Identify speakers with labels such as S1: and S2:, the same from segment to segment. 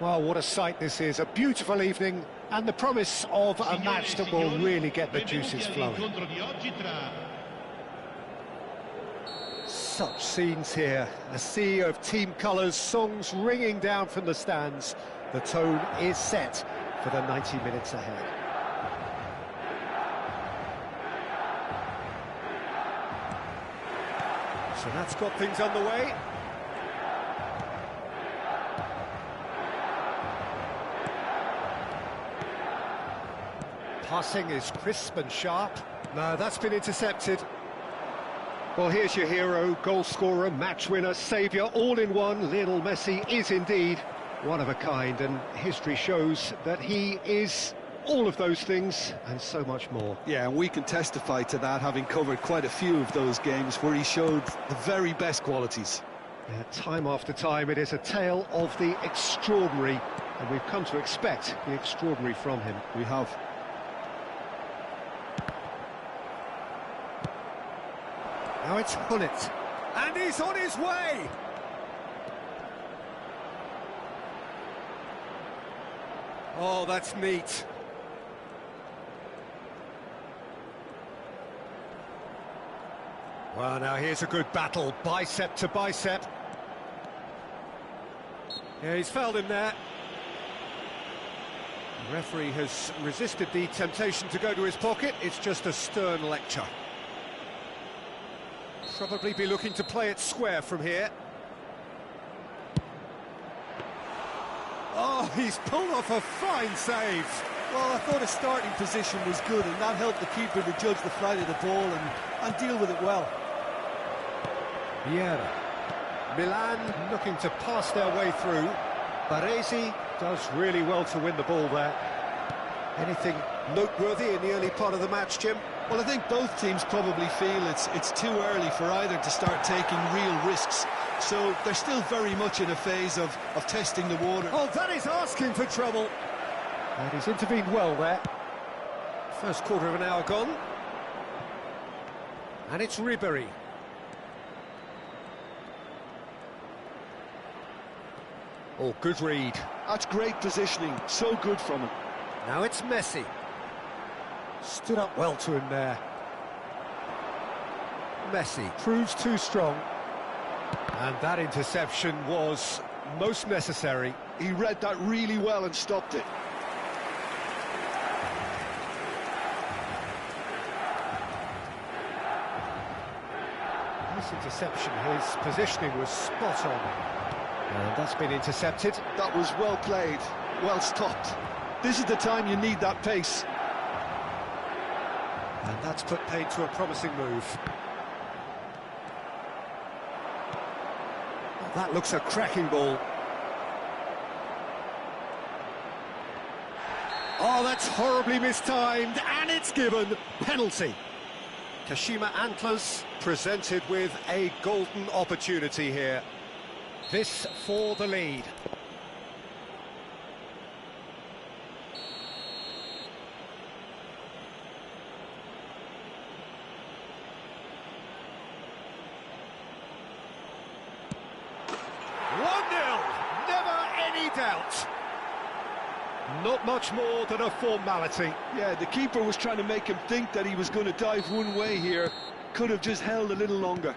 S1: Well, what a sight this is. A beautiful evening and the promise of a match that will really get the juices flowing. Such scenes here. A sea of team colours, songs ringing down from the stands. The tone is set for the 90 minutes ahead. So that's got things underway. Passing is crisp and sharp. No, that's been intercepted. Well, here's your hero, goal scorer, match winner, saviour, all in one. Lionel Messi is indeed one of a kind, and history shows that he is all of those things and so much more.
S2: Yeah, and we can testify to that, having covered quite a few of those games where he showed the very best qualities.
S1: Yeah, time after time, it is a tale of the extraordinary, and we've come to expect the extraordinary from him.
S2: We have.
S1: Now it's Gullit, and he's on his way! Oh, that's neat. Well, now here's a good battle, bicep to bicep. Yeah, he's fouled him there. The referee has resisted the temptation to go to his pocket. It's just a stern lecture. Probably be looking to play it square from here. Oh, he's pulled off a fine save.
S2: Well, I thought his starting position was good, and that helped the keeper to judge the flight of the ball and deal with it well.
S1: Vieira. Milan looking to pass their way through. Baresi does really well to win the ball there. Anything noteworthy in the early part of the match, Jim?
S2: Well, I think both teams probably feel it's too early for either to start taking real risks. So they're still very much in a phase of testing the water.
S1: Oh, that is asking for trouble. And he's intervened well there. First quarter of an hour gone. And it's Ribery. Oh, good read.
S2: That's great positioning, so good from him.
S1: Now it's Messi. Stood up well to him there. Messi proves too strong. And that interception was most necessary.
S2: He read that really well and stopped it.
S1: This interception, his positioning was spot on. And that's been intercepted.
S2: That was well played, well stopped. This is the time you need that pace.
S1: And that's put paid to a promising move. Well, that looks a cracking ball. Oh, that's horribly mistimed, and it's given. Penalty. Kashima Antlers presented with a golden opportunity here. This for the lead. Doubt. Not much more than a formality.
S2: Yeah, the keeper was trying to make him think that he was going to dive one way here. Could have just held a little longer.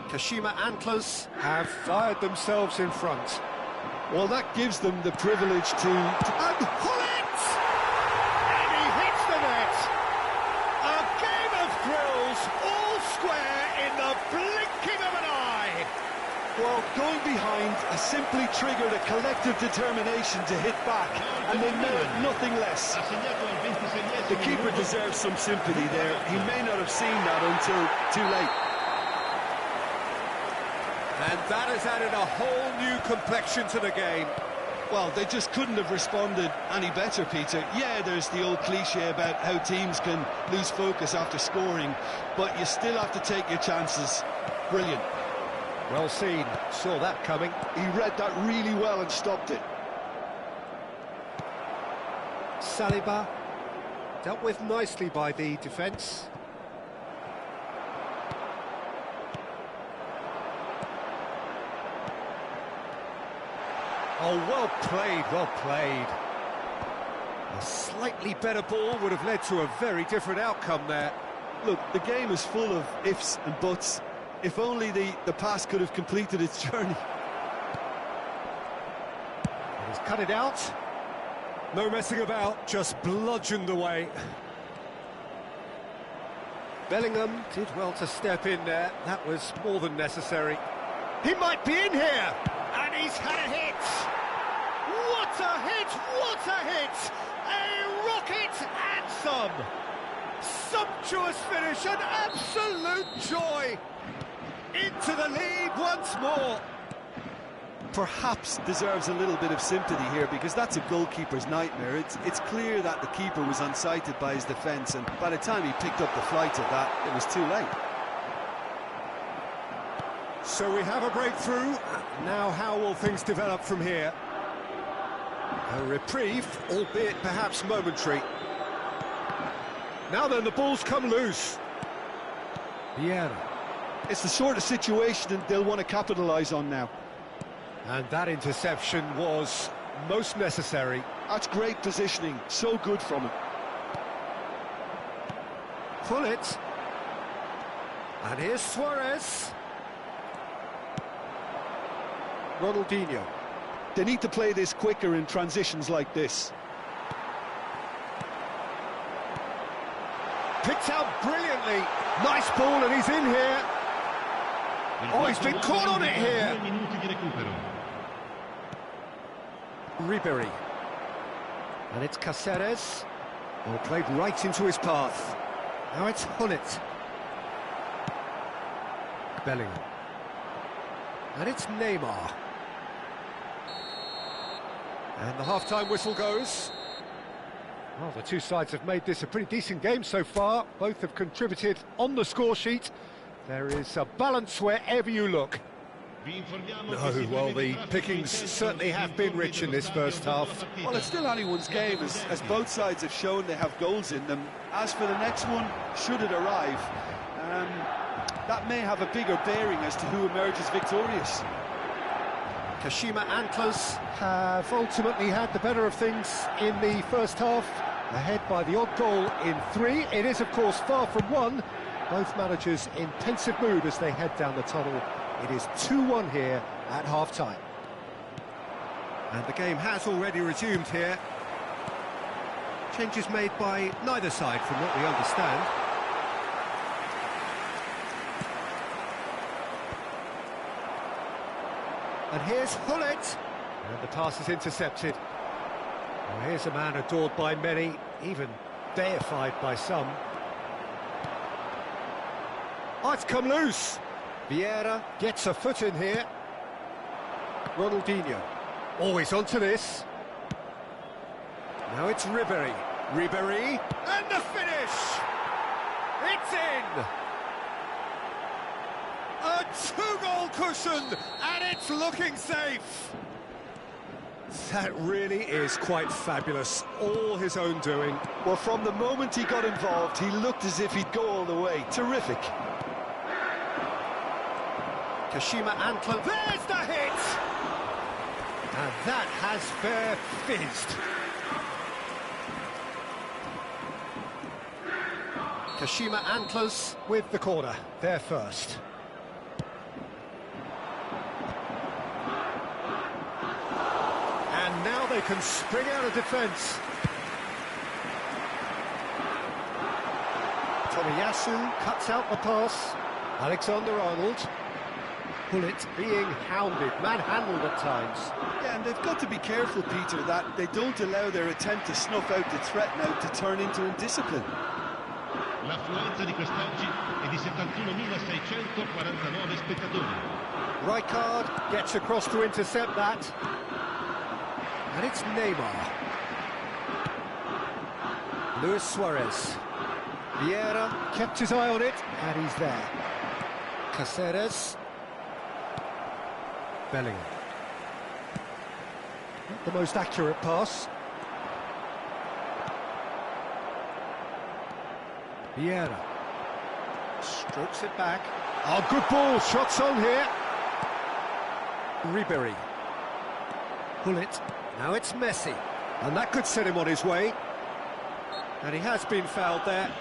S1: Kashima Antlers have fired themselves in front.
S2: Well, that gives them the privilege to...
S1: And Gullit! And he hits the net! A game of thrills, all square in the blinking of an eye!
S2: Well, going behind has simply triggered a collective determination to hit back, and they merit nothing less. The keeper deserves some sympathy there. He may not have seen that until too late.
S1: And that has added a whole new complexion to the game.
S2: Well, they just couldn't have responded any better, Peter. Yeah, there's the old cliche about how teams can lose focus after scoring, but you still have to take your chances. Brilliant.
S1: Well seen, saw that coming.
S2: He read that really well and stopped it.
S1: Saliba, dealt with nicely by the defence. Oh, well played, well played. A slightly better ball would have led to a very different outcome there.
S2: Look, the game is full of ifs and buts. If only the pass could have completed its journey.
S1: He's cut it out. No messing about, just bludgeoned away. Bellingham did well to step in there. That was more than necessary. He might be in here! And he's had a hit! What a hit! What a hit! A rocket and some! Sumptuous finish, an absolute joy! Into the lead once more.
S2: Perhaps deserves a little bit of sympathy here, because that's a goalkeeper's nightmare. It's clear that the keeper was unsighted by his defence, and by the time he picked up the flight of that, it was too late.
S1: So we have a breakthrough. Now how will things develop from here? A reprieve, albeit perhaps momentary. Now then, the ball's come loose. Vieira.
S2: It's the sort of situation that they'll want to capitalise on now.
S1: And that interception was most necessary.
S2: That's great positioning, so good from him.
S1: Gullit. And here's Suarez. Ronaldinho.
S2: They need to play this quicker in transitions like this.
S1: Picked out brilliantly. Nice ball, and he's in here. Oh, he's been caught on it here. Ribery. And it's Cáceres. Oh, played right into his path. Now it's Gullit. Bellingham. And it's Neymar. And the half-time whistle goes. Well, the two sides have made this a pretty decent game so far. Both have contributed on the score sheet. There is a balance wherever you look. No, well, the pickings certainly have been rich in this first half.
S2: Well, it's still anyone's game, as both sides have shown they have goals in them. As for the next one, should it arrive, that may have a bigger bearing as to who emerges victorious.
S1: Kashima Antlers have ultimately had the better of things in the first half, ahead by the odd goal in 3. It is, of course, far from 1. Both managers in pensive mood as they head down the tunnel. It is 2-1 here at half-time. And the game has already resumed here. Changes made by neither side from what we understand. And here's Gullit. And the pass is intercepted. Well, here's a man adored by many, even deified by some. Oh, it's come loose. Vieira gets a foot in here. Ronaldinho. Always onto this. Now it's Ribery. Ribery. And the finish! It's in! A 2-goal cushion, and it's looking safe. That really is quite fabulous. All his own doing.
S2: Well, from the moment he got involved, he looked as if he'd go all the way. Terrific.
S1: Kashima Antler, there's the hit! And that has fair fizzed. Kashima Antlers with the corner, there first. And now they can spring out of defence. Tomiyasu cuts out the pass. Alexander-Arnold. Gullit being hounded, manhandled at times.
S2: Yeah, and they've got to be careful, Peter, that they don't allow their attempt to snuff out the threat now to turn into indiscipline.
S3: L'affluenza di quest'oggi è di 71.649 spettatori.
S1: Rijkaard gets across to intercept that. And it's Neymar. Luis Suarez. Vieira kept his eye on it, and he's there. Cáceres. Bellingham. Not the most accurate pass. Vieira. Strokes it back. Oh, good ball. Shots on here. Ribery. Gullit. Now it's Messi. And that could set him on his way. And he has been fouled there.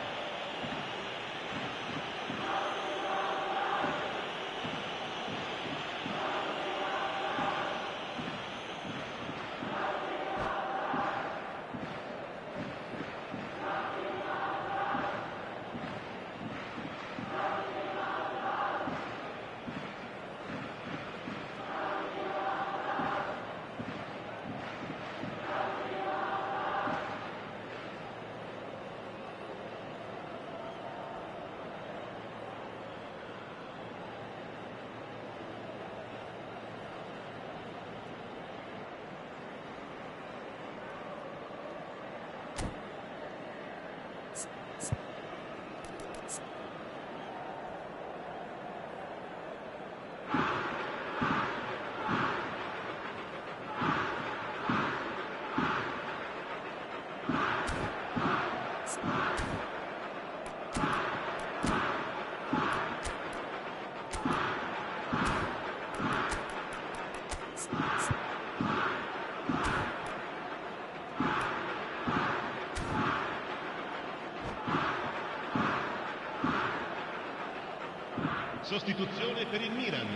S3: sostituzione per il Milan.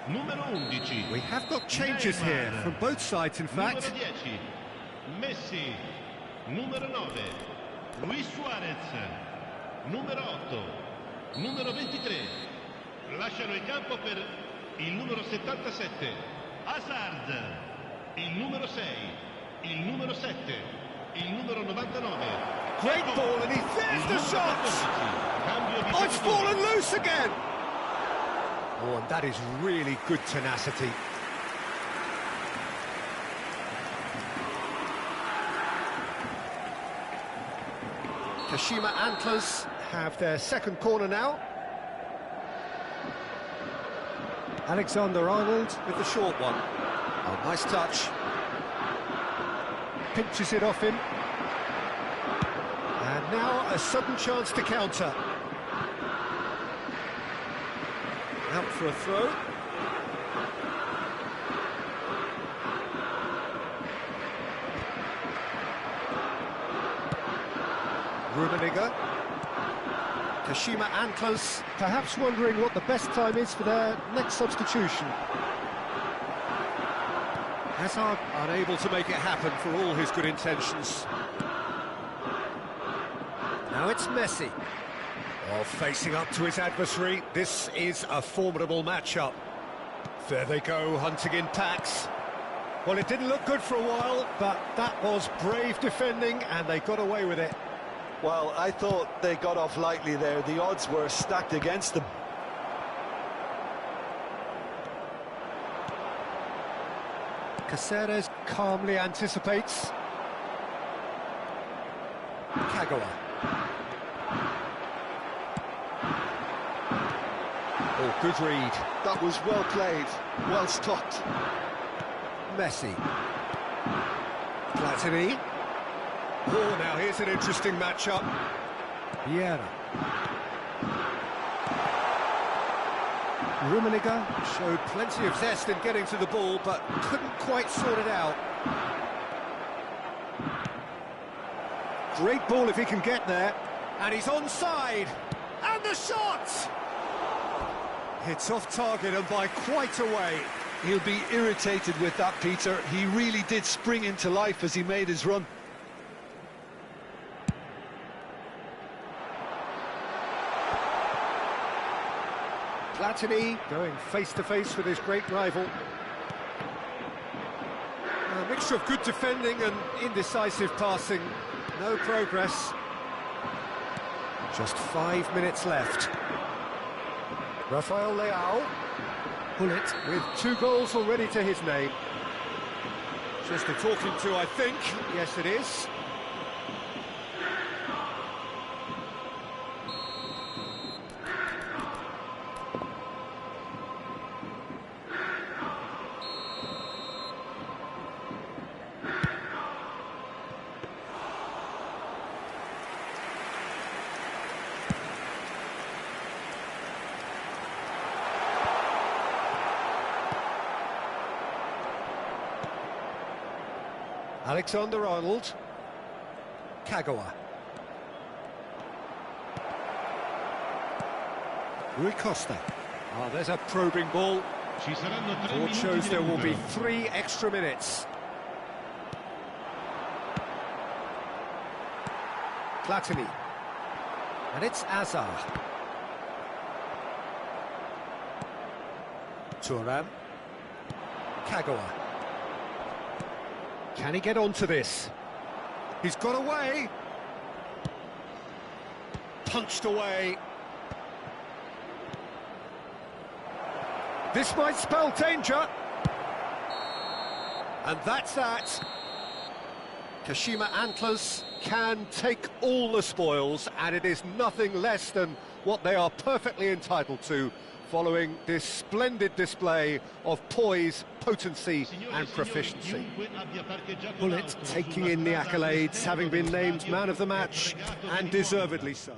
S3: Numero 11.
S1: We have got changes here from both sides, in fact.
S3: Numero 10. Messi. Numero 9. Luis Suarez. Numero 8. Numero 23. Lasciano il campo per il numero 77. Hazard. Il numero 6. Il numero 7. Il numero 99.
S1: Great ball, and there's the shot! Oh, it's fallen loose again! Oh, and that is really good tenacity. Kashima Antlers have their second corner now. Alexander-Arnold with the short one. Oh, nice touch. Pinches it off him. And now a sudden chance to counter. Out for a throw. Rummenigge. Kashima Antlers perhaps wondering what the best time is for their next substitution. Hazard unable to make it happen for all his good intentions. Now it's Messi. Oh, facing up to his adversary, this is a formidable matchup. There they go, hunting in packs. Well, it didn't look good for a while, but that was brave defending, and they got away with it.
S2: Well, I thought they got off lightly there. The odds were stacked against them.
S1: Caceres calmly anticipates. Kagawa. Oh, good read.
S2: That was well played, well stopped.
S1: Messi. Platini. Oh, now here's an interesting matchup. Vieira. Rummenigge showed plenty of zest in getting to the ball, but couldn't quite sort it out. Great ball if he can get there. And he's onside. And the shot! It's off target and by quite a way.
S2: He'll be irritated with that, Peter. He really did spring into life as he made his run.
S1: Platini going face-to-face with his great rival. A mixture of good defending and indecisive passing. No progress. Just 5 minutes left. Rafael Leao. Gullit with 2 goals already to his name. Just a talking to, I think. Yes, it is. Alexander-Arnold. Kagawa. Rui Costa. Oh, there's a probing ball.
S3: Ci saranno 3
S1: Board
S3: minuti
S1: shows
S3: di
S1: there will be
S3: recupero.
S1: 3 extra minutes. Platini. And it's Hazard. Thuram. Kagawa. Can he get onto this? He's got away. Punched away. This might spell danger. And that's that. Kashima Antlers can take all the spoils, and it is nothing less than what they are perfectly entitled to, following this splendid display of poise, potency and proficiency. Gullit taking in the accolades, having been named man of the match, and deservedly so.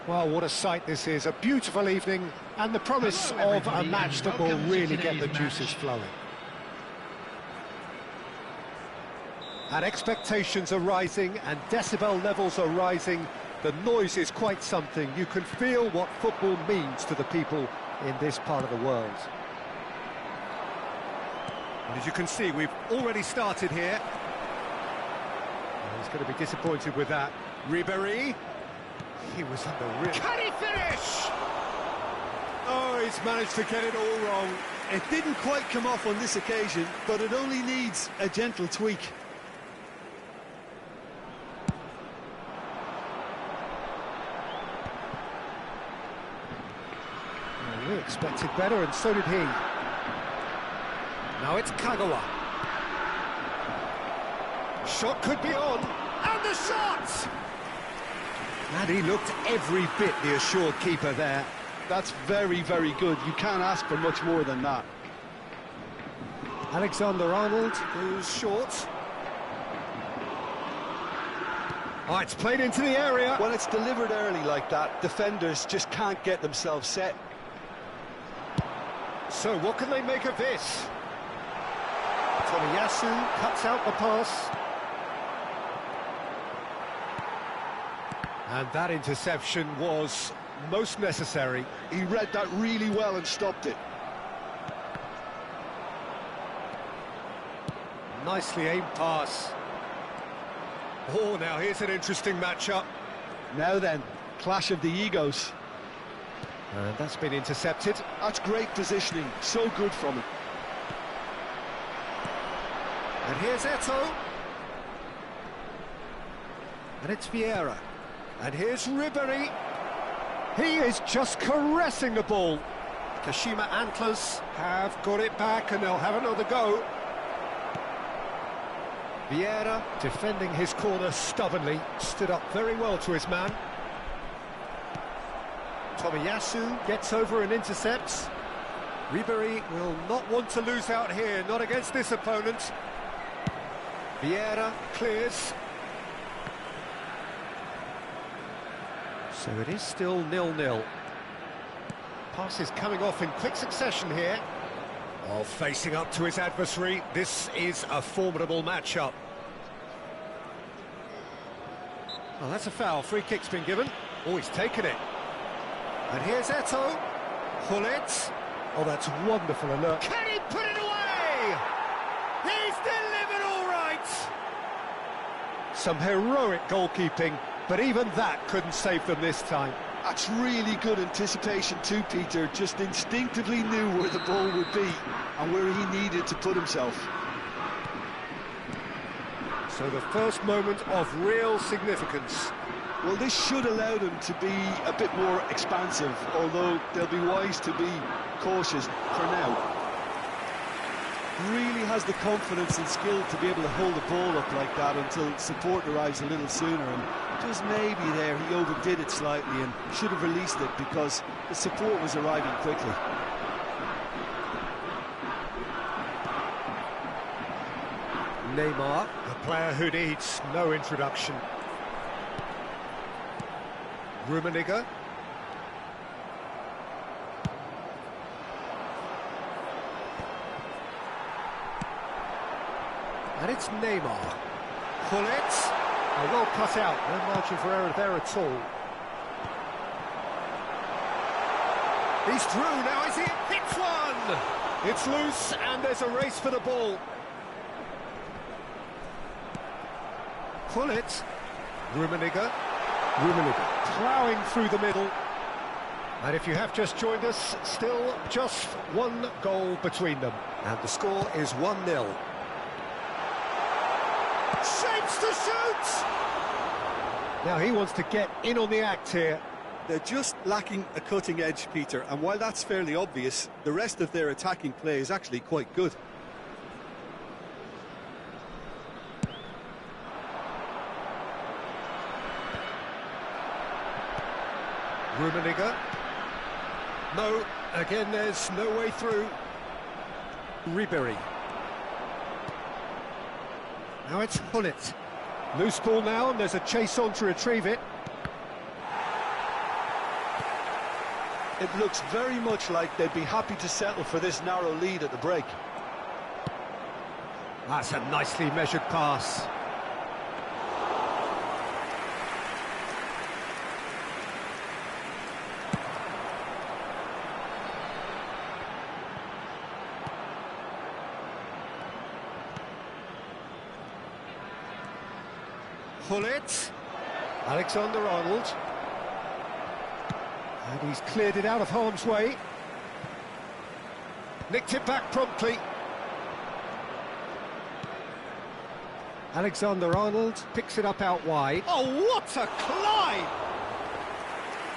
S1: Well, what a sight this is. A beautiful evening and the promise of a match that will really get the juices flowing. And expectations are rising and decibel levels are rising. The noise is quite something. You can feel what football means to the people in this part of the world. And as you can see, we've already started here. He's going to be disappointed with that. Ribéry. He was at the rim. Can he finish?
S2: Oh, he's managed to get it all wrong. It didn't quite come off on this occasion, but it only needs a gentle tweak.
S1: Well, we expected better, and so did he. Now it's Kagawa. Shot could be on, and the shot! And he looked every bit the assured keeper there.
S2: That's very, very good. You can't ask for much more than that.
S1: Alexander-Arnold goes short. Oh, it's played into the area.
S2: When it's delivered early like that, defenders just can't get themselves set.
S1: So what can they make of this? Tomiyasu cuts out the pass. And that interception was most necessary.
S2: He read that really well and stopped it.
S1: Nicely aimed pass. Oh, now here's an interesting matchup.
S2: Now then, clash of the egos.
S1: And that's been intercepted.
S2: That's great positioning, so good from him.
S1: And here's Eto'o. And it's Vieira. And here's Ribéry. He is just caressing the ball. Kashima Antlers have got it back and they'll have another go. Vieira, defending his corner stubbornly, stood up very well to his man. Tomiyasu gets over and intercepts. Ribéry will not want to lose out here, not against this opponent. Vieira clears. So it is still 0-0. Passes coming off in quick succession here. Oh, facing up to his adversary. This is a formidable matchup. Well, that's a foul. Free kick's been given. Oh, he's taken it. And here's Eto'o. Gullit. Oh, that's wonderful alert. Can he put it away? He's delivered all right. Some heroic goalkeeping. But even that couldn't save them this time.
S2: That's really good anticipation too, Peter. Just instinctively knew where the ball would be and where he needed to put himself.
S1: So the first moment of real significance.
S2: Well, this should allow them to be a bit more expansive, although they'll be wise to be cautious for now. Really has the confidence and skill to be able to hold the ball up like that until support arrives a little sooner, and just maybe there he overdid it slightly and should have released it because the support was arriving quickly.
S1: Neymar, a player who needs no introduction. Rummenigge. And it's Neymar. Gullit. Oh, well cut out. No margin for error there at all. He's through now, is he? Hits one! It's loose, and there's a race for the ball. Gullit. Rummenigge ploughing through the middle. And if you have just joined us, still just one goal between them. And the score is 1-0. Shapes to shoot! Now he wants to get in on the act here.
S2: They're just lacking a cutting edge, Peter, and while that's fairly obvious, the rest of their attacking play is actually quite good.
S1: Rummenigge. No, again there's no way through. Ribery. Now it's Gullit. Loose ball now, and there's a chase on to retrieve it.
S2: It looks very much like they'd be happy to settle for this narrow lead at the break.
S1: That's a nicely measured pass. Gullit. Alexander-Arnold. And he's cleared it out of harm's way. Nicked it back promptly. Alexander-Arnold picks it up out wide. Oh, what a climb!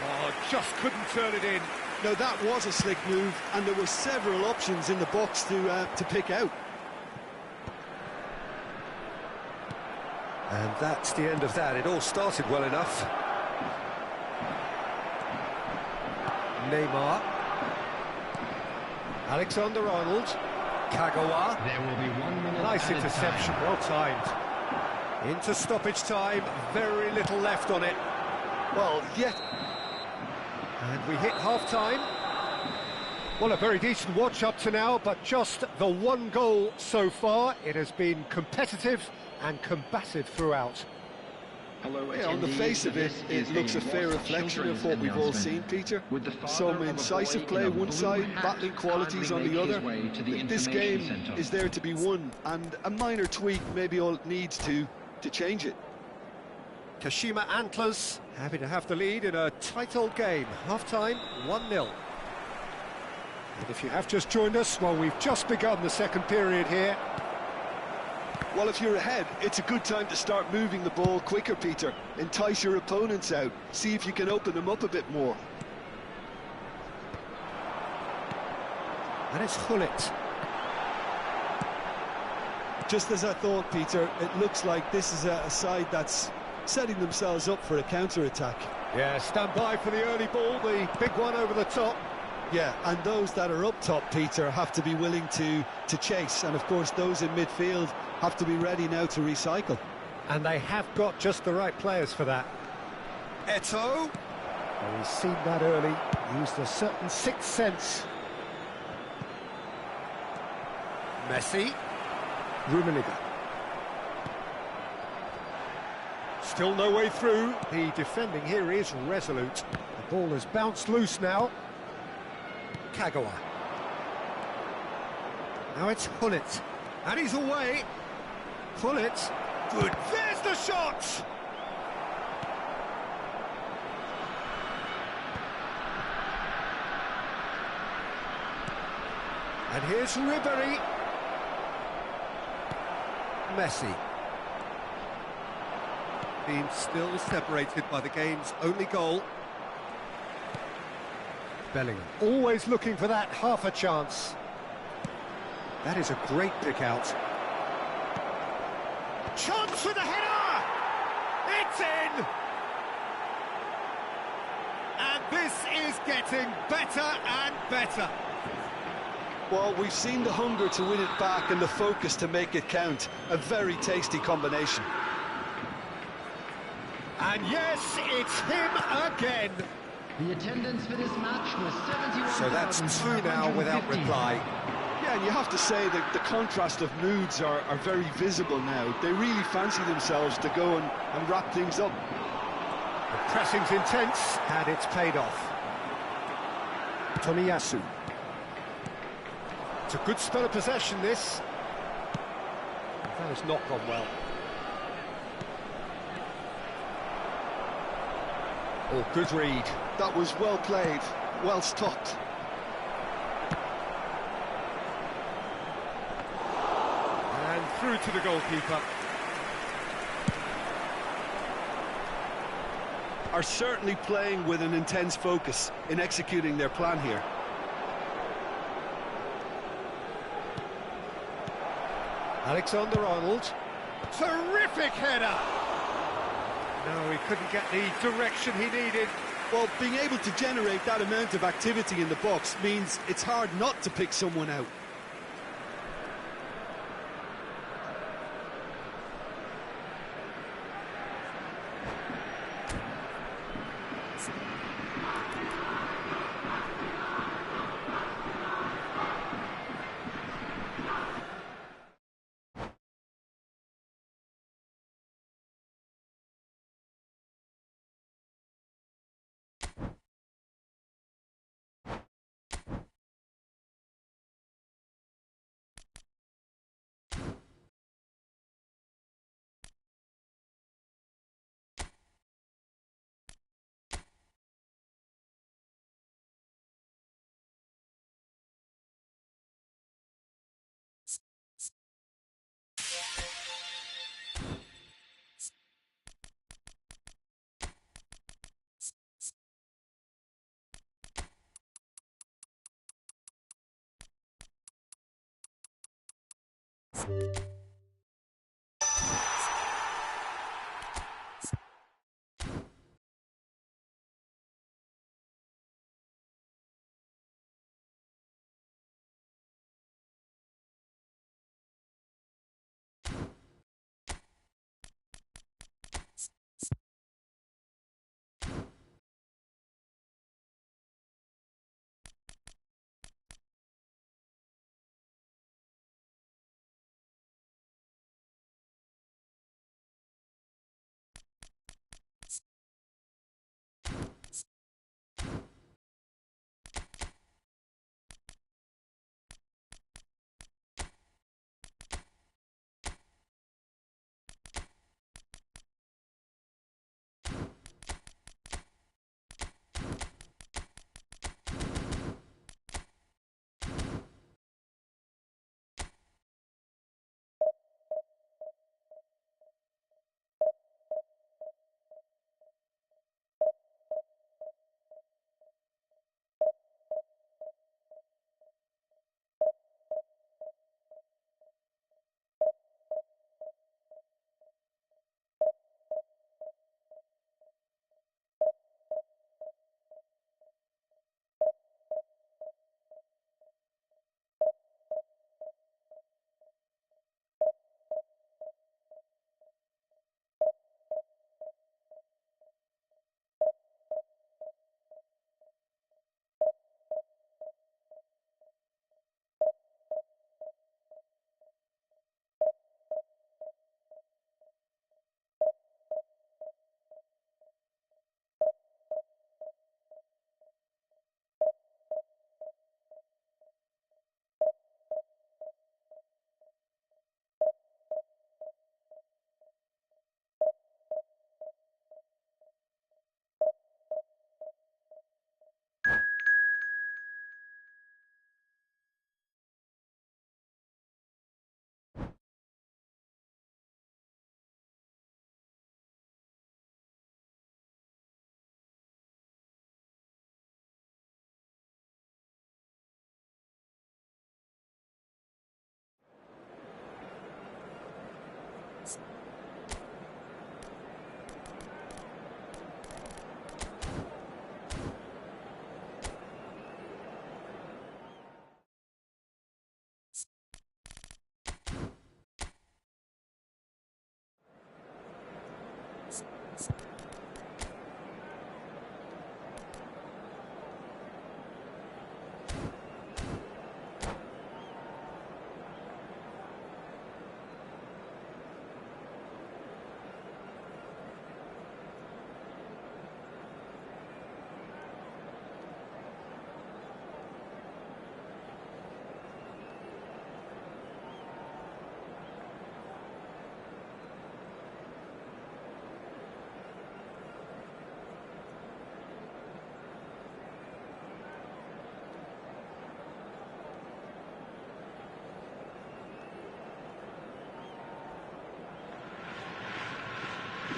S1: Oh, just couldn't turn it in.
S2: Now that was a slick move, and there were several options in the box to pick out.
S1: And that's the end of that. It all started well enough. Neymar. Alexander-Arnold. Kagawa.
S4: There will be 1 minute.
S1: Nice interception, well timed. Into stoppage time, very little left on it.
S2: Well, yeah.
S1: And we hit half-time. Well, a very decent watch up to now, but just the one goal so far. It has been competitive and combative throughout.
S2: Yeah, on the face of it, it looks a fair reflection of what we've all seen, Peter. Some incisive play one side, battling qualities on the other. This game is there to be won, and a minor tweak maybe all it needs to change it.
S1: Kashima Antlers happy to have the lead in a tight old game. Half-time, 1-0. And if you have just joined us, well, we've just begun the second period here.
S2: Well, if you're ahead, it's a good time to start moving the ball quicker, Peter. Entice your opponents out. See if you can open them up a bit more.
S1: And it's Gullit.
S2: Just as I thought, Peter, it looks like this is a side that's setting themselves up for a counter-attack.
S1: Yeah, stand by for the early ball, the big one over the top.
S2: Yeah, and those that are up top, Peter, have to be willing to chase. And, of course, those in midfield have to be ready now to recycle.
S1: And they have got just the right players for that. Eto'o. Well, he's seen that early, used a certain sixth sense. Messi. Rummenigge. Still no way through. The defending here is resolute. The ball has bounced loose now. Kagawa. Now it's Gullit. And he's away. Gullit. Good. There's the shot! And here's Ribery. Messi. Being still separated by the game's only goal. Bellingham, always looking for that half a chance. That is a great pick out. Chance with the header! It's in! And this is getting better and better.
S2: Well, we've seen the hunger to win it back and the focus to make it count. A very tasty combination.
S1: And yes, it's him again.
S4: The attendance for this match was 71,550.
S1: So that's two now without reply.
S2: Yeah, and you have to say that the contrast of moods are very visible now. They really fancy themselves to go and wrap things up.
S1: The pressing's intense, and it's paid off. Tomiyasu. It's a good spell of possession, this. That has not gone well. Oh, good read.
S2: That was well played, well stopped.
S1: And through to the goalkeeper.
S2: Are certainly playing with an intense focus in executing their plan here.
S1: Alexander-Arnold. Terrific header! No, he couldn't get the direction he needed.
S2: Well, being able to generate that amount of activity in the box means it's hard not to pick someone out.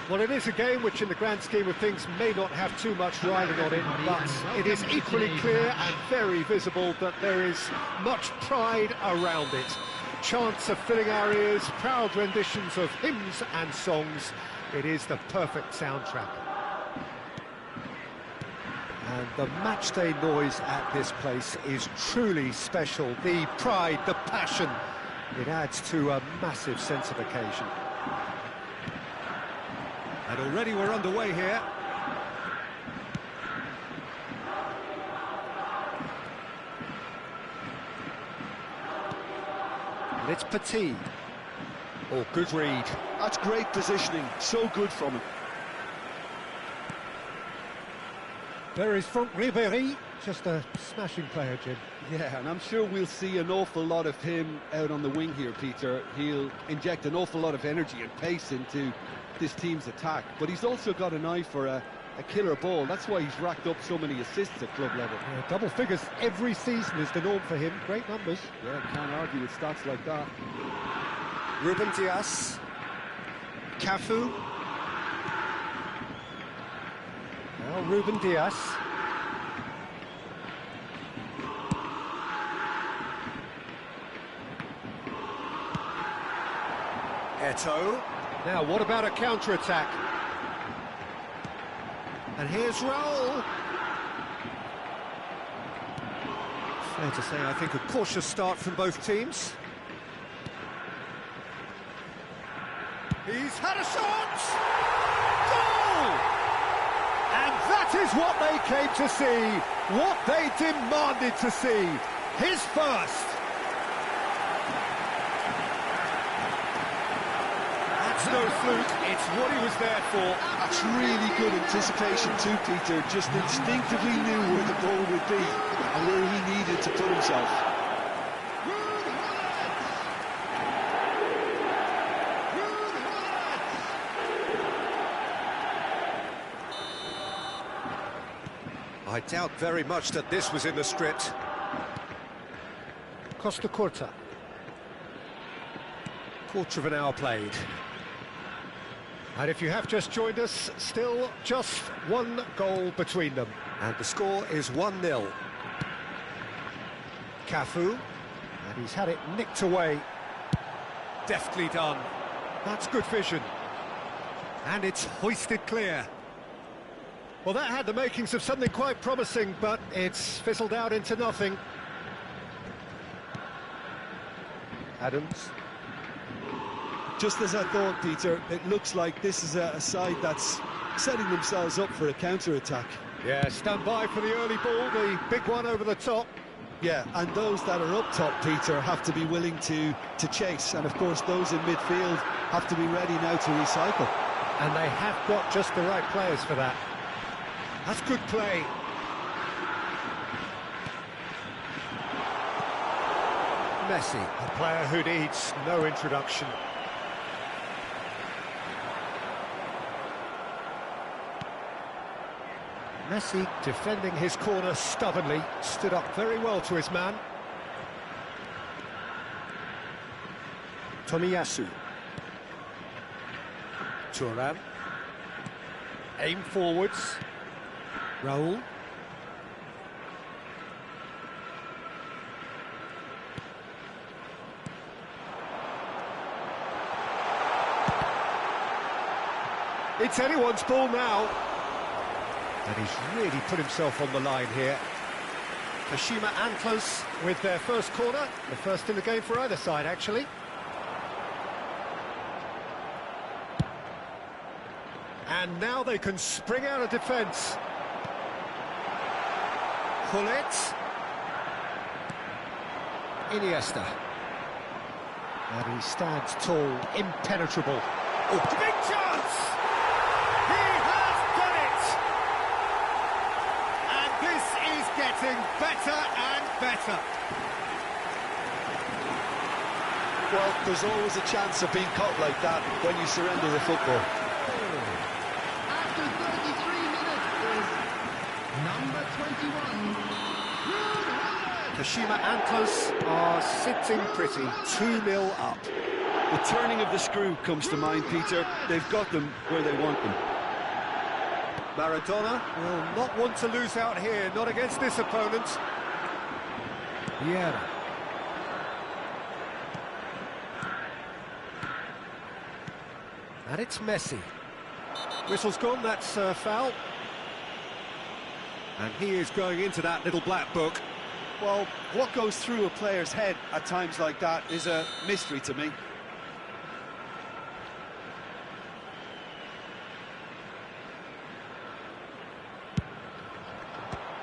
S1: Well, it is a game which in the grand scheme of things may not have too much riding on it, but it is equally clear and very visible that there is much pride around it. Chants are filling our ears, proud renditions of hymns and songs. It is the perfect soundtrack. And the matchday noise at this place is truly special. The pride, the passion, it adds to a massive sense of occasion. And already we're underway here. And it's Petit. Oh, good read.
S2: That's great positioning, so good from him.
S1: There is Franck Ribéry, just a smashing player, Jim.
S2: Yeah, and I'm sure we'll see an awful lot of him out on the wing here, Peter. He'll inject an awful lot of energy and pace into this team's attack, but he's also got an eye for a killer ball. That's why he's racked up so many assists at club level.
S1: Yeah, double figures every season is the norm for him. Great numbers.
S2: Yeah, can't argue with stats like that.
S1: Ruben Dias. Cafu. Now Ruben Dias. Eto'o. Now, what about a counter-attack? And here's Raul. Fair to say, I think, a cautious start from both teams. He's had a shot! Goal! And that is what they came to see, what they demanded to see. His first. No fluke, it's what he was there for.
S2: That's really good anticipation too, Peter. Just instinctively knew where the ball would be and where he needed to put himself.
S1: I doubt very much that this was in the script. Costa Curta. Quarter of an hour played. And if you have just joined us, still just one goal between them. And the score is 1-0. Cafu, and he's had it nicked away. Deftly done. That's good vision. And it's hoisted clear. Well, that had the makings of something quite promising, but it's fizzled out into nothing. Adams.
S2: Just as I thought, Peter, it looks like this is a side that's setting themselves up for a counter-attack.
S1: Yeah, stand by for the early ball, the big one over the top.
S2: Yeah, and those that are up top, Peter, have to be willing to chase. And, of course, those in midfield have to be ready now to recycle.
S1: And they have got just the right players for that. That's good play. Messi, a player who needs no introduction. Messi, defending his corner stubbornly, stood up very well to his man. Tomiyasu. Thuram. Aim forwards. Raul. It's anyone's ball now. And he's really put himself on the line here. Kashima Antlers with their first corner, the first in the game for either side, actually. And now they can spring out of defence. Gullit. Iniesta. And he stands tall, impenetrable. Oh, big chance! He has done it! And this is getting better and better.
S2: Well, there's always a chance of being caught like that when you surrender the football.
S4: After 33 minutes is number 21.
S1: Kashima Antlers are sitting pretty, 2-0 up.
S2: The turning of the screw comes to mind, Peter. They've got them where they want them.
S1: Maradona will not want to lose out here, not against this opponent. Vieira. And it's Messi. Whistle's gone, that's foul. And he is going into that little black book.
S2: Well, what goes through a player's head at times like that is a mystery to me.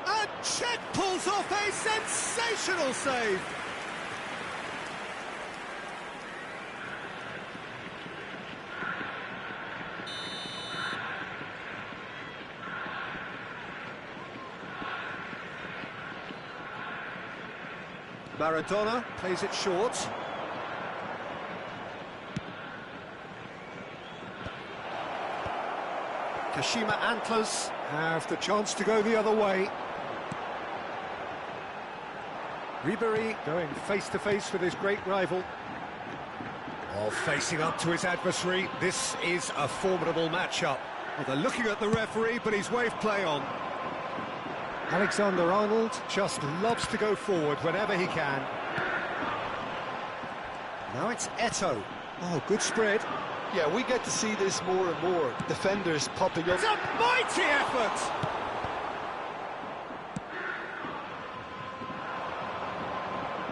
S1: And Cech pulls off a sensational save. Maradona plays it short. Kashima Antlers have the chance to go the other way. Ribery going face-to-face with his great rival. Oh, facing up to his adversary. This is a formidable matchup. Well, they're looking at the referee, but he's waved play on. Alexander-Arnold just loves to go forward whenever he can. Now it's Eto'o. Oh, good spread.
S2: Yeah, we get to see this more and more. Defenders popping up.
S1: It's a mighty effort!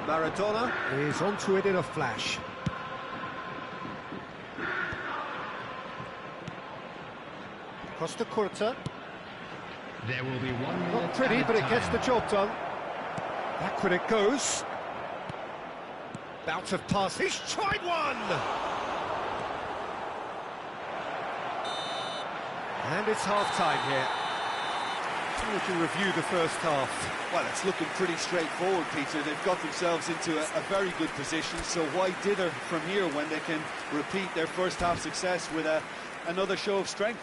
S1: Maradona is onto it in a flash. Costa Curta.
S4: There will be 1 minute.
S1: Not pretty, but it gets the job done. Back when it goes. Bout of pass. He's tried one! And it's half-time here. We can review the first half.
S2: Well, it's looking pretty straightforward, Peter. They've got themselves into a very good position, so why dither from here when they can repeat their first half success with another show of strength?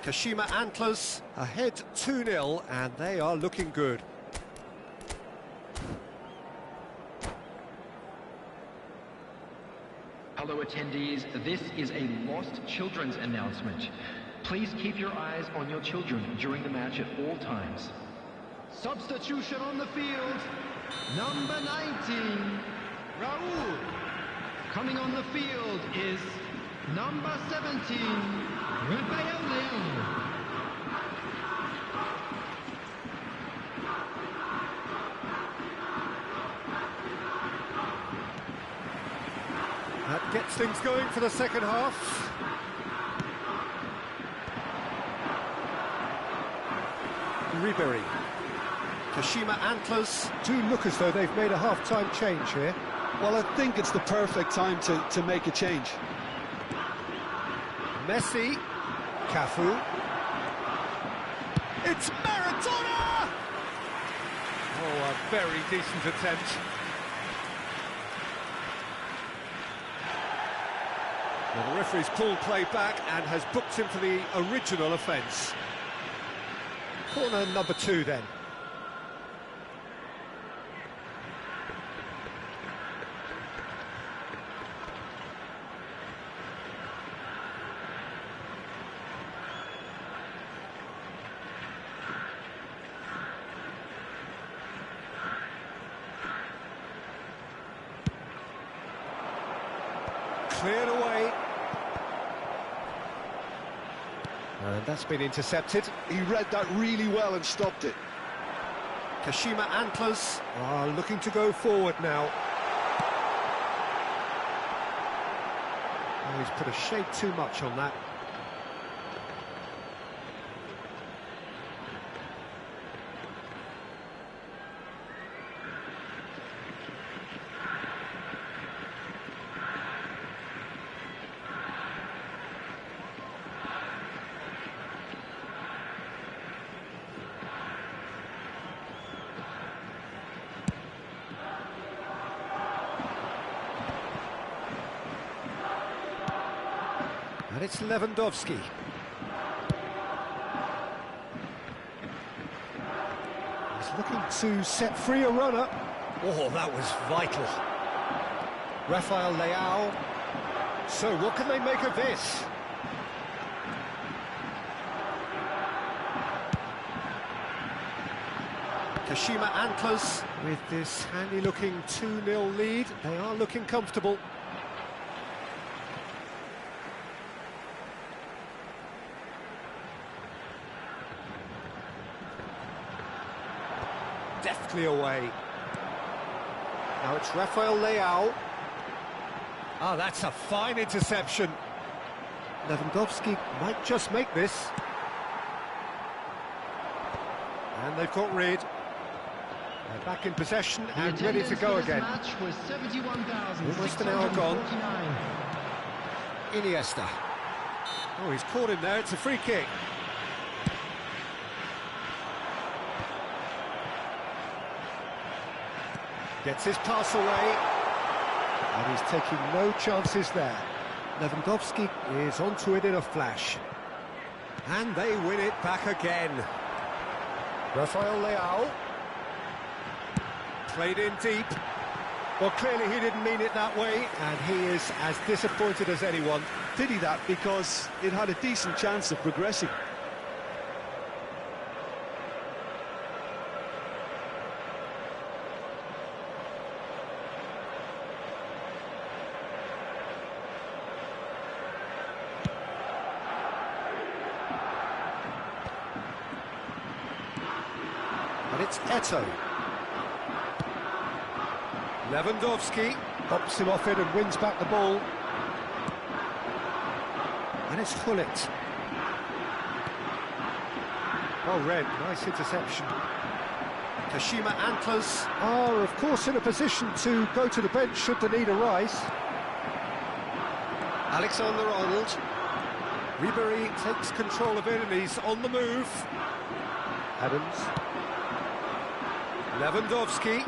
S1: Kashima Antlers ahead 2-0, and they are looking good.
S5: Hello attendees, this is a lost children's announcement. Please keep your eyes on your children during the match at all times.
S4: Substitution on the field. Number 19, Raul. Coming on the field is number 17, Rudy.
S1: That gets things going for the second half. Ribery. Kashima Antlers do look as though they've made a half-time change here.
S2: Well, I think it's the perfect time to make a change.
S1: Messi. Cafu. It's Maradona! Oh, a very decent attempt. Well, the referee's pulled play back and has booked him for the original offence. Corner number 2 then. Cleared away. And that's been intercepted.
S2: He read that really well and stopped it.
S1: Kashima Antlers are looking to go forward now. Oh, he's put a shade too much on that. And it's Lewandowski. He's looking to set free a runner. Oh, that was vital. Rafael Leao. So what can they make of this? Kashima Antlers with this handy-looking 2-0 lead. They are looking comfortable. Deftly away. Now it's Rafael Leao. Ah, that's a fine interception. Lewandowski might just make this. And they've got rid. They're back in possession and ready to go again. Almost an hour gone. Iniesta. Oh, he's caught him there. It's a free kick. Gets his pass away. And he's taking no chances there. Lewandowski is onto it in a flash. And they win it back again. Rafael Leao. Played in deep. Well, clearly he didn't mean it that way, and he is as disappointed as anyone.
S2: Pity that, because it had a decent chance of progressing.
S1: And it's Eto'o. Lewandowski pops him off it and wins back the ball. And it's Gullit. Well read, nice interception. Kashima Antlers are, of course, in a position to go to the bench should the need arise. Alexander-Arnold. Ribery takes control of it and he's on the move. Adams. Lewandowski.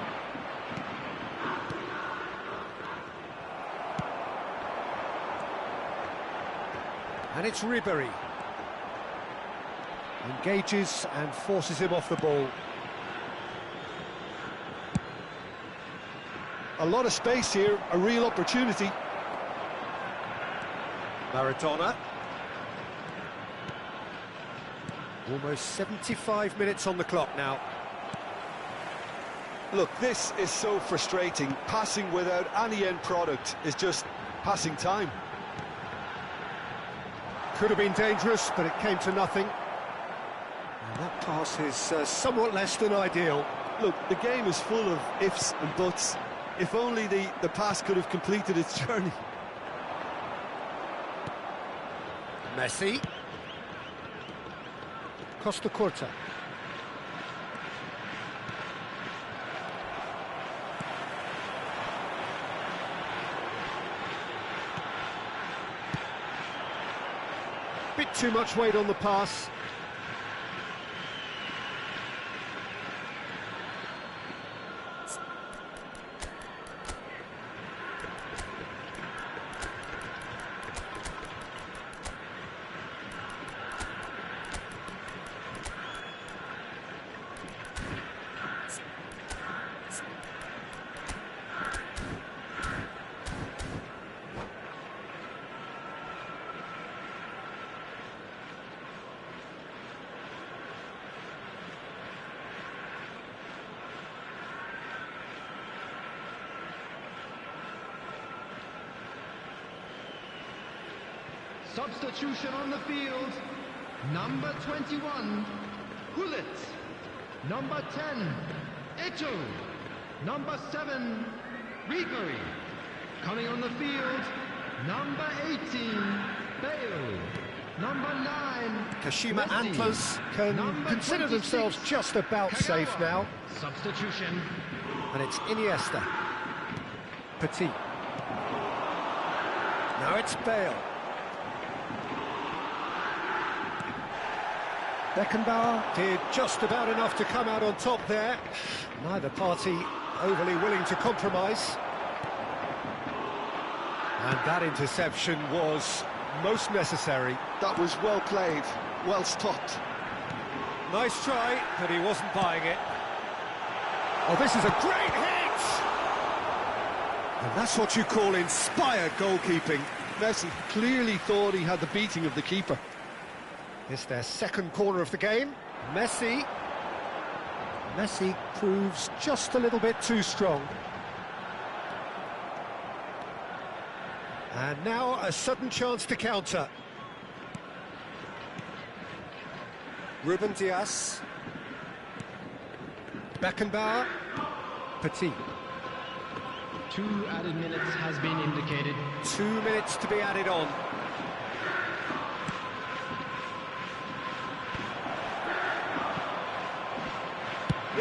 S1: And it's Ribery. Engages and forces him off the ball.
S2: A lot of space here, a real opportunity.
S1: Maradona. Almost 75 minutes on the clock now.
S2: Look, this is so frustrating. Passing without any end product is just passing time.
S1: Could have been dangerous, but it came to nothing. And that pass is somewhat less than ideal.
S2: Look, the game is full of ifs and buts. If only the pass could have completed its journey.
S1: Messi. Costa Curta. Bit too much weight on the pass.
S4: Substitution on the field. Number 21, Gullit. Number 10, Eto'o. Number 7, Ribery. Coming on the field, number 18, Bale. Number 9,
S1: Kashima
S4: Messi.
S1: Antlers can
S4: Number
S1: consider
S4: 26,
S1: themselves just about
S4: Kagawa.
S1: safe now.
S4: Substitution.
S1: And it's Iniesta. Petit. Now it's Bale. Beckenbauer did just about enough to come out on top there. Neither party overly willing to compromise. And that interception was most necessary.
S2: That was well played, well stopped.
S1: Nice try, but he wasn't buying it. Oh, this is a great hit! And that's what you call inspired goalkeeping.
S2: Messi clearly thought he had the beating of the keeper.
S1: It's their second corner of the game. Messi proves just a little bit too strong. And now a sudden chance to counter. Ruben Diaz. Beckenbauer. Petit.
S5: 2 added minutes has been indicated.
S1: 2 minutes to be added on.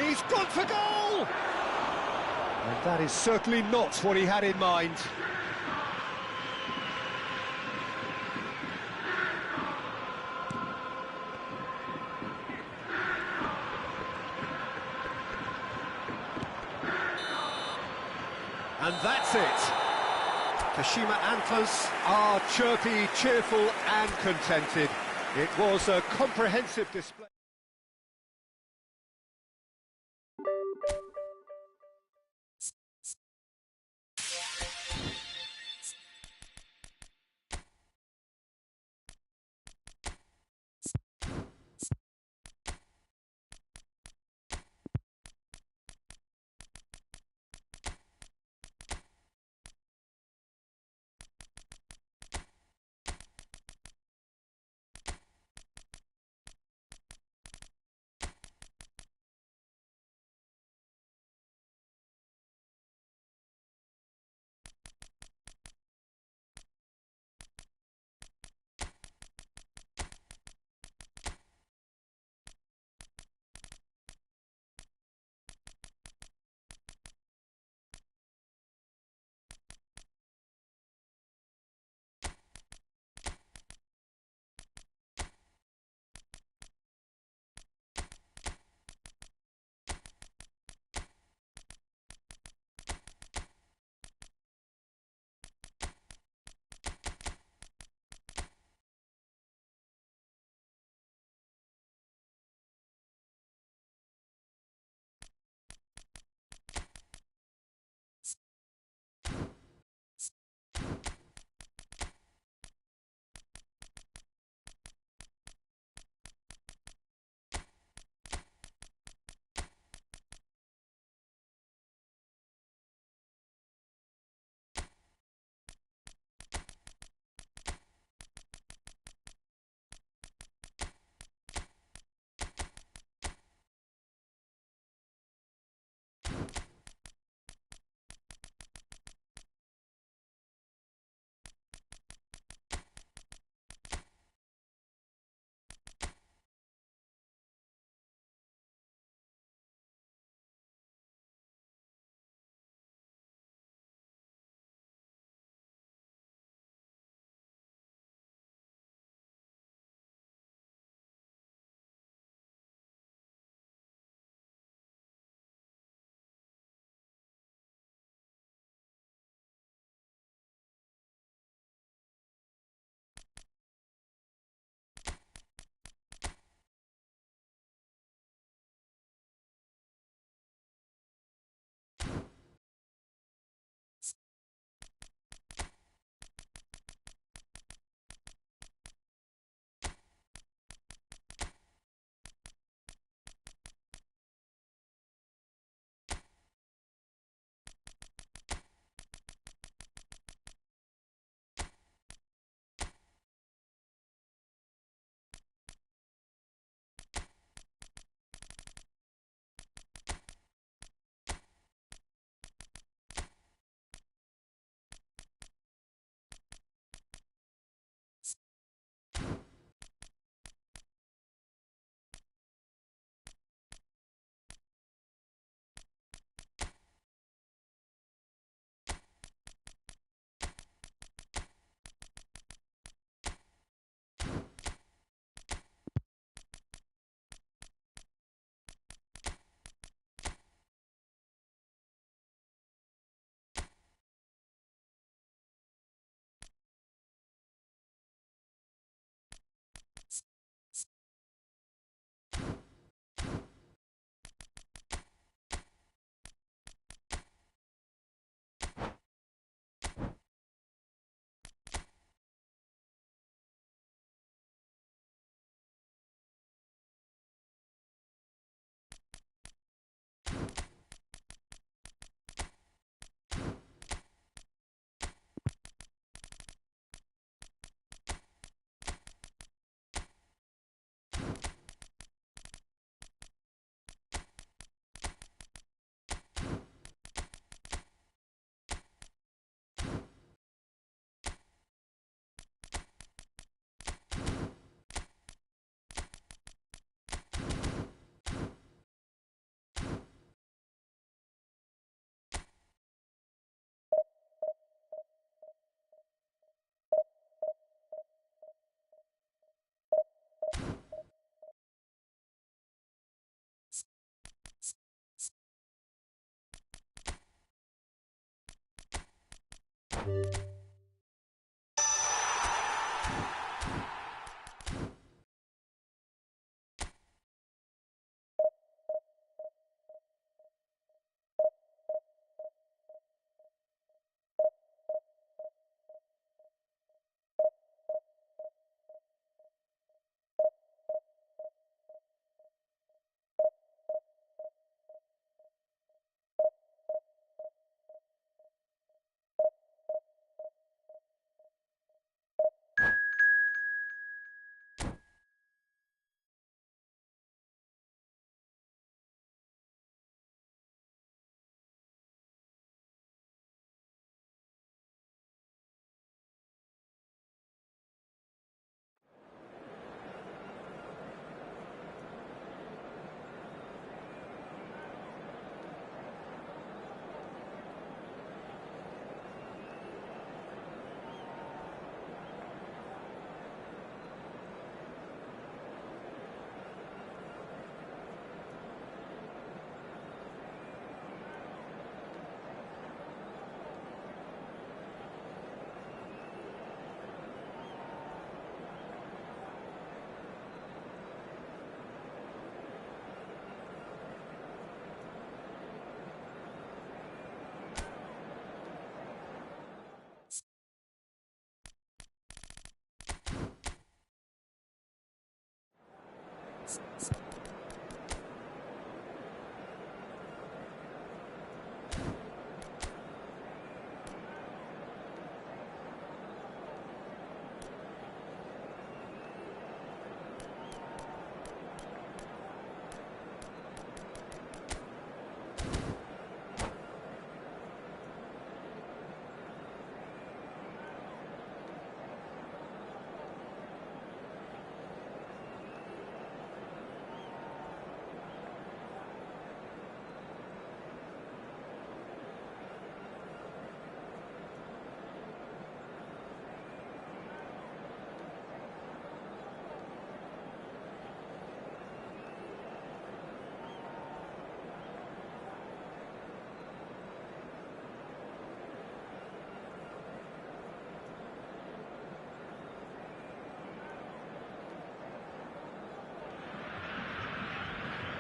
S1: He's gone for goal! And that is certainly not what he had in mind. And that's it. Kashima Antlers are chirpy, cheerful and contented. It was a comprehensive display.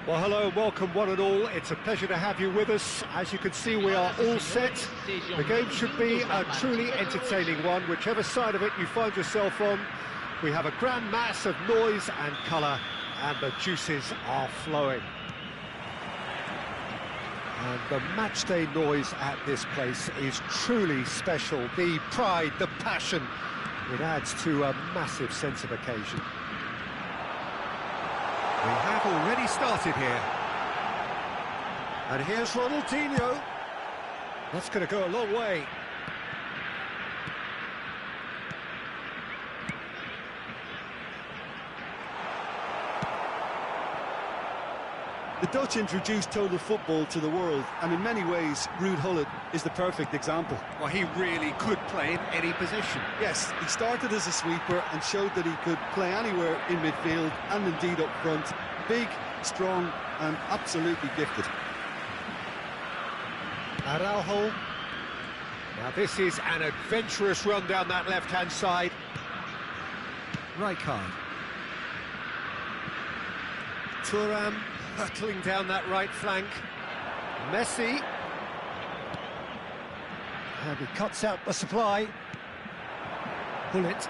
S1: Well, hello and welcome one and all. It's a pleasure to have you with us. As you can see, we are all set. The game should be a truly entertaining one, whichever side of it you find yourself on. We have a grand mass of noise and colour, and the juices are flowing. And the matchday noise at this place is truly special. The pride, the passion, it adds to a massive sense of occasion. We have already started here. And here's Ronaldinho. That's going to go a long way.
S2: The Dutch introduced total football to the world, and in many ways, Ruud Gullit is the perfect example.
S1: Well, he really could play in any position.
S2: Yes, he started as a sweeper and showed that he could play anywhere in midfield and indeed up front. Big, strong and absolutely gifted.
S1: Araujo. Now this is an adventurous run down that left-hand side. Rijkaard. Thuram hurtling down that right flank. Messi. And he cuts out the supply. Gullit.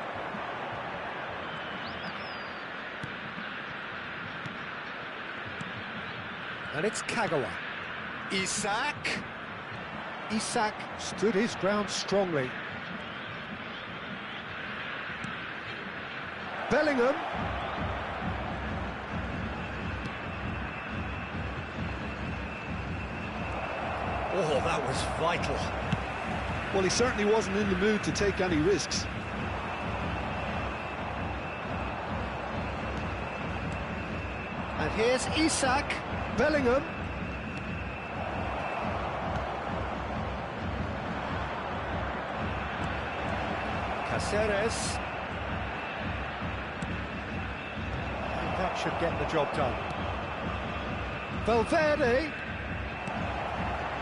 S1: And it's Kagawa. Isak. Isak stood his ground strongly. Bellingham. Oh, that was vital.
S2: Well, he certainly wasn't in the mood to take any risks.
S1: And here's Isak. Bellingham. Caceres. And that should get the job done. Valverde.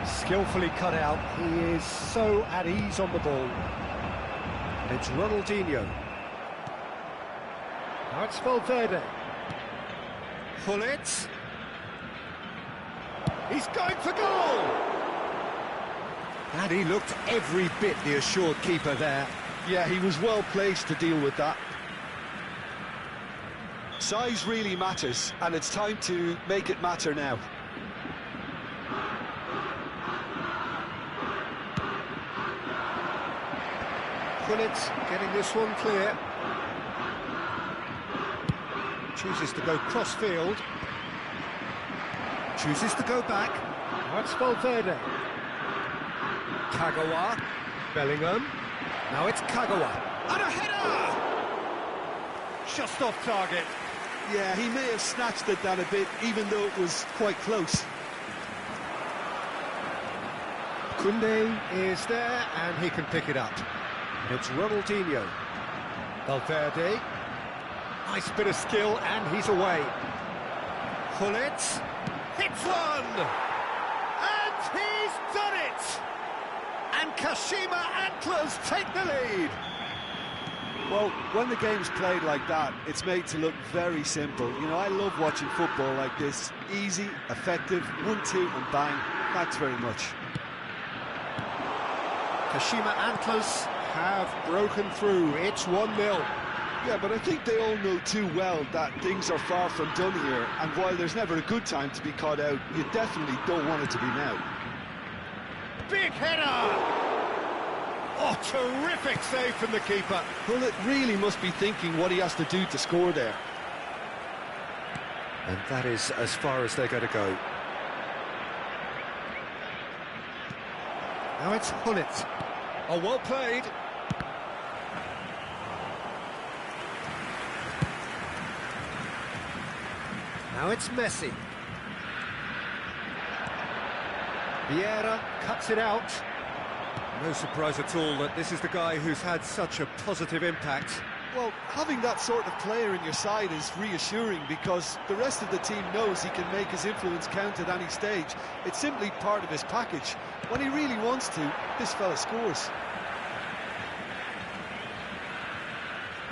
S1: Skillfully cut out. He is so at ease on the ball. And it's Ronaldinho. Now it's Valverde. Gullit. He's going for goal! And he looked every bit the assured keeper there.
S2: Yeah, he was well placed to deal with that. Size really matters, and it's time to make it matter now.
S1: Gullit getting this one clear. Chooses to go cross-field. Chooses to go back. That's Valverde. Kagawa. Bellingham. Now it's Kagawa. And a header! Just off target.
S2: Yeah, he may have snatched it down a bit, even though it was quite close.
S1: Koundé is there, and he can pick it up. And it's Ronaldinho. Valverde. Nice bit of skill, and he's away. Gullit hits one! And he's done it! And Kashima Antlers take the lead!
S2: Well, when the game's played like that, it's made to look very simple. You know, I love watching football like this. Easy, effective, 1-2 and bang. Thanks very much.
S1: Kashima Antlers have broken through. It's 1-0.
S2: Yeah, but I think they all know too well that things are far from done here, and while there's never a good time to be caught out, you definitely don't want it to be now.
S1: Big header! Oh, terrific save from the keeper.
S2: Gullit really must be thinking what he has to do to score there.
S1: And that is as far as they're going to go. Now it's Gullit. Oh, well played. Now it's Messi. Vieira cuts it out. No surprise at all that this is the guy who's had such a positive impact.
S2: Well, having that sort of player in your side is reassuring because the rest of the team knows he can make his influence count at any stage. It's simply part of his package. When he really wants to, this fella scores.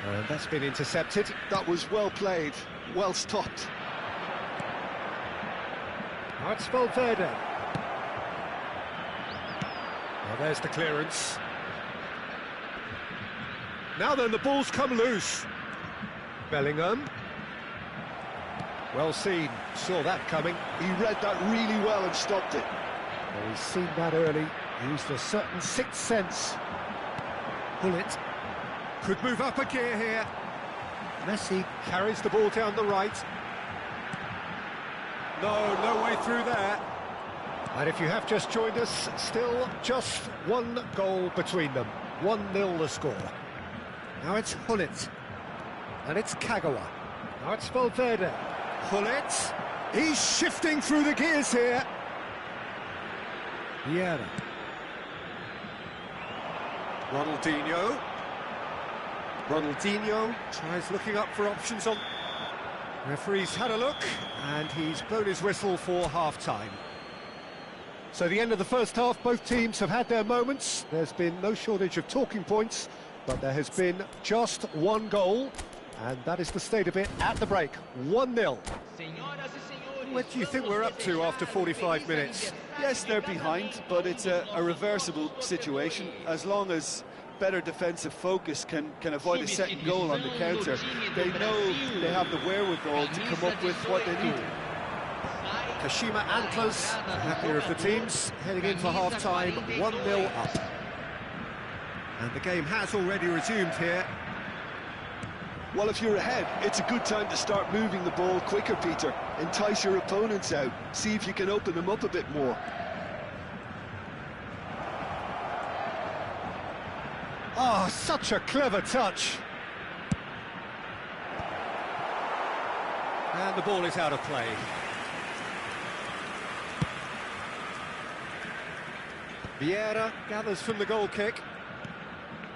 S1: And that's been intercepted.
S2: That was well played, well stopped.
S1: Now it's Valverde. Well, there's the clearance. Now then, the ball's come loose. Bellingham. Well seen, saw that coming.
S2: He read that really well and stopped it.
S1: Well, he's seen that early, used a certain sixth sense. Gullit could move up a gear here. Messi carries the ball down the right. No way through there. And if you have just joined us, still just one goal between them. 1-0 the score. Now it's Gullit. And it's Kagawa. Now it's Valverde. Gullit. He's shifting through the gears here. Vieira. Ronaldinho. Ronaldinho tries looking up for options on... Referee's had a look, and he's blown his whistle for half-time. So the end of the first half, both teams have had their moments. There's been no shortage of talking points, but there has been just one goal, and that is the state of it at the break. 1-0. What do you think we're up to after 45 minutes?
S2: Yes, they're behind, but it's a reversible situation. As long as better defensive focus can avoid a second goal on the counter, they know they have the wherewithal to come up with what they need.
S1: Kashima Antlers, the happier of the teams, heading in for half-time, 1-0 up. And the game has already resumed here.
S2: Well, if you're ahead, it's a good time to start moving the ball quicker, Peter. Entice your opponents out, see if you can open them up a bit more.
S1: Oh, such a clever touch. And the ball is out of play. Vieira gathers from the goal kick.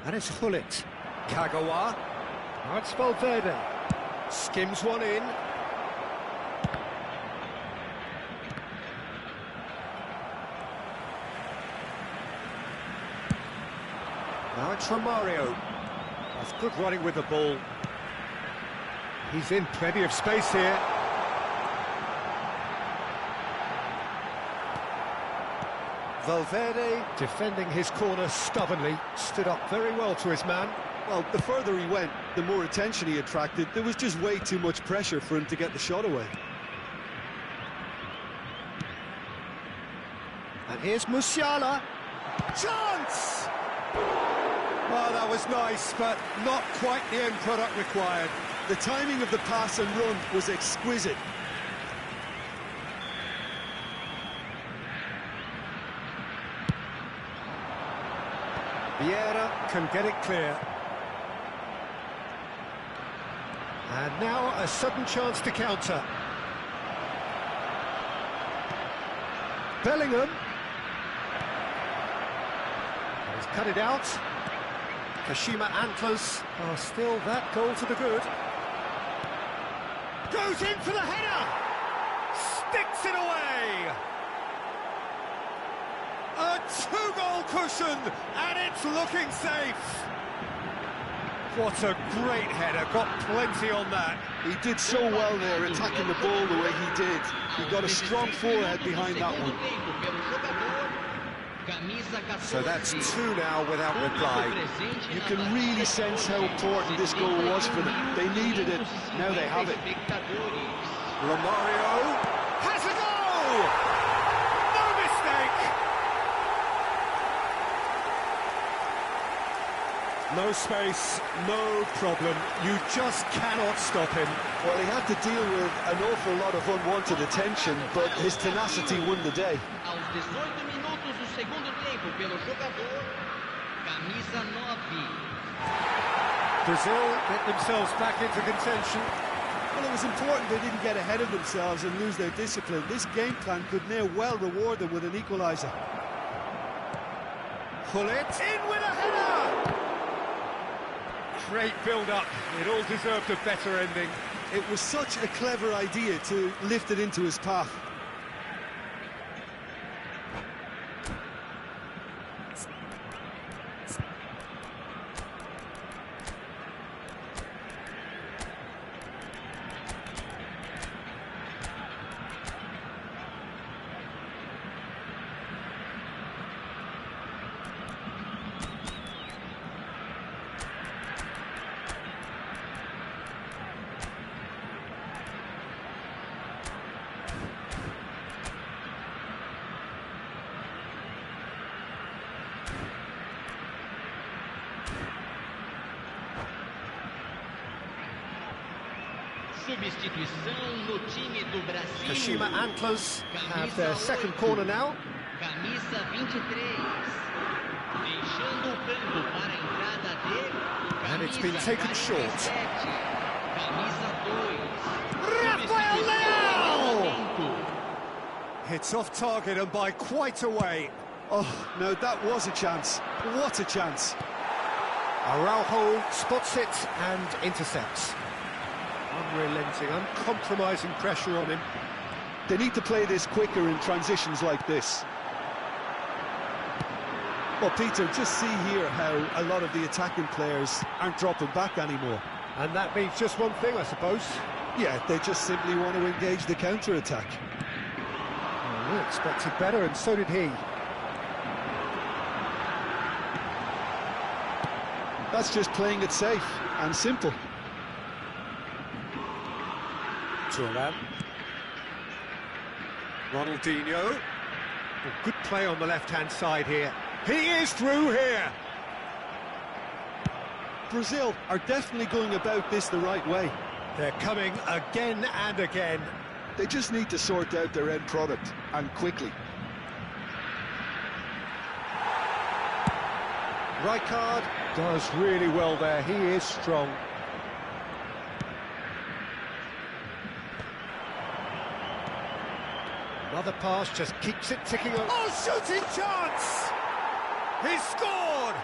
S1: And it's Gullit. Kagawa. Now it's Valverde. Skims one in. Now it's Romario. That's good running with the ball. He's in plenty of space here. Valverde defending his corner stubbornly, stood up very well to his man.
S2: Well, the further he went, the more attention he attracted. There was just way too much pressure for him to get the shot away.
S1: And here's Musiala. Chance! Oh, that was nice, but not quite the end product required.
S2: The timing of the pass and run was exquisite.
S1: Vieira can get it clear. And now a sudden chance to counter. Bellingham. He's cut it out. Kashima Antlers are still that goal to the good. Goes in for the header! Sticks it away! A two-goal cushion, and it's looking safe. What a great header, got plenty on that.
S2: He did so well there, attacking the ball the way he did. He got a strong forehead behind that one.
S1: So that's two now without reply.
S2: You can really sense how important this goal was for them. They needed it, now they have it.
S1: Romario has a goal! No mistake! No space, no problem. You just cannot stop him.
S2: Well, he had to deal with an awful lot of unwanted attention, but his tenacity won the day.
S1: Brazil get themselves back into contention.
S2: Well, it was important they didn't get ahead of themselves and lose their discipline. This game plan could now well reward them with an equaliser.
S1: Gullit in with a header! Great build-up. It all deserved a better ending.
S2: It was such a clever idea to lift it into his path.
S1: Kashima Antlers have their second corner now.
S6: Camisa 23. Deixando o campo para a entrada de.
S1: And it's been taken short.
S6: Camisa 2.
S1: Rafael Leao! Hits off target and by quite a way.
S2: Oh, no, that was a chance. What a chance.
S1: Araujo spots it and intercepts. Unrelenting, uncompromising pressure on him.
S2: They need to play this quicker in transitions like this. Well, Peter, just see here how a lot of the attacking players aren't dropping back anymore.
S1: And that means just one thing, I suppose.
S2: Yeah, they just simply want to engage the counter-attack.
S1: Well, we expected better, and so did he.
S2: That's just playing it safe and simple.
S1: Turan. Ronaldinho. Oh, good play on the left-hand side here. He is through here.
S2: Brazil are definitely going about this the right way.
S1: They're coming again and again.
S2: They just need to sort out their end product, and quickly.
S1: Rijkaard does really well there. He is strong. Another pass just keeps it ticking on. Oh, shooting chance! He scored!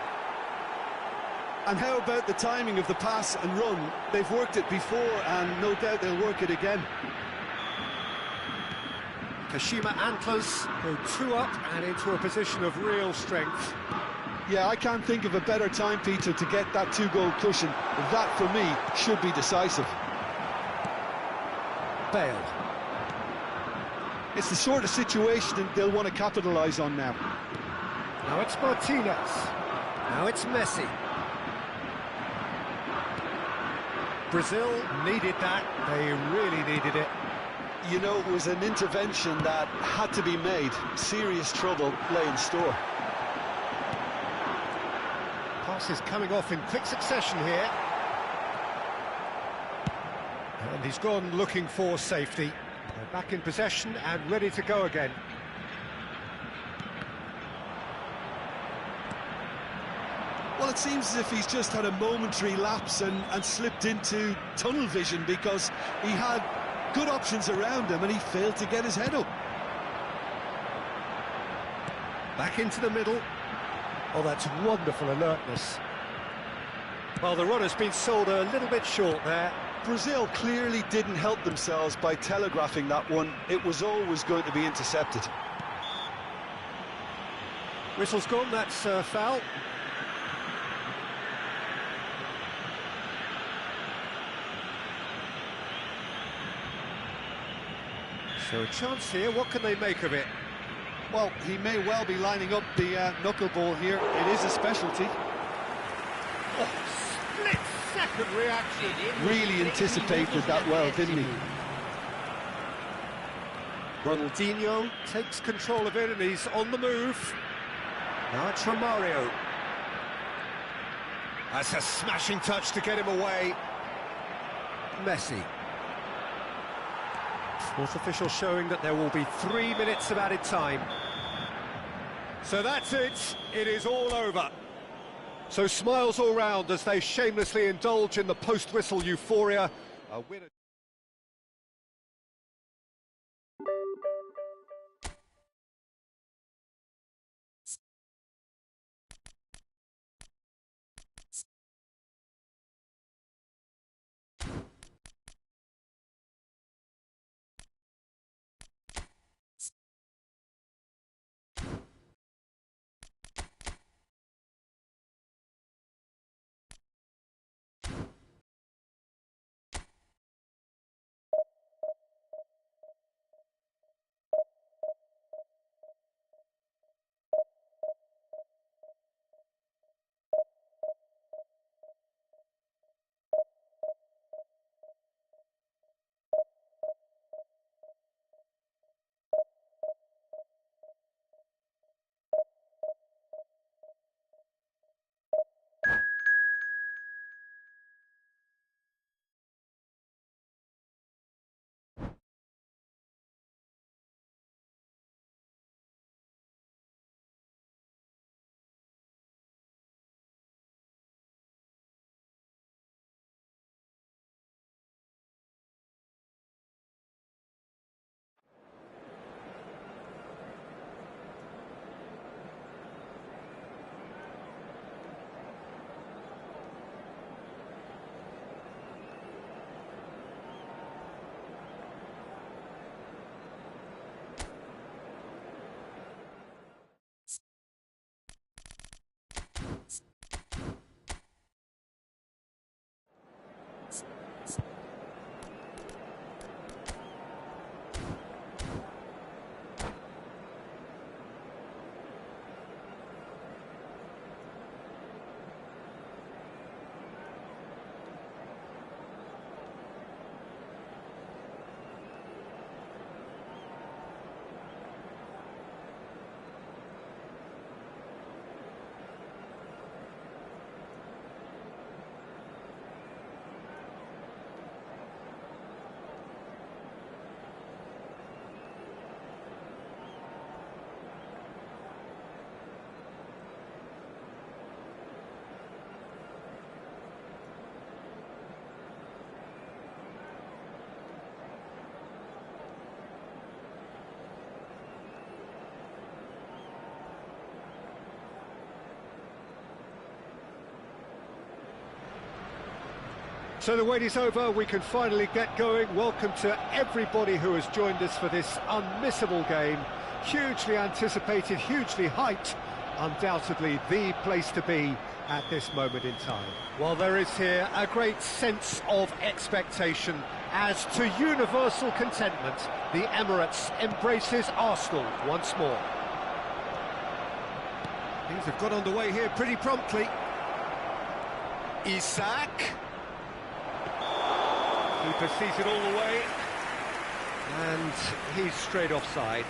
S2: And how about the timing of the pass and run? They've worked it before, and no doubt they'll work it again.
S1: Kashima Antlers go two up and into a position of real strength.
S2: Yeah, I can't think of a better time, Peter, to get that two-goal cushion. That, for me, should be decisive.
S1: Bale.
S2: It's the sort of situation they'll want to capitalise on now.
S1: Now it's Martinez. Now it's Messi. Brazil needed that. They really needed it.
S2: You know, it was an intervention that had to be made. Serious trouble lay in store.
S1: Passes coming off in quick succession here. And he's gone looking for safety. They're back in possession and ready to go again.
S2: Well, it seems as if he's just had a momentary lapse and slipped into tunnel vision, because he had good options around him and he failed to get his head up.
S1: Back into the middle. Oh, that's wonderful alertness. Well, the runner's been sold a little bit short there.
S2: Brazil clearly didn't help themselves by telegraphing that one. It was always going to be intercepted.
S1: Whistle's gone, that's foul. So a chance here, what can they make of it?
S2: Well, he may well be lining up the knuckleball here. It is a specialty.
S1: Oh, split-second reaction.
S2: Really anticipated that well, didn't he?
S1: Ronaldinho takes control of it and he's on the move. Now it's Romario. That's a smashing touch to get him away. Messi. Fourth official showing that there will be 3 minutes of added time. So that's it. It is all over. So smiles all round as they shamelessly indulge in the post-whistle euphoria. A winner. So the wait is over, we can finally get going. Welcome to everybody who has joined us for this unmissable game. Hugely anticipated, hugely hyped. undoubtedly the place to be at this moment in time. Well, there is here a great sense of expectation as to universal contentment. The Emirates embraces Arsenal once more. Things have got underway here pretty promptly. Isak. Keeper sees it all the way. And he's straight offside.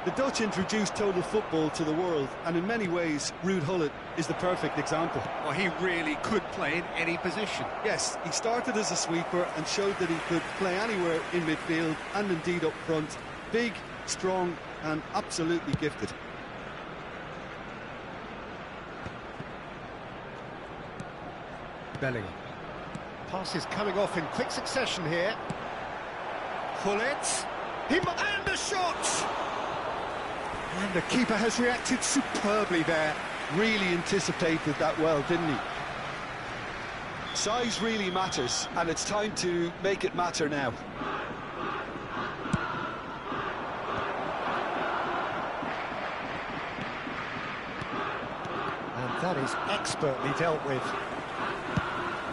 S2: The Dutch introduced total football to the world, and in many ways, Ruud Gullit is the perfect example.
S1: Well, he really could play in any position.
S2: Yes, he started as a sweeper and showed that he could play anywhere in midfield and indeed up front. Big, strong and absolutely gifted.
S1: Bellingham. Pass is coming off in quick succession here. Gullit. And the shot! And the keeper has reacted superbly there.
S2: Really anticipated that well, didn't he? Size really matters, and it's time to make it matter now.
S1: And that is expertly dealt with.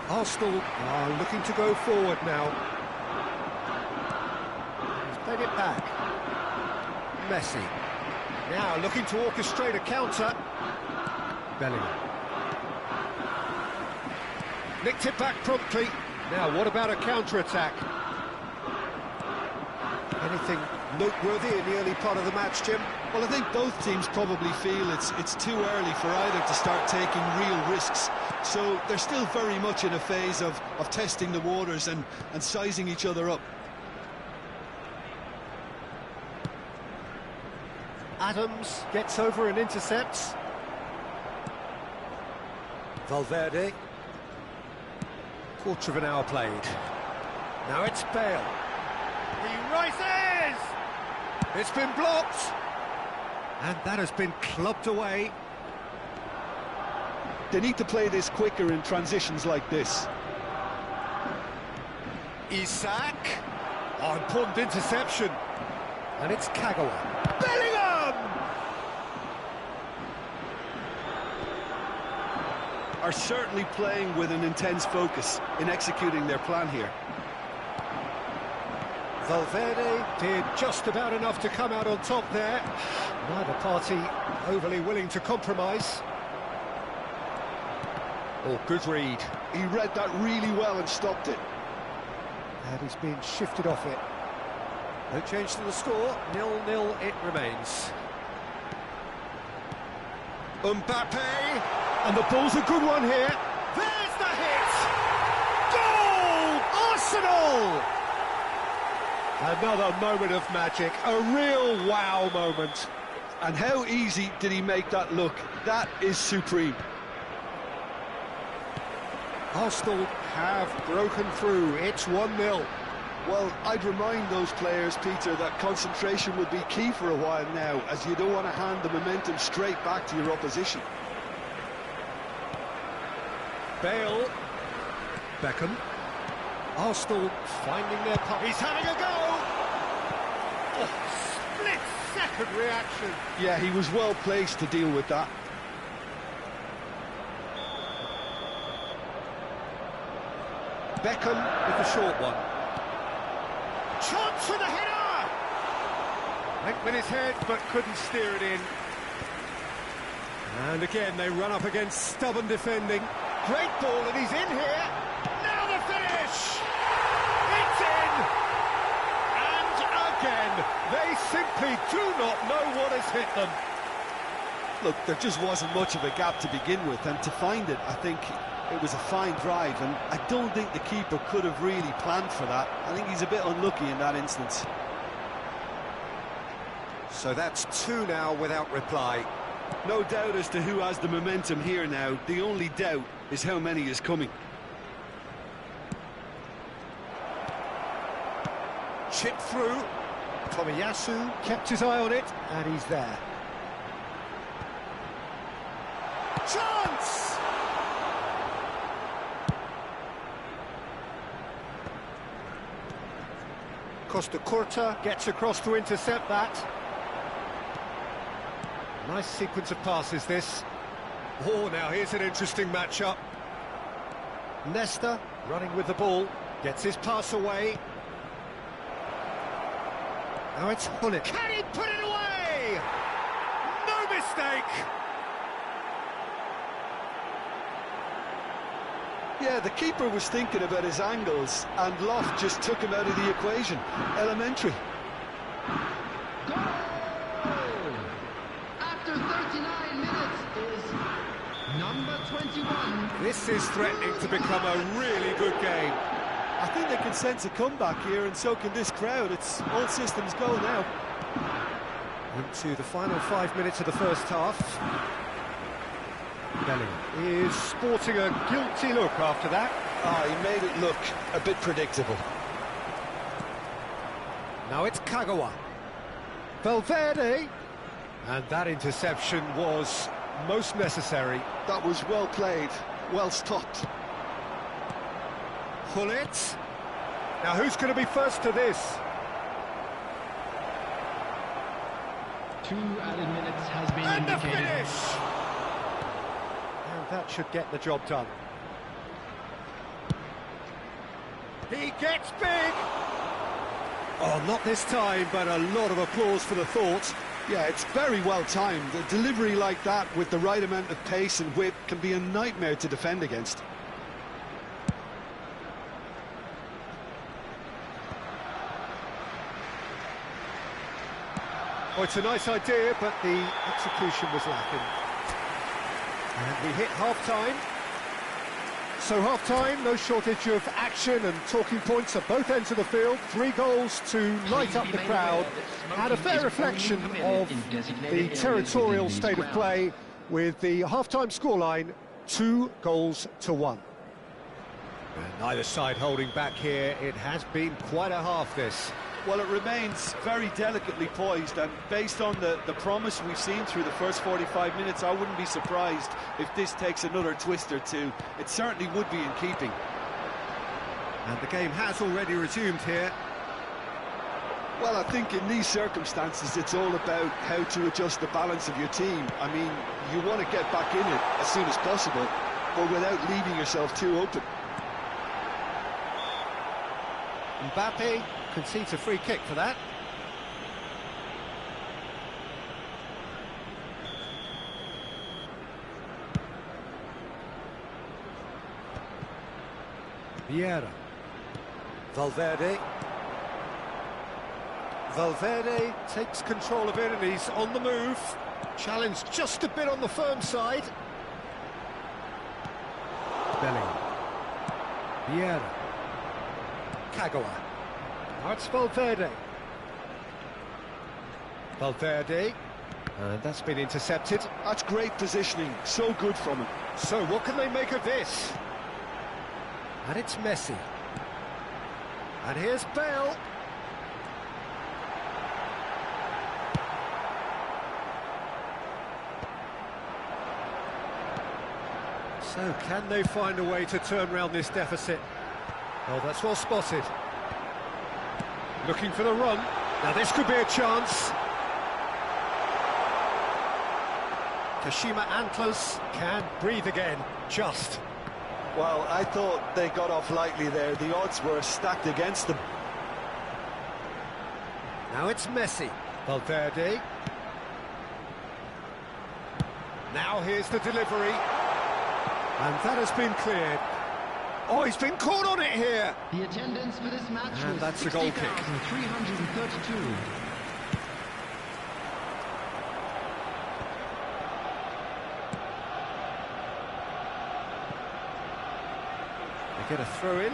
S1: Arsenal are looking to go forward now. He's played it back. Messi. Now looking to orchestrate a counter. Bellingham. Nicked it back promptly. Now what about a counter-attack? Anything noteworthy in the early part of the match, Jim?
S2: Well, I think both teams probably feel it's too early for either to start taking real risks. So they're still very much in a phase of testing the waters and sizing each other up.
S1: Adams gets over and intercepts. Valverde. Quarter of an hour played. Now it's Bale. He rises! It's been blocked. And that has been clubbed away.
S2: They need to play this quicker in transitions like this.
S1: Isak. Oh, important interception. And it's Kagawa. Bellingham!
S2: Are certainly playing with an intense focus in executing their plan here.
S1: Valverde did just about enough to come out on top there. Neither party overly willing to compromise. Oh, good read.
S2: He read that really well and stopped it.
S1: And he's been shifted off it. No change to the score, 0-0 it remains. Mbappe, and the ball's a good one here. There's the hit! Goal! Arsenal! Another moment of magic, a real wow moment.
S2: And how easy did he make that look? That is supreme.
S1: Arsenal have broken through, it's 1-0.
S2: Well, I'd remind those players, Peter, that concentration would be key for a while now, as you don't want to hand the momentum straight back to your opposition.
S1: Bale. Beckham. Arsenal finding their path. He's having a go! Oh, split-second reaction.
S2: Yeah, he was well placed to deal with that.
S1: Beckham with the short one. Chance for the header! Went with his head, but couldn't steer it in. And again, they run up against stubborn defending. Great ball, and he's in here. Now the finish! It's in! And again, they simply do not know what has hit them.
S2: Look, there just wasn't much of a gap to begin with, and to find it, I think it was a fine drive, and I don't think the keeper could have really planned for that. I think he's a bit unlucky in that instance.
S1: So that's two now without reply.
S2: No doubt as to who has the momentum here now. The only doubt is how many is coming.
S1: Chip through. Tomiyasu kept his eye on it, and he's there. Chance! Costa Curta gets across to intercept that. Nice sequence of passes, this. Oh, now here's an interesting matchup. Nesta running with the ball, gets his pass away. Now it's Gullit. Can he put it away? No mistake!
S2: Yeah, the keeper was thinking about his angles, and Loft just took him out of the equation. Elementary.
S4: Goal! After 39 minutes is number 21.
S1: This is threatening to become a really good game.
S2: I think they can sense a comeback here, and so can this crowd. It's all systems go now.
S1: Into the final 5 minutes of the first half. Bellingham is sporting a guilty look after that.
S2: Ah, he made it look a bit predictable.
S1: Now it's Kagawa. Valverde. And that interception was most necessary.
S2: That was well played, well stopped.
S1: Gullit. Now who's going to be first to this?
S5: 2 added minutes has been
S1: And the
S5: indicated.
S1: finish! And that should get the job done. He gets big! Oh, not this time, but a lot of applause for the thought.
S2: Yeah, it's very well timed. A delivery like that with the right amount of pace and whip can be a nightmare to defend against.
S1: Oh, it's a nice idea, but the execution was lacking. And we hit half-time. So half-time, no shortage of action and talking points at both ends of the field. 3 goals to light up the crowd. And a fair reflection of the territorial state of play with the half-time scoreline, 2-1. And neither side holding back here. It has been quite a half, this.
S2: Well, it remains very delicately poised, and based on the promise we've seen through the first 45 minutes, I wouldn't be surprised if this takes another twist or two. It certainly would be in keeping.
S1: And the game has already resumed here.
S2: Well, I think in these circumstances, it's all about how to adjust the balance of your team. I mean, you want to get back in it as soon as possible, but without leaving yourself too open.
S1: Mbappe concedes a free kick for that. Vieira. Valverde. Valverde takes control of it and he's on the move. Challenged just a bit on the firm side. Bellingham. Vieira. Kagawa. Now it's Valverde. Valverde. And that's been intercepted.
S2: That's great positioning, so good from him.
S1: So what can they make of this? And it's Messi. And here's Bale. So can they find a way to turn around this deficit? Oh, that's well spotted. Looking for the run. Now this could be a chance. Kashima Antlers can breathe again, just.
S2: Well, I thought they got off lightly there. The odds were stacked against them.
S1: Now it's Messi. Valverde. Now here's the delivery. And that has been cleared. Oh, he's been caught on it here.
S4: The attendance for this match
S1: And
S4: was
S1: that's a goal kick.
S4: 60,332.
S1: They get a throw in.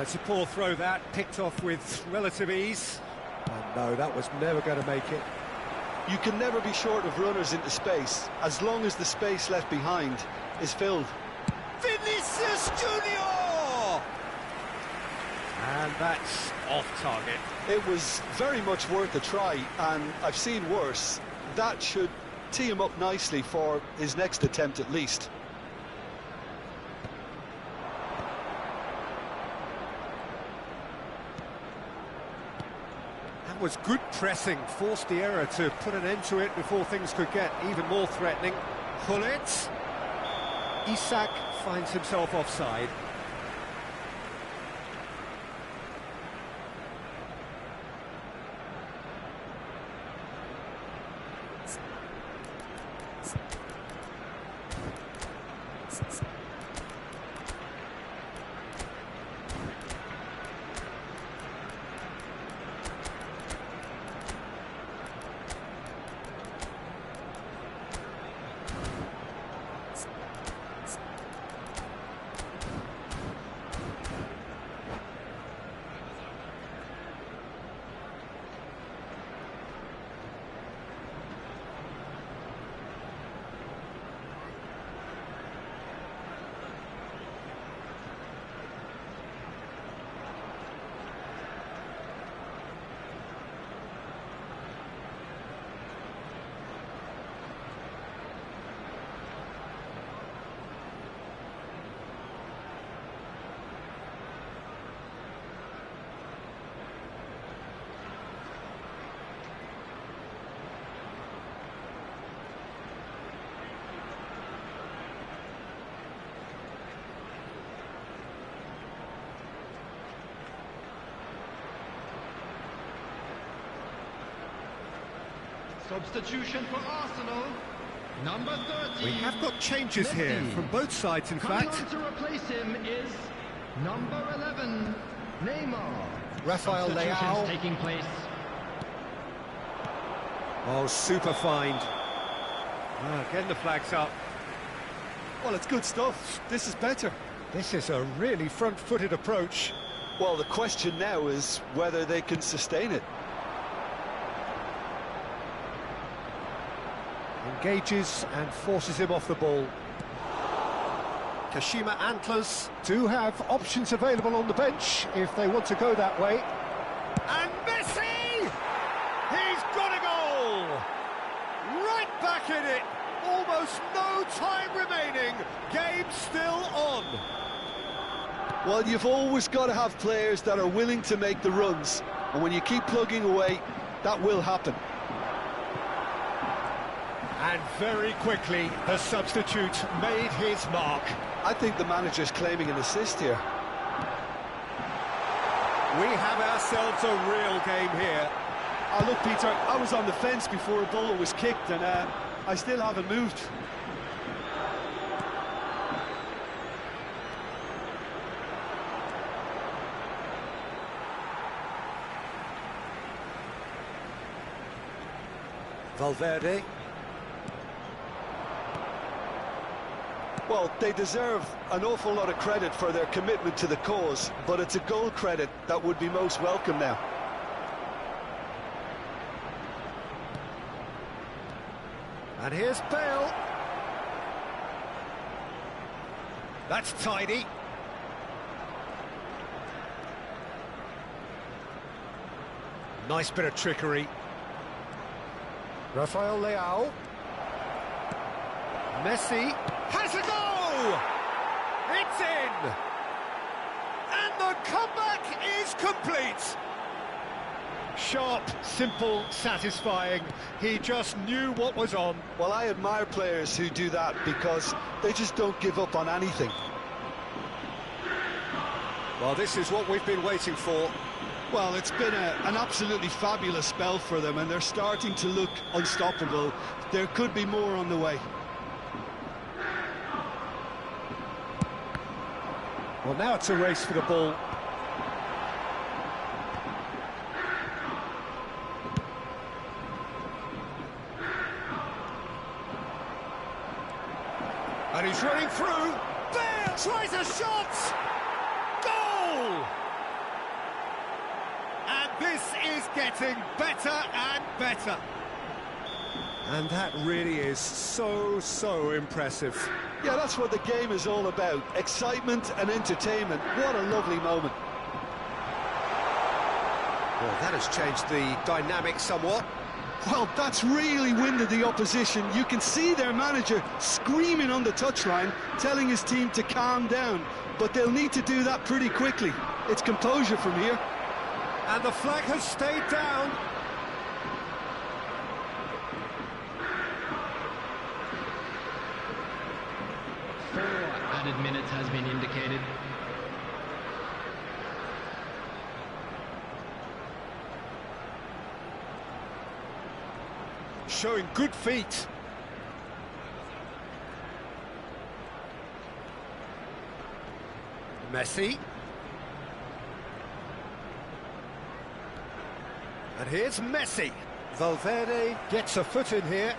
S1: It's a poor throw that, picked off with relative ease. And no, that was never going to make it.
S2: You can never be short of runners into space, as long as the space left behind is filled.
S1: Vinicius Junior! And that's off target.
S2: It was very much worth a try, and I've seen worse. That should tee him up nicely for his next attempt at least.
S1: That was good pressing, forced the error to put an end to it before things could get even more threatening. Gullit. Isak finds himself offside.
S4: Substitution for Arsenal. Number 30.
S1: We have got changes here from both sides, in
S4: Coming
S1: fact.
S4: on to replace him is number 11, Neymar.
S1: Rafael
S5: Substitutions
S1: Leao.
S5: taking place.
S1: Oh, super find. Getting the flags up.
S2: Well, it's good stuff. This is better.
S1: This is a really front-footed approach.
S2: Well, the question now is whether they can sustain it.
S1: Engages and forces him off the ball. Kashima Antlers do have options available on the bench if they want to go that way. And Messi! He's got a goal! Right back in it! Almost no time remaining. Game still on.
S2: Well, you've always got to have players that are willing to make the runs. And when you keep plugging away, that will happen.
S1: And very quickly, the substitute made his mark.
S2: I think the manager's claiming an assist here.
S1: We have ourselves a real game here.
S2: Look, Peter, I was on the fence before a ball was kicked, and I still haven't moved.
S1: Valverde.
S2: Well, they deserve an awful lot of credit for their commitment to the cause, but it's a goal credit that would be most welcome now.
S1: And here's Bale. That's tidy. Nice bit of trickery. Rafael Leao. Messi has a go! It's in! And the comeback is complete! Sharp, simple, satisfying. He just knew what was on.
S2: Well, I admire players who do that because they just don't give up on anything.
S1: Well, this is what we've been waiting for.
S2: Well, it's been an absolutely fabulous spell for them, and they're starting to look unstoppable. There could be more on the way.
S1: Well, now it's a race for the ball. And he's running through. Bale tries a shot! Goal! And this is getting better and better. And that really is so impressive.
S2: Yeah, that's what the game is all about. Excitement and entertainment. What a lovely moment.
S1: Well, that has changed the dynamic somewhat.
S2: Well, that's really winded the opposition. You can see their manager screaming on the touchline, telling his team to calm down. But they'll need to do that pretty quickly. It's composure from here.
S1: And the flag has stayed down.
S5: 4 added minutes has been indicated.
S1: Showing good feet. Messi. And here's Messi. Valverde gets a foot in here.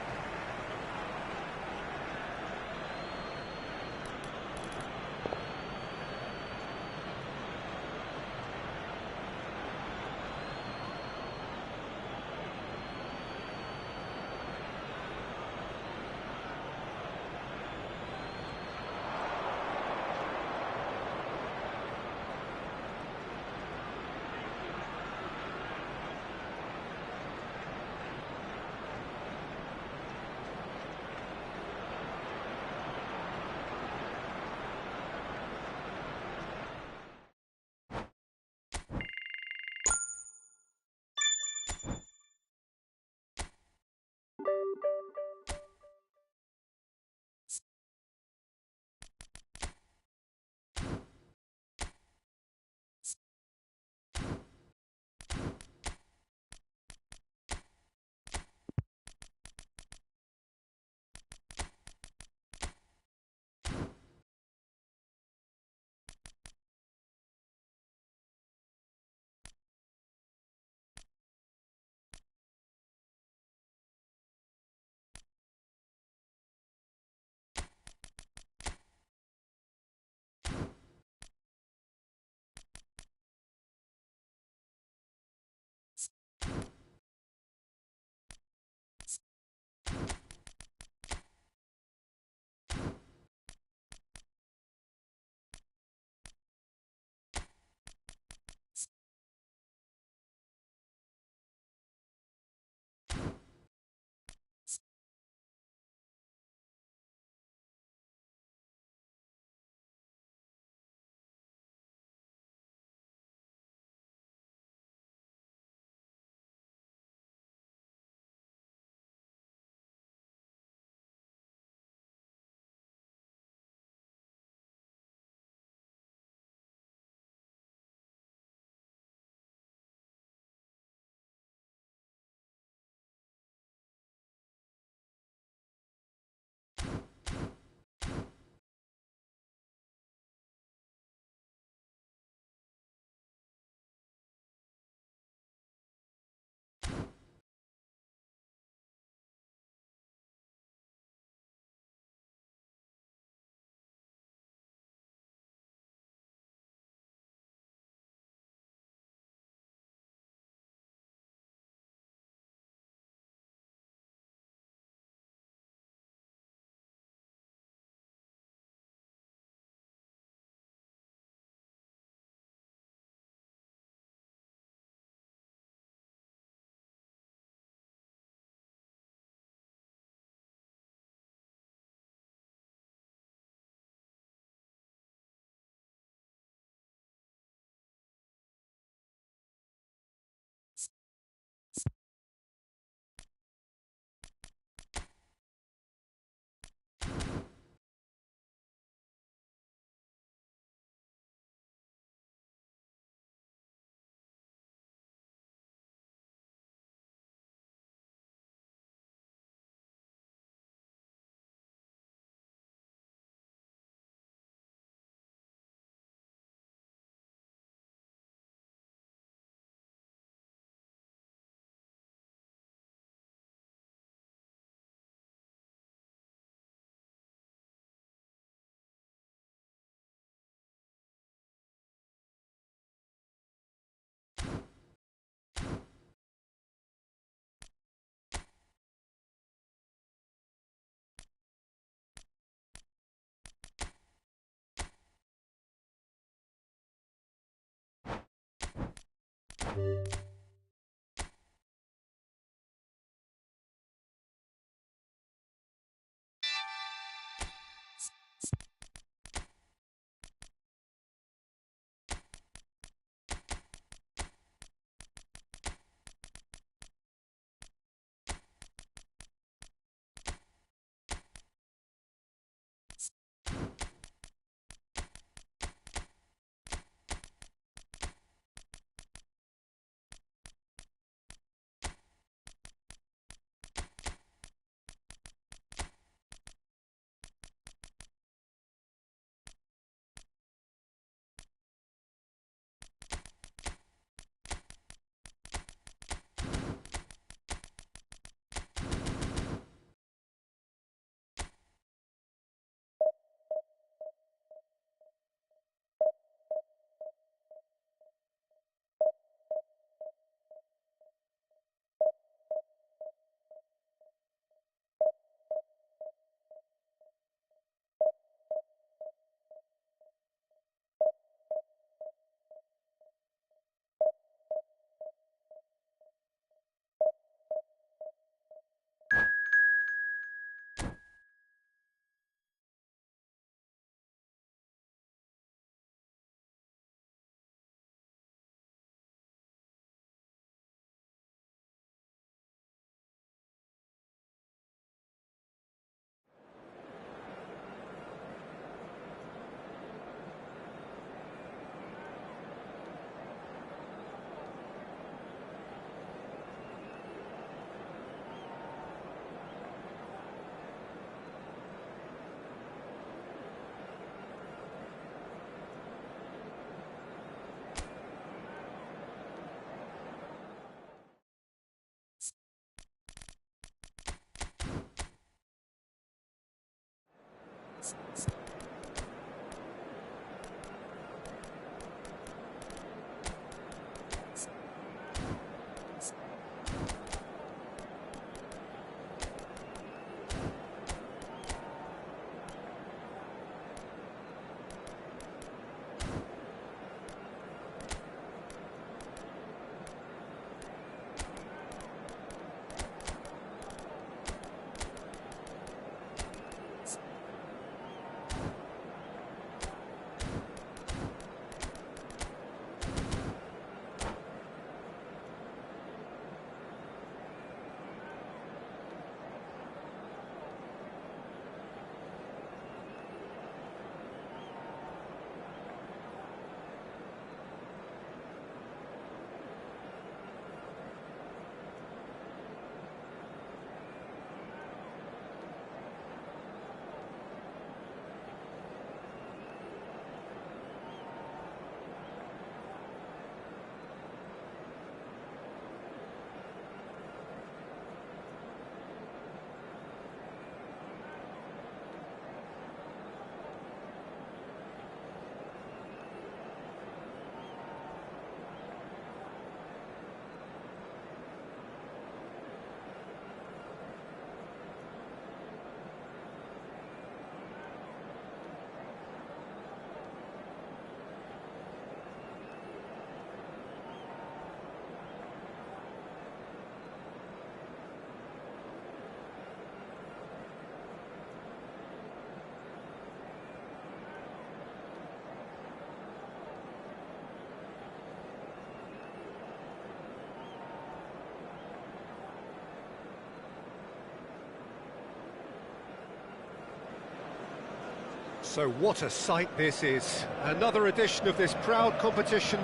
S1: So what a sight this is. Another edition of this proud competition,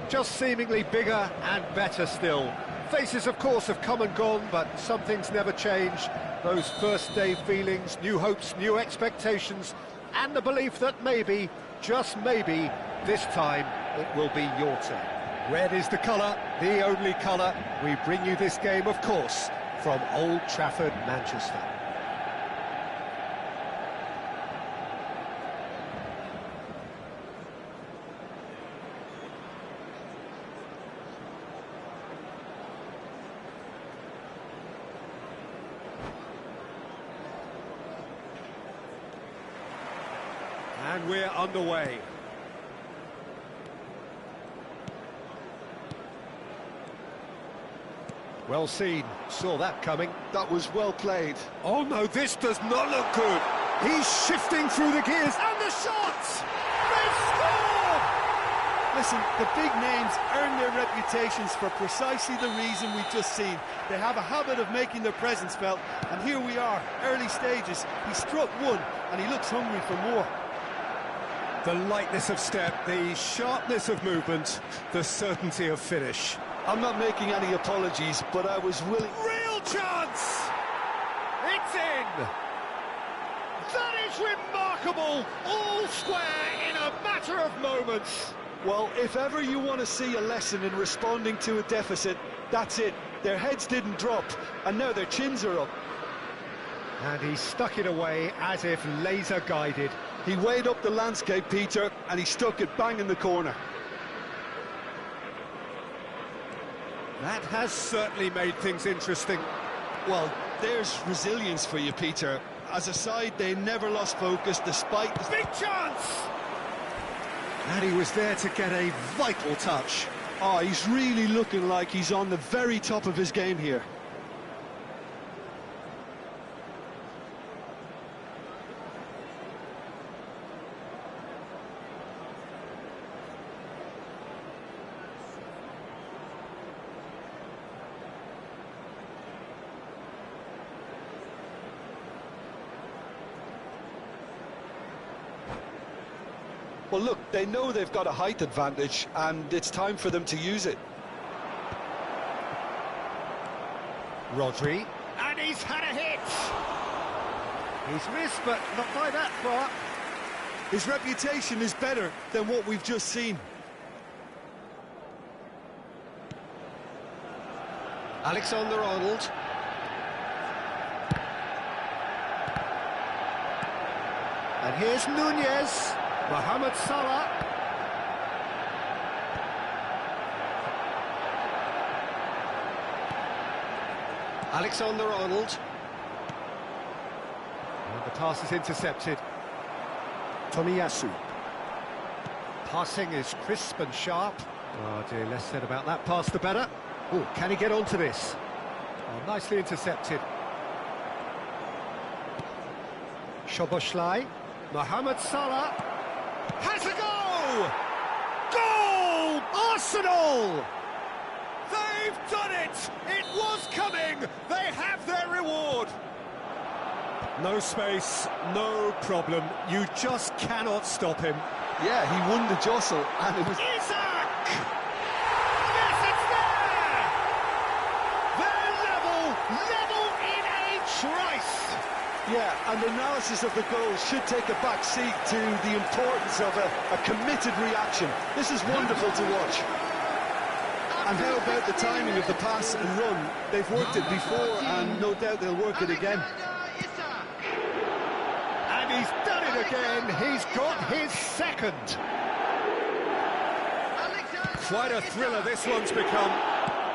S1: just seemingly bigger and better still. Faces, of course, have come and gone, but some things never change. Those first day feelings, new hopes, new expectations, and the belief that maybe, just maybe, this time it will be your turn. Red is the colour, the only colour. We bring you this game, of course, from Old Trafford, Manchester. And we're underway. Well seen, saw that coming.
S2: That was well played.
S1: Oh no, this does not look good. He's shifting through the gears, and the shots! They score!
S2: Listen, the big names earn their reputations for precisely the reason we've just seen. They have a habit of making their presence felt, and here we are, early stages. He struck one, and he looks hungry for more.
S1: The lightness of step, the sharpness of movement, the certainty of finish.
S2: I'm not making any apologies, but I was willing...
S1: Real chance! It's in! That is remarkable! All square in a matter of moments.
S2: Well, if ever you want to see a lesson in responding to a deficit, that's it. Their heads didn't drop, and now their chins are up.
S1: And he stuck it away as if laser-guided.
S2: He weighed up the landscape, Peter, and he stuck it bang in the corner.
S1: That has certainly made things interesting.
S2: Well, there's resilience for you, Peter. As a side, they never lost focus despite the...
S1: Big chance! And he was there to get a vital touch.
S2: Oh, he's really looking like he's on the very top of his game here. Well, look, they know they've got a height advantage, and it's time for them to use it.
S1: Rodri, and he's had a hit! He's missed, but not by that far.
S2: His reputation is better than what we've just seen.
S1: Alexander-Arnold. And here's Nunez. Mohamed Salah. Alexander-Arnold. And the pass is intercepted. Tomiyasu. Passing is crisp and sharp. Oh dear, less said about that pass the better. Oh, can he get onto this? Oh, nicely intercepted. Szoboszlai. Mohamed Salah. Has a go! Goal! Arsenal! They've done it! It was coming! They have their reward! No space, no problem. You just cannot stop him.
S2: Yeah, he won the jostle, and it was...
S1: Isaac! Yes, it's there! They're level in a trice!
S2: Yeah, and analysis of the goal should take a back seat to the importance of a committed reaction. This is wonderful to watch. And how about the timing of the pass and run? They've worked it before, and no doubt they'll work it again.
S1: And he's done it again. He's got his second. Quite a thriller this one's become.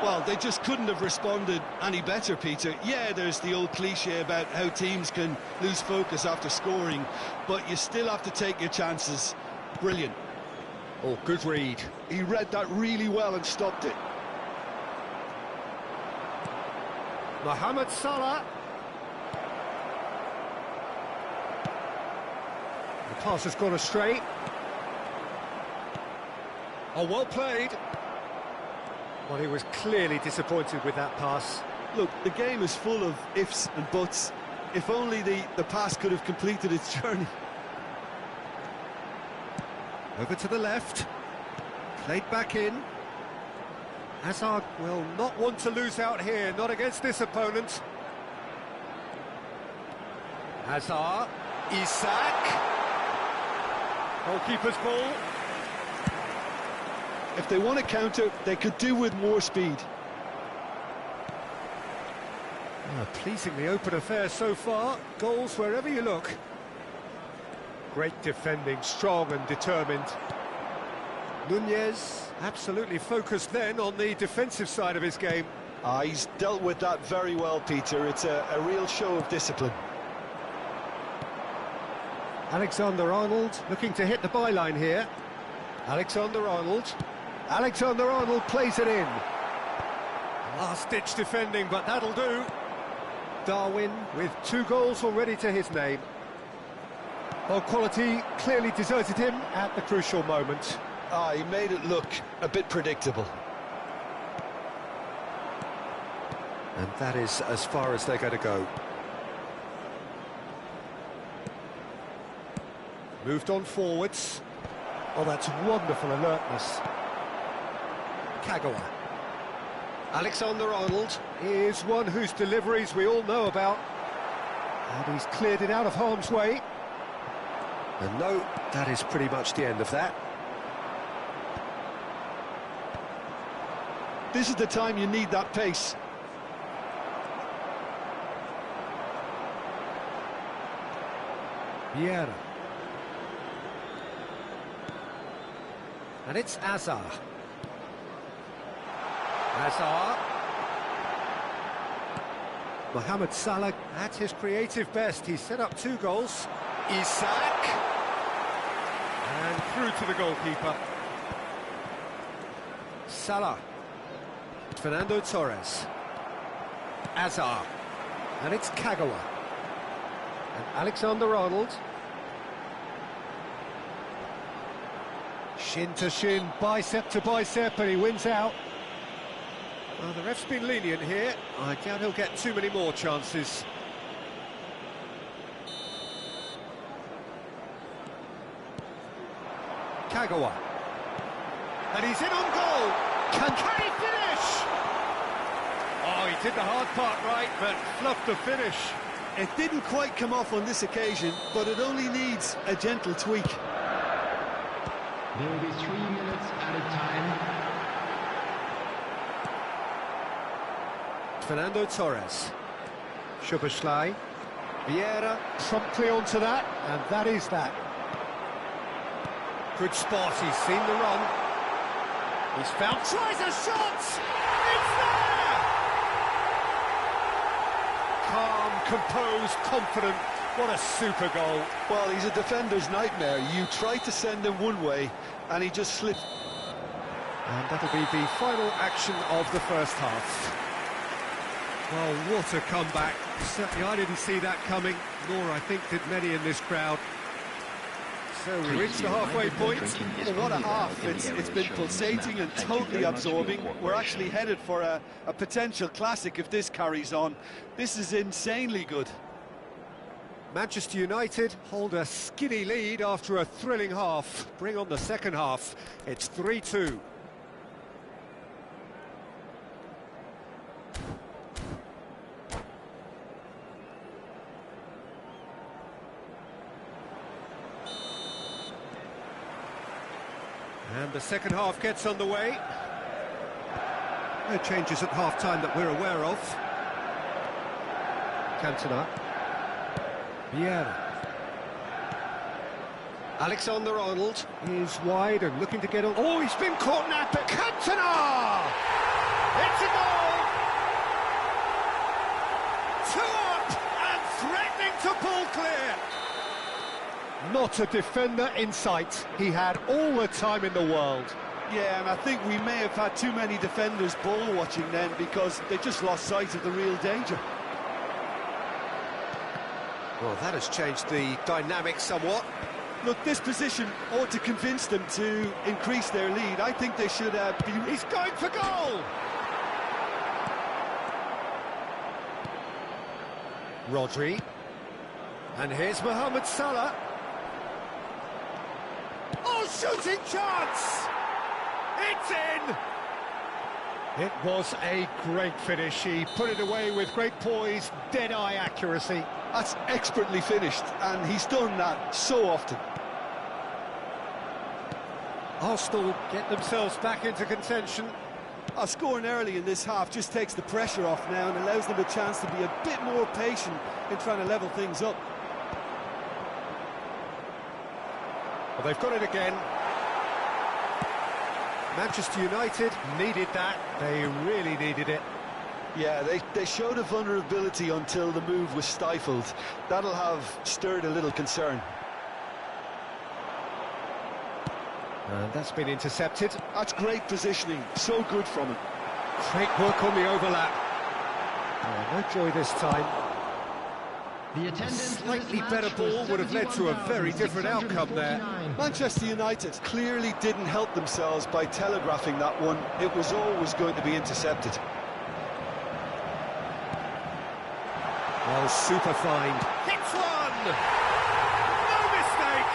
S2: Well, they just couldn't have responded any better, Peter. Yeah, there's the old cliche about how teams can lose focus after scoring, but you still have to take your chances. Brilliant.
S1: Oh, good read.
S2: He read that really well and stopped it.
S1: Mohamed Salah. The pass has gone astray. Oh, well played. Well, he was clearly disappointed with that pass.
S2: Look, the game is full of ifs and buts. If only the pass could have completed its journey.
S1: Over to the left. Played back in. Hazard will not want to lose out here, not against this opponent. Hazard. Isak. Goalkeeper's ball.
S2: If they want to counter, they could do with more speed.
S1: A pleasingly open affair so far. Goals wherever you look. Great defending, strong and determined. Nunez absolutely focused then on the defensive side of his game.
S2: He's dealt with that very well, Peter. It's a real show of discipline.
S1: Alexander-Arnold looking to hit the byline here. Alexander-Arnold. Alexander-Arnold plays it in. Last-ditch defending, but that'll do. Darwin with 2 goals already to his name. Well, quality clearly deserted him at the crucial moment.
S2: He made it look a bit predictable.
S1: And that is as far as they're going to go. Moved on forwards. Oh, that's wonderful alertness. Kagawa. Alexander-Arnold is one whose deliveries we all know about. And he's cleared it out of harm's way. And no, that is pretty much the end of that.
S2: This is the time you need that pace.
S1: Vieira. And it's Azar. Azar. Mohamed Salah at his creative best. He's set up 2 goals. Isak. And through to the goalkeeper. Salah. Fernando Torres. Azar. And it's Kagawa. And Alexander-Arnold. Shin to shin, bicep to bicep, and he wins out. Well, the ref's been lenient here. I doubt he'll get too many more chances. Kagawa. And he's in on goal. Can he finish? Oh, he did the hard part right, but fluffed the finish.
S2: It didn't quite come off on this occasion, but it only needs a gentle tweak.
S5: There will be 3 minutes added time.
S1: Fernando Torres. Szoboszlai. Vieira promptly onto that, and that is that. Good spot, he's seen the run. He's found, tries a shot! It's there! Calm, composed, confident. What a super goal.
S2: Well, he's a defender's nightmare. You try to send him one way, and he just slipped.
S1: And that'll be the final action of the first half. Well, what a comeback. Certainly I didn't see that coming, nor I think did many in this crowd. So we reached the halfway point.
S2: Well, what a half. It's been pulsating and totally absorbing. We're actually headed for a potential classic if this carries on. This is insanely good.
S1: Manchester United hold a skinny lead after a thrilling half. Bring on the second half. It's 3-2. And the second half gets underway. No changes at half-time that we're aware of. Cantona. Vieira. Alexander-Arnold is wide and looking to get on. Oh, he's been caught napping. Cantona! It's a goal! 2 up and threatening to pull clear. Not a defender in sight. He had all the time in the world.
S2: Yeah, and I think we may have had too many defenders ball watching then because they just lost sight of the real danger.
S1: Well, that has changed the dynamic somewhat.
S2: Look, this position ought to convince them to increase their lead. I think they should be...
S1: He's going for goal! Rodri. And here's Mohamed Salah. Oh, shooting chance! It's in! It was a great finish. He put it away with great poise, dead-eye accuracy.
S2: That's expertly finished, and he's done that so often.
S1: Arsenal get themselves back into contention.
S2: Scoring early in this half just takes the pressure off now and allows them a chance to be a bit more patient in trying to level things up.
S1: Well, they've got it again. Manchester United needed that. They really needed it.
S2: Yeah, they showed a vulnerability until the move was stifled. That'll have stirred a little concern.
S1: And that's been intercepted.
S2: That's great positioning. So good from him.
S1: Great work on the overlap. Oh, no joy this time.
S4: The
S1: A
S4: attendance
S1: slightly better ball would have led to a very different outcome there.
S2: Manchester United clearly didn't help themselves by telegraphing that one. It was always going to be intercepted.
S1: Oh, super find. Hits one! No mistake!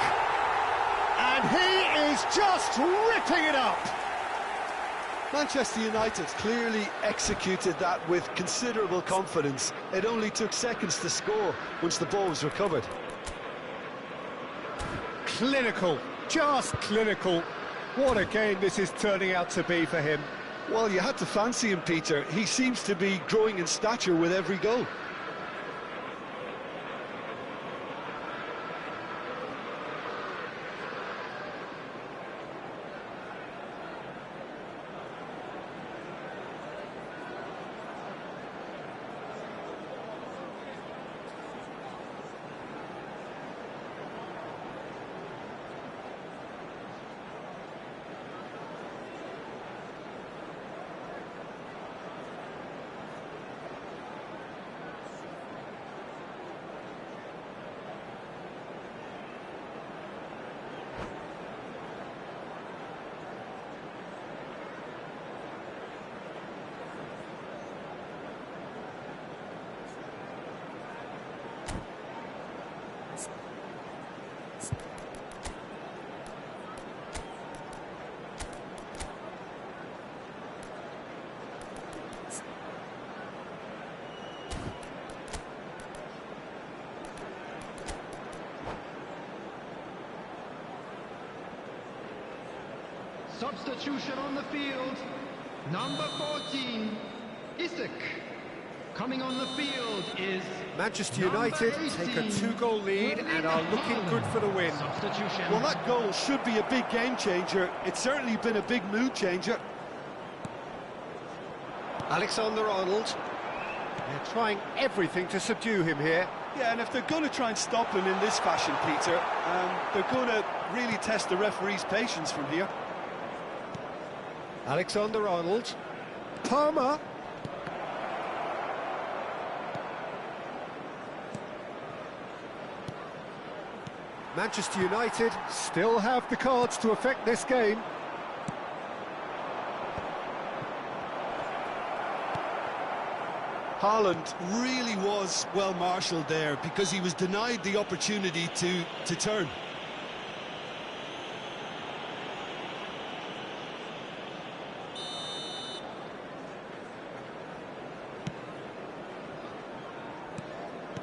S1: And he is just ripping it up!
S2: Manchester United clearly executed that with considerable confidence. It only took seconds to score once the ball was recovered.
S1: Clinical, just clinical. What a game this is turning out to be for him.
S2: Well, you had to fancy him, Peter. He seems to be growing in stature with every goal.
S4: Substitution on the field. Number 14, Isak. Coming on the field is
S1: Manchester United take a 2-goal lead and are looking good for the win.
S4: Substitution.
S2: Well, that goal should be a big game changer. It's certainly been a big mood changer.
S1: Alexander-Arnold. They're trying everything to subdue him here.
S2: Yeah, and if they're going to try and stop him in this fashion, Peter, they're going to really test the referee's patience from here.
S1: Alexander-Arnold. Palmer. Manchester United still have the cards to affect this game.
S2: Haaland really was well marshalled there because he was denied the opportunity to turn.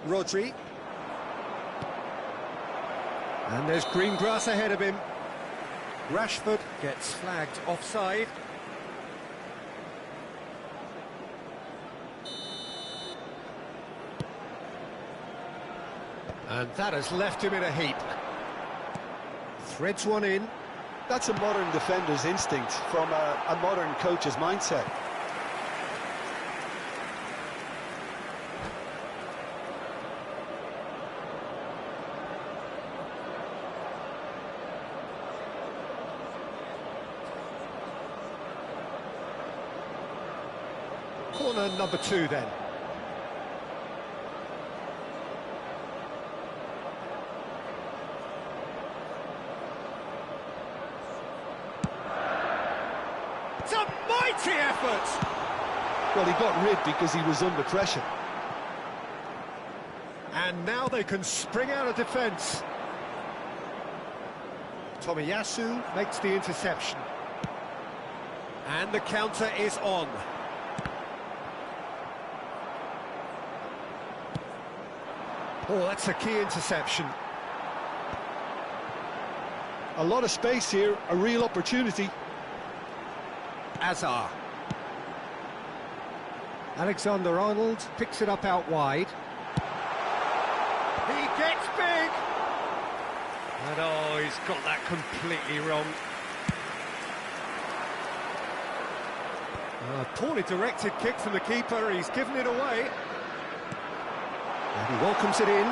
S1: Rodri. And there's green grass ahead of him. Rashford gets flagged offside. And that has left him in a heap. Threads one in.
S2: That's a modern defender's instinct from a modern coach's mindset.
S1: Corner number 2 then. It's a mighty effort!
S2: Well, he got rid because he was under pressure.
S1: And now they can spring out of defence. Tomiyasu makes the interception. And the counter is on. Oh, that's a key interception.
S2: A lot of space here, a real opportunity.
S1: Azar. Alexander-Arnold picks it up out wide. He gets big! And oh, he's got that completely wrong. A poorly directed kick from the keeper, he's given it away. And he welcomes it in.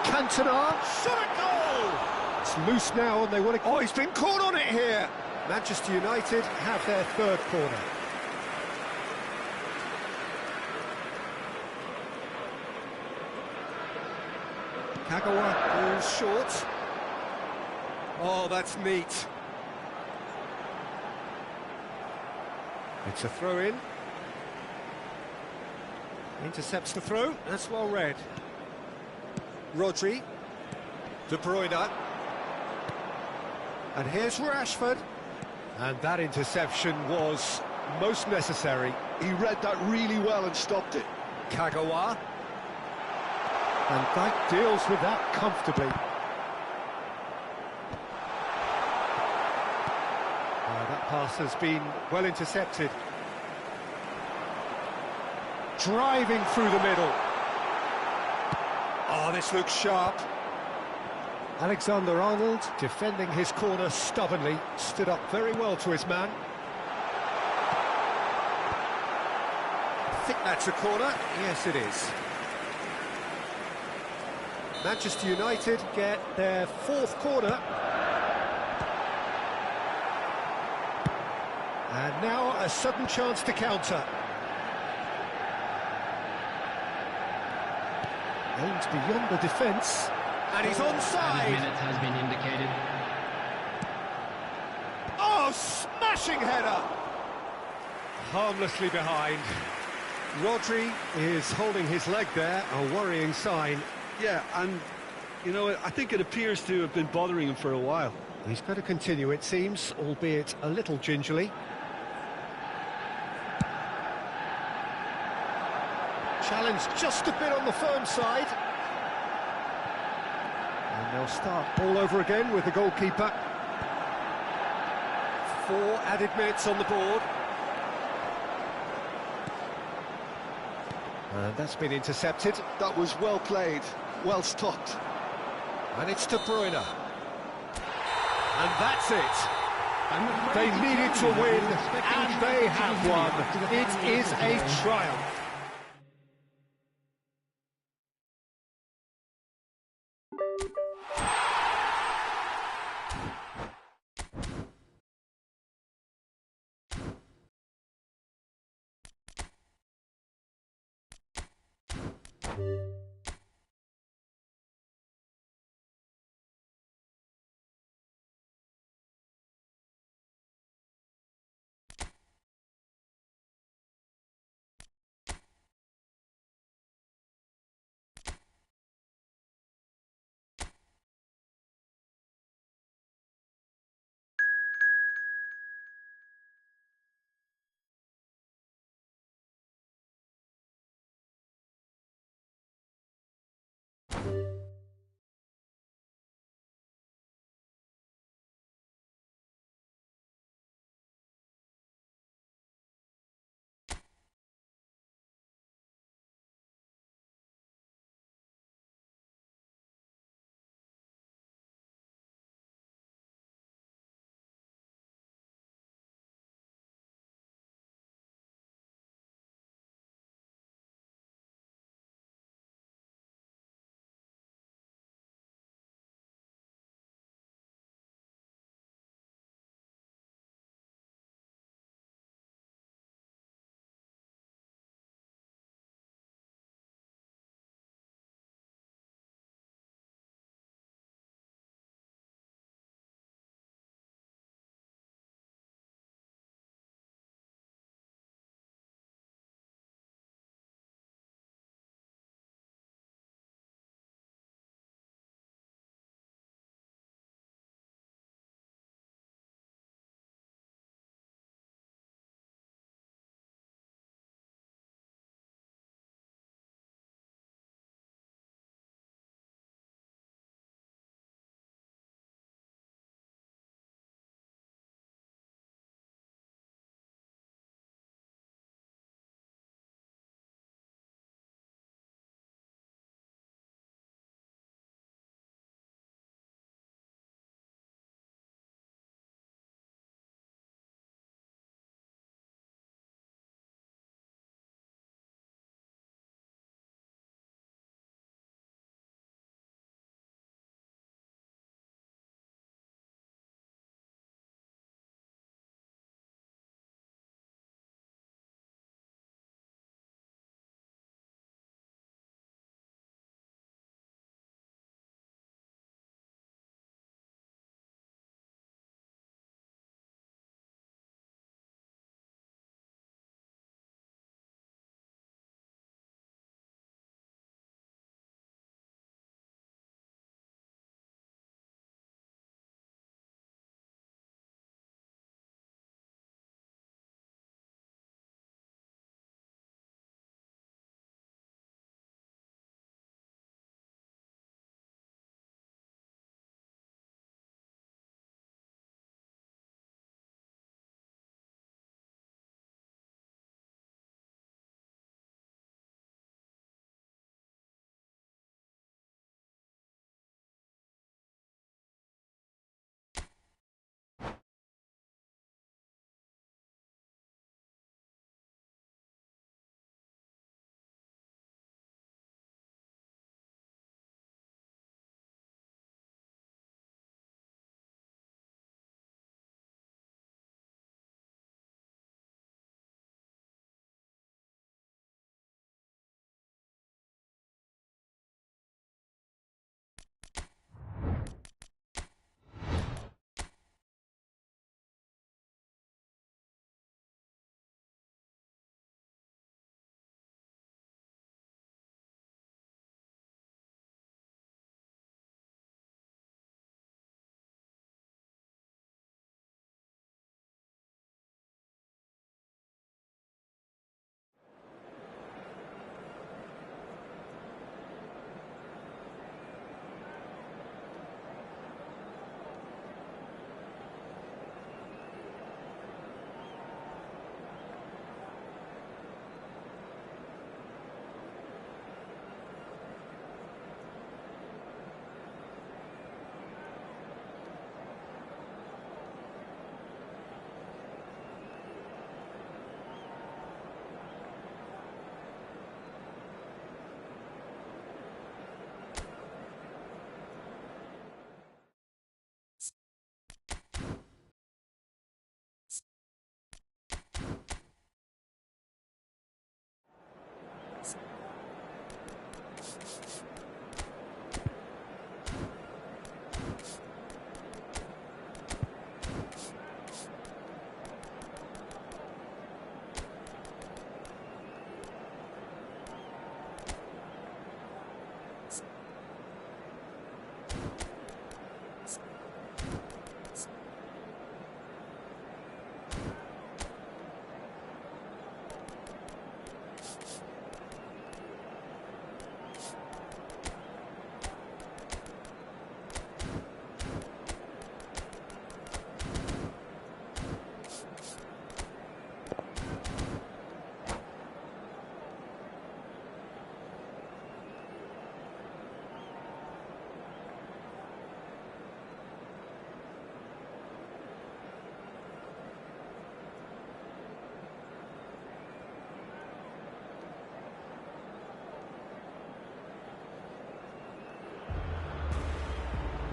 S1: Cantona, shot a goal! It's loose now and they want to... Oh, he's been caught on it here! Manchester United have their third corner. Kagawa goes short. Oh, that's neat. It's a throw-in. Intercepts the throw. That's well read. Rodri. De Bruyne. And here's Rashford. And that interception was most necessary.
S2: He read that really well and stopped it.
S1: Kagawa. And that deals with that comfortably. That pass has been well intercepted. Driving through the middle. Oh, this looks sharp. Alexander-Arnold defending his corner stubbornly, stood up very well to his man. I think that's a corner. Yes, it is. Manchester United get their fourth corner. And now a sudden chance to counter. Aimed beyond the defence. And he's onside.
S5: Minutes has been indicated.
S1: Oh, smashing header! Harmlessly behind. Rodri is holding his leg there, a worrying sign.
S2: Yeah, and, you know, I think it appears to have been bothering him for a while.
S1: He's going to continue, it seems, albeit a little gingerly. Challenge just a bit on the firm side. And they'll start all over again with the goalkeeper. 4 added minutes on the board. And that's been intercepted.
S2: That was well played, well stopped.
S1: And it's De Bruyne. And that's it. They needed to win, and they have won. It is a triumph.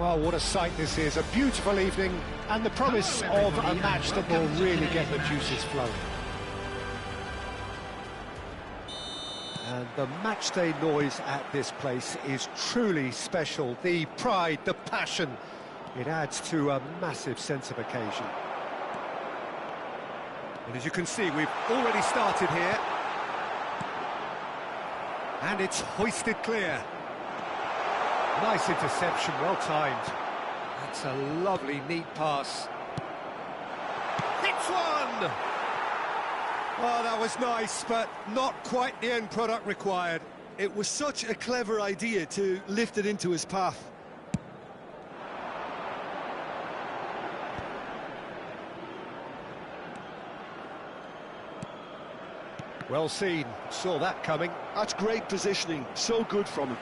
S1: Well, what a sight this is. A beautiful evening and the promise of a match that will really get the juices flowing. And the matchday noise at this place is truly special. The pride, the passion, it adds to a massive sense of occasion. And as you can see, we've already started here. And it's hoisted clear. Nice interception, well timed. That's a lovely, neat pass. Hits one! Oh, that was nice, but not quite the end product required.
S2: It was such a clever idea to lift it into his path.
S1: Well seen, saw that coming.
S2: That's great positioning, so good from him.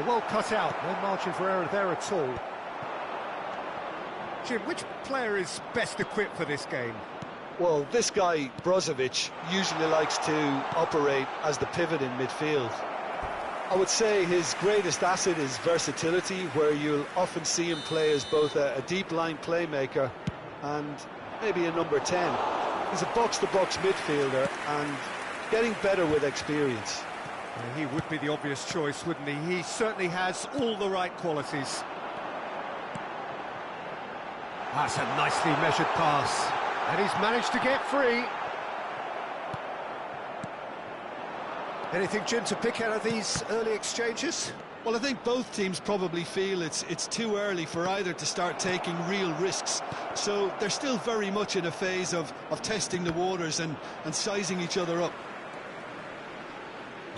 S1: Well cut out, no margin for error there at all. Jim, which player is best equipped for this game?
S2: Well, this guy, Brozovic, usually likes to operate as the pivot in midfield. I would say his greatest asset is versatility, where you'll often see him play as both a deep-line playmaker and maybe a number 10. He's a box-to-box midfielder and getting better with experience.
S1: He would be the obvious choice, wouldn't he? He certainly has all the right qualities. That's a nicely measured pass. And he's managed to get free. Anything, Jim, to pick out of these early exchanges?
S2: Well, I think both teams probably feel it's too early for either to start taking real risks. So they're still very much in a phase of testing the waters and sizing each other up.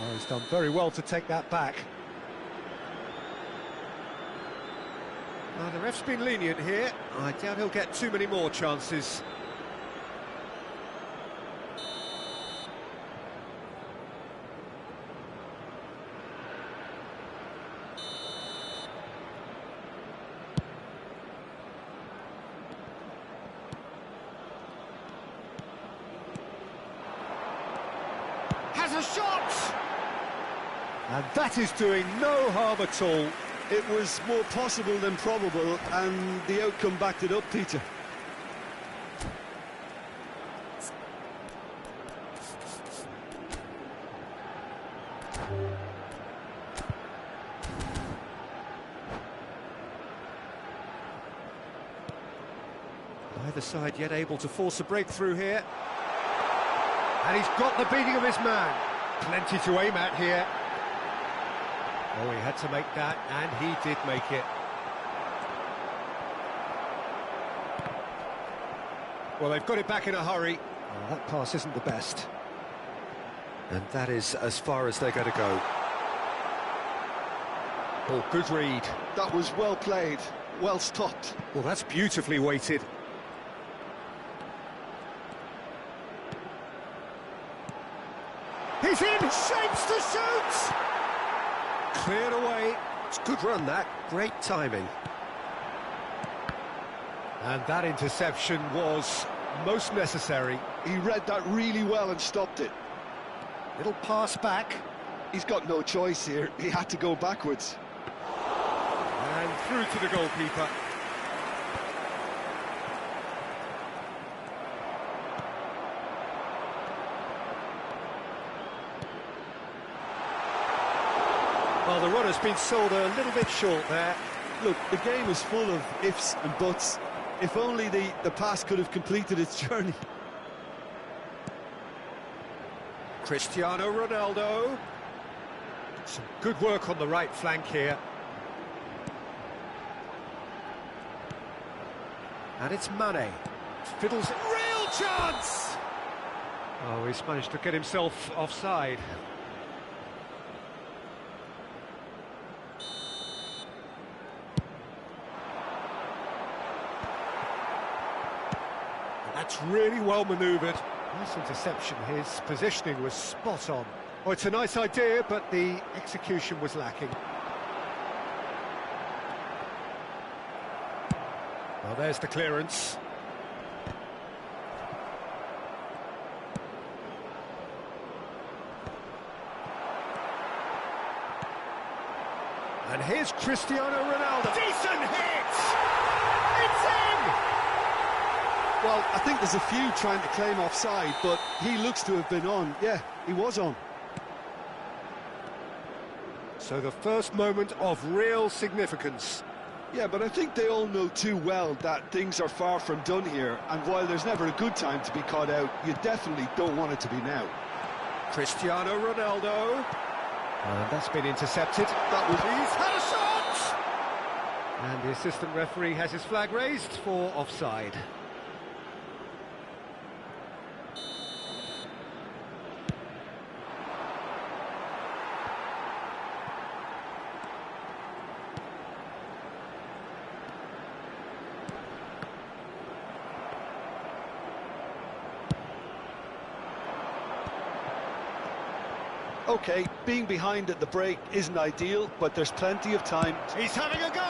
S1: Oh, he's done very well to take that back. The ref's been lenient here. I doubt he'll get too many more chances. Has a shot! And that is doing no harm at all.
S2: It was more possible than probable, and the outcome backed it up, Peter.
S1: Neither side yet able to force a breakthrough here. And he's got the beating of his man. Plenty to aim at here. Oh, he had to make that, and he did make it. Well, they've got it back in a hurry. Oh, that pass isn't the best. And that is as far as they're going to go. Oh, good read.
S2: That was well played, well stopped.
S1: Well, that's beautifully weighted. He's in, shapes to shoot! Cleared away. It's a good run, that. Great timing. And that interception was most necessary.
S2: He read that really well and stopped it.
S1: Little pass back.
S2: He's got no choice here. He had to go backwards.
S1: And through to the goalkeeper. Well, the run has been sold a little bit short there.
S2: Look, the game is full of ifs and buts. If only the pass could have completed its journey.
S1: Cristiano Ronaldo. Some good work on the right flank here. And it's Mane. Fiddles it. Real chance! Oh, he's managed to get himself offside. That's really well manoeuvred. Nice interception. His positioning was spot on. Oh, it's a nice idea, but the execution was lacking. Well, there's the clearance. And here's Cristiano Ronaldo. Decent hit! It's in!
S2: Well, I think there's a few trying to claim offside, but he looks to have been on. Yeah, he was on.
S1: So the first moment of real significance.
S2: Yeah, but I think they all know too well that things are far from done here, and while there's never a good time to be caught out, you definitely don't want it to be now.
S1: Cristiano Ronaldo. That's been intercepted. That was... He's had a shot! And the assistant referee has his flag raised for offside.
S2: Okay, being behind at the break isn't ideal, but there's plenty of time.
S1: He's having a go!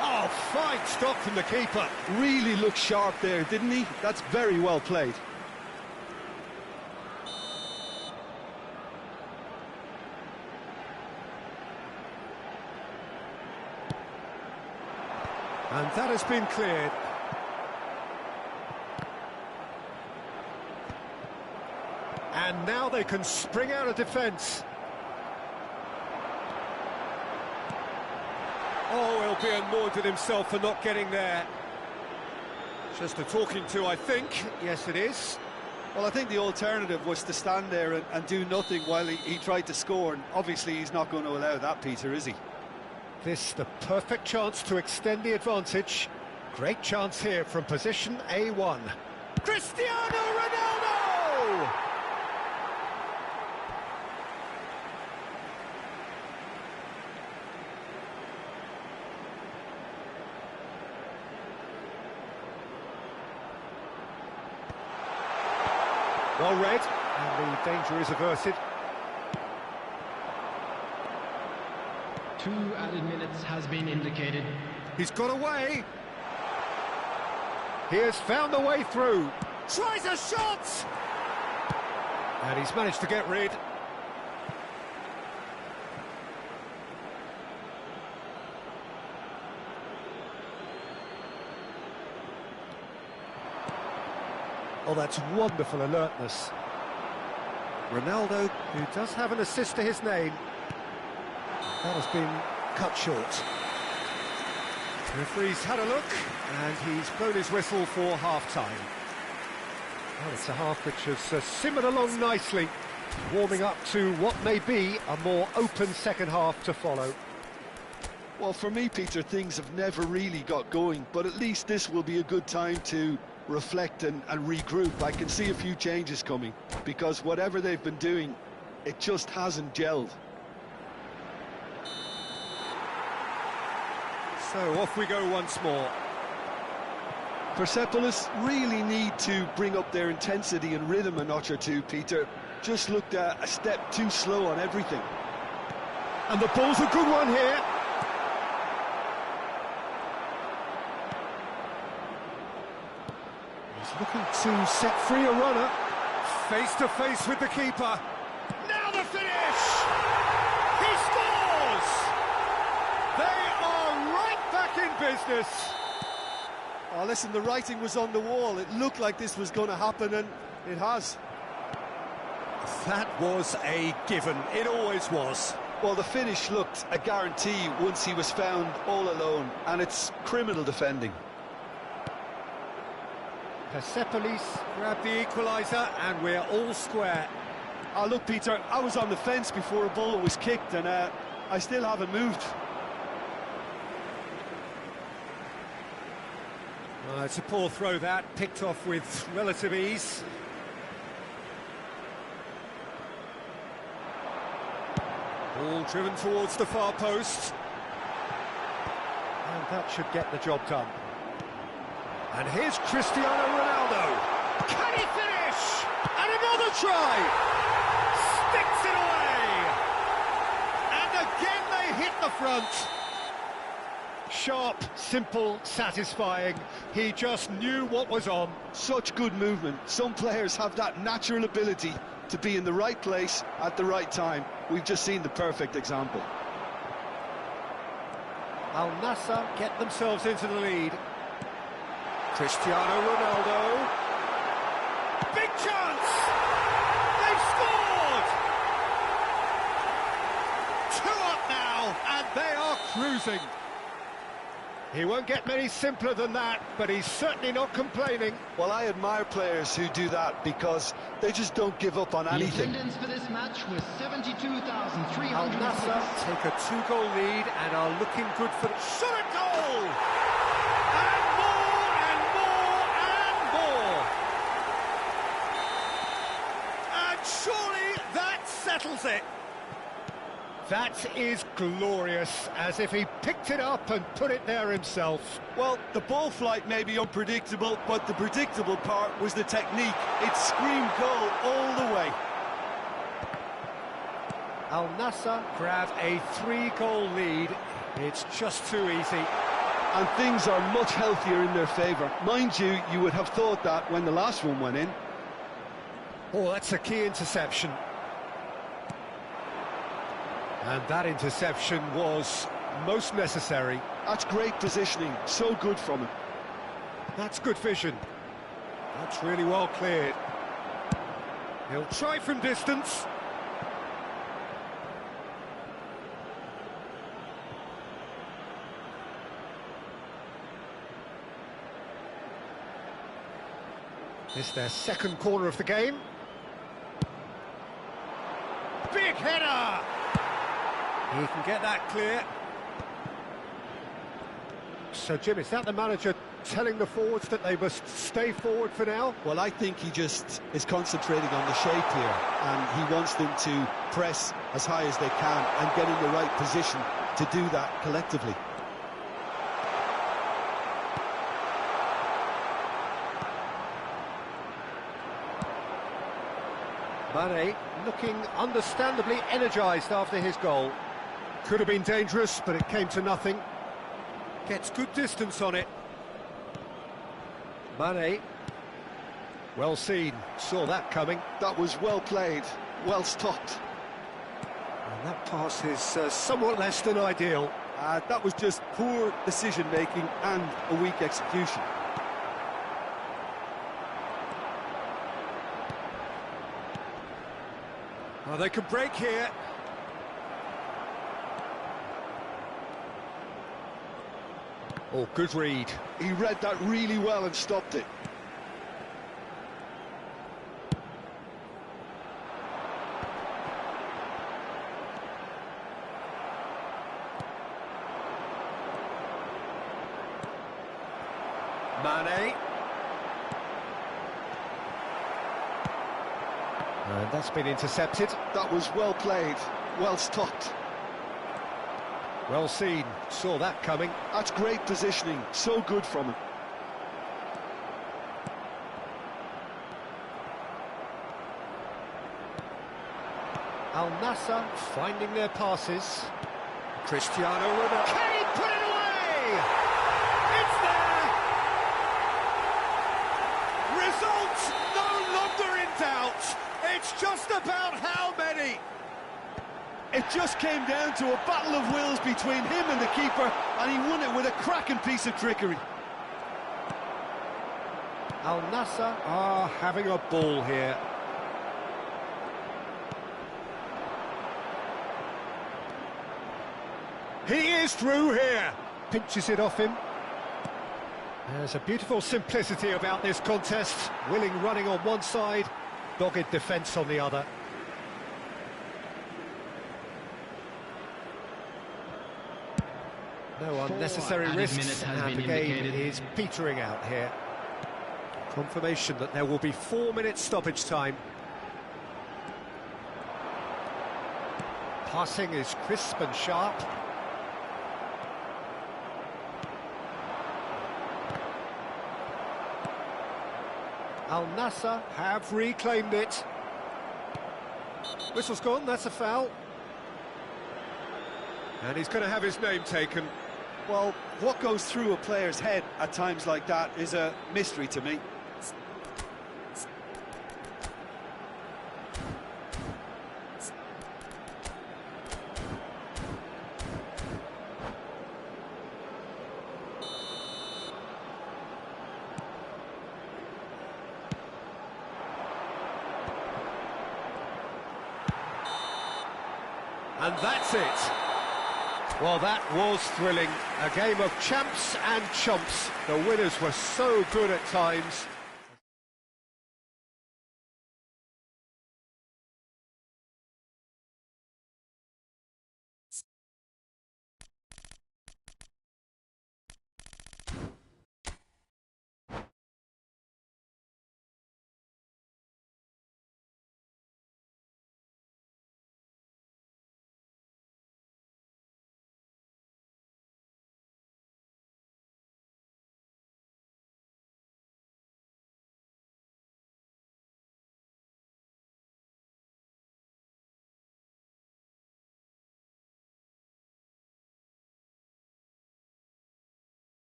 S1: Oh, fine stop from the keeper.
S2: Really looked sharp there, didn't he? That's very well played.
S1: And that has been cleared. And now they can spring out of defence. Oh, he'll be annoyed with himself for not getting there. Just a talking to, I think. Yes, it is.
S2: Well, I think the alternative was to stand there and do nothing while he tried to score, and obviously he's not going to allow that, Peter, is he?
S1: This the perfect chance to extend the advantage. Great chance here from position A1. Cristiano Ronaldo! Well read, and the danger is averted.
S5: 2 added minutes has been indicated.
S1: He's got away. He has found the way through. Tries a shot! And he's managed to get rid. Oh, that's wonderful alertness. Ronaldo, who does have an assist to his name. That has been cut short. The referee's had a look, and he's blown his whistle for half-time. Well, it's a half which has simmered along nicely, warming up to what may be a more open second half to follow.
S2: Well, for me, Peter, things have never really got going, but at least this will be a good time to reflect and regroup. I can see a few changes coming, because whatever they've been doing, it just hasn't gelled.
S1: So off we go once more.
S2: Persepolis really need to bring up their intensity and rhythm a notch or two, Peter. Just looked a step too slow on everything.
S1: And the ball's a good one here. He's looking to set free a runner. Face to face with the keeper. Now the finish! He scores! They are right back in business.
S2: Oh, listen, the writing was on the wall. It looked like this was going to happen, and it has.
S1: That was a given. It always was.
S2: Well, the finish looked a guarantee once he was found all alone, and it's criminal defending.
S1: Persepolis grab the equaliser, and we're all square.
S2: Oh, look, Peter, I was on the fence before a ball was kicked, and I still haven't moved.
S1: It's a poor throw that, picked off with relative ease. Ball driven towards the far post. And that should get the job done. And here's Cristiano Ronaldo. Can he finish? And another try! Sticks it away! And again they hit the front. Sharp, simple, satisfying. He just knew what was on.
S2: Such good movement. Some players have that natural ability to be in the right place at the right time. We've just seen the perfect example.
S1: Al Nassr get themselves into the lead. Cristiano Ronaldo. Big chance! They've scored! 2 up now, and they are cruising. He won't get many simpler than that, but he's certainly not complaining.
S2: Well, I admire players who do that because they just don't give up on
S4: The
S2: anything.
S4: attendance for this match was
S1: Al
S4: 72,306.
S1: Nassr take a 2-goal lead and are looking good for the shot at goal! And more and more and more! And surely that settles it. That is glorious, as if he picked it up and put it there himself.
S2: Well, the ball flight may be unpredictable, but the predictable part was the technique. It screamed goal all the way.
S1: Al Nassr grab a 3-goal lead. It's just too easy.
S2: And things are much healthier in their favour. Mind you, you would have thought that when the last one went in.
S1: Oh, that's a key interception. And that interception was most necessary.
S2: That's great positioning, so good from him.
S1: That's good vision. That's really well cleared. He'll try from distance. It's their second corner of the game. Big header! He can get that clear. So, Jim, is that the manager telling the forwards that they must stay forward for now?
S2: Well, I think he just is concentrating on the shape here, and he wants them to press as high as they can and get in the right position to do that collectively.
S1: Mane looking understandably energised after his goal. Could have been dangerous, but it came to nothing. Gets good distance on it. Mane. Well seen, saw that coming.
S2: That was well played, well stopped.
S1: And that pass is somewhat less than ideal.
S2: That was just poor decision-making and a weak execution.
S1: Oh, they can break here. Oh, good read.
S2: He read that really well and stopped it.
S1: Mane. And that's been intercepted.
S2: That was well played, well stopped.
S1: Well seen, saw that coming.
S2: That's great positioning, so good from him.
S1: Al Nassr finding their passes. Cristiano Ronaldo. Can he put it away? It's there! Results no longer in doubt. It's just about how many.
S2: It just came down to a battle of wills between him and the keeper, and he won it with a cracking piece of trickery.
S1: Al Nassr are having a ball here. He is through here. Pinches it off him. There's a beautiful simplicity about this contest. Willing running on one side, dogged defence on the other. No unnecessary risks, and the game is petering out here. Confirmation that there will be 4 minutes stoppage time. Passing is crisp and sharp. Al Nassr have reclaimed it. Whistle's gone, that's a foul. And he's going to have his name taken.
S2: Well, what goes through a player's head at times like that is a mystery to me.
S1: And that's it. Well, that was thrilling. A game of champs and chumps. The winners were so good at times.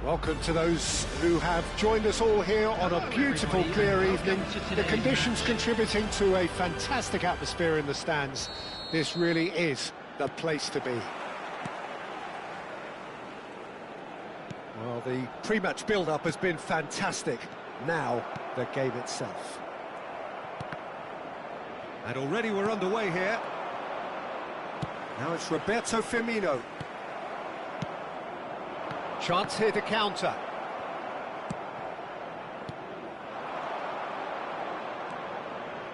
S1: Welcome to those who have joined us all here on a beautiful, clear evening. The conditions contributing to a fantastic atmosphere in the stands. This really is the place to be. Well, the pre-match build-up has been fantastic. Now, the game itself. And already we're underway here. Now it's Roberto Firmino. Chance here to counter.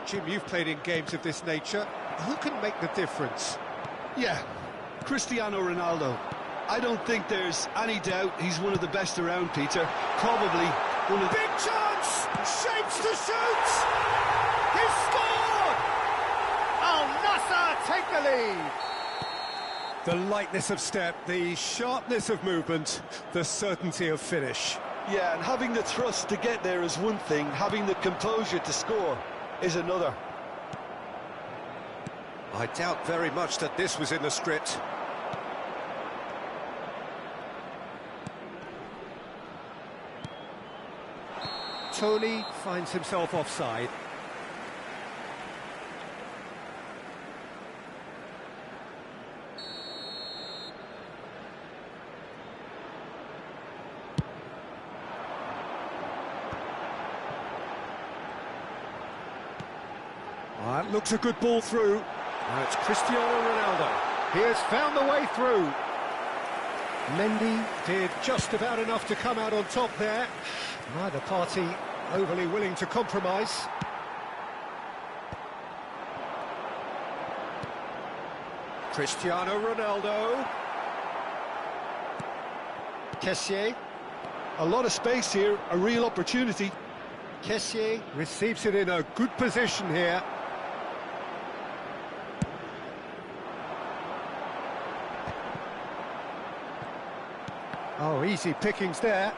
S1: Jim, you've played in games of this nature. Who can make the difference?
S2: Yeah, Cristiano Ronaldo. I don't think there's any doubt he's one of the best around, Peter. Probably one of the...
S1: Big chance! Shapes to shoot! He's scored! Al Nassr take the lead! The lightness of step, the sharpness of movement, the certainty of finish.
S2: Yeah, and having the thrust to get there is one thing, having the composure to score is another.
S1: I doubt very much that this was in the script. Tony finds himself offside. That looks a good ball through. Now it's Cristiano Ronaldo. He has found the way through. Mendy did just about enough to come out on top there. Neither party overly willing to compromise. Cristiano Ronaldo. Kessié.
S2: A lot of space here, a real opportunity.
S1: Kessié receives it in a good position here. Oh, easy pickings there.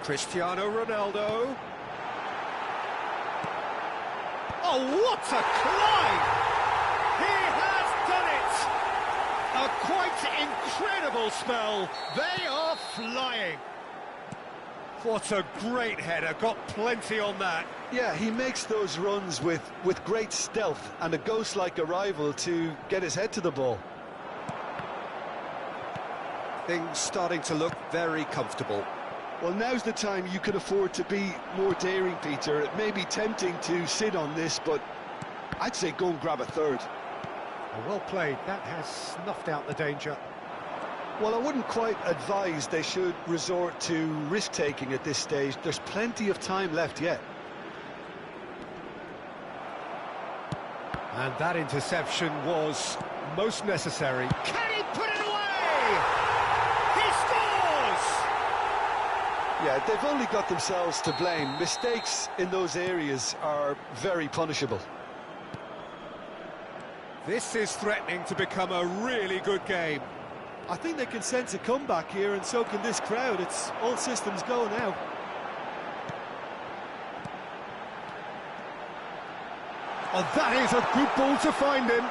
S1: Cristiano Ronaldo. Oh, what a climb! He has done it! A quite incredible spell. They are flying. What a great header, got plenty on that.
S2: Yeah, he makes those runs with great stealth and a ghost-like arrival to get his head to the ball.
S1: Things starting to look very comfortable.
S2: Well, now's the time you can afford to be more daring, Peter. It may be tempting to sit on this, but I'd say go and grab a third.
S1: Well played, that has snuffed out the danger.
S2: Well, I wouldn't quite advise they should resort to risk-taking at this stage. There's plenty of time left yet.
S1: And that interception was most necessary. Can he put it away? He scores!
S2: Yeah, they've only got themselves to blame. Mistakes in those areas are very punishable.
S1: This is threatening to become a really good game.
S2: I think they can sense a comeback here, and so can this crowd. It's all systems go now.
S1: Oh, that is a good ball to find him.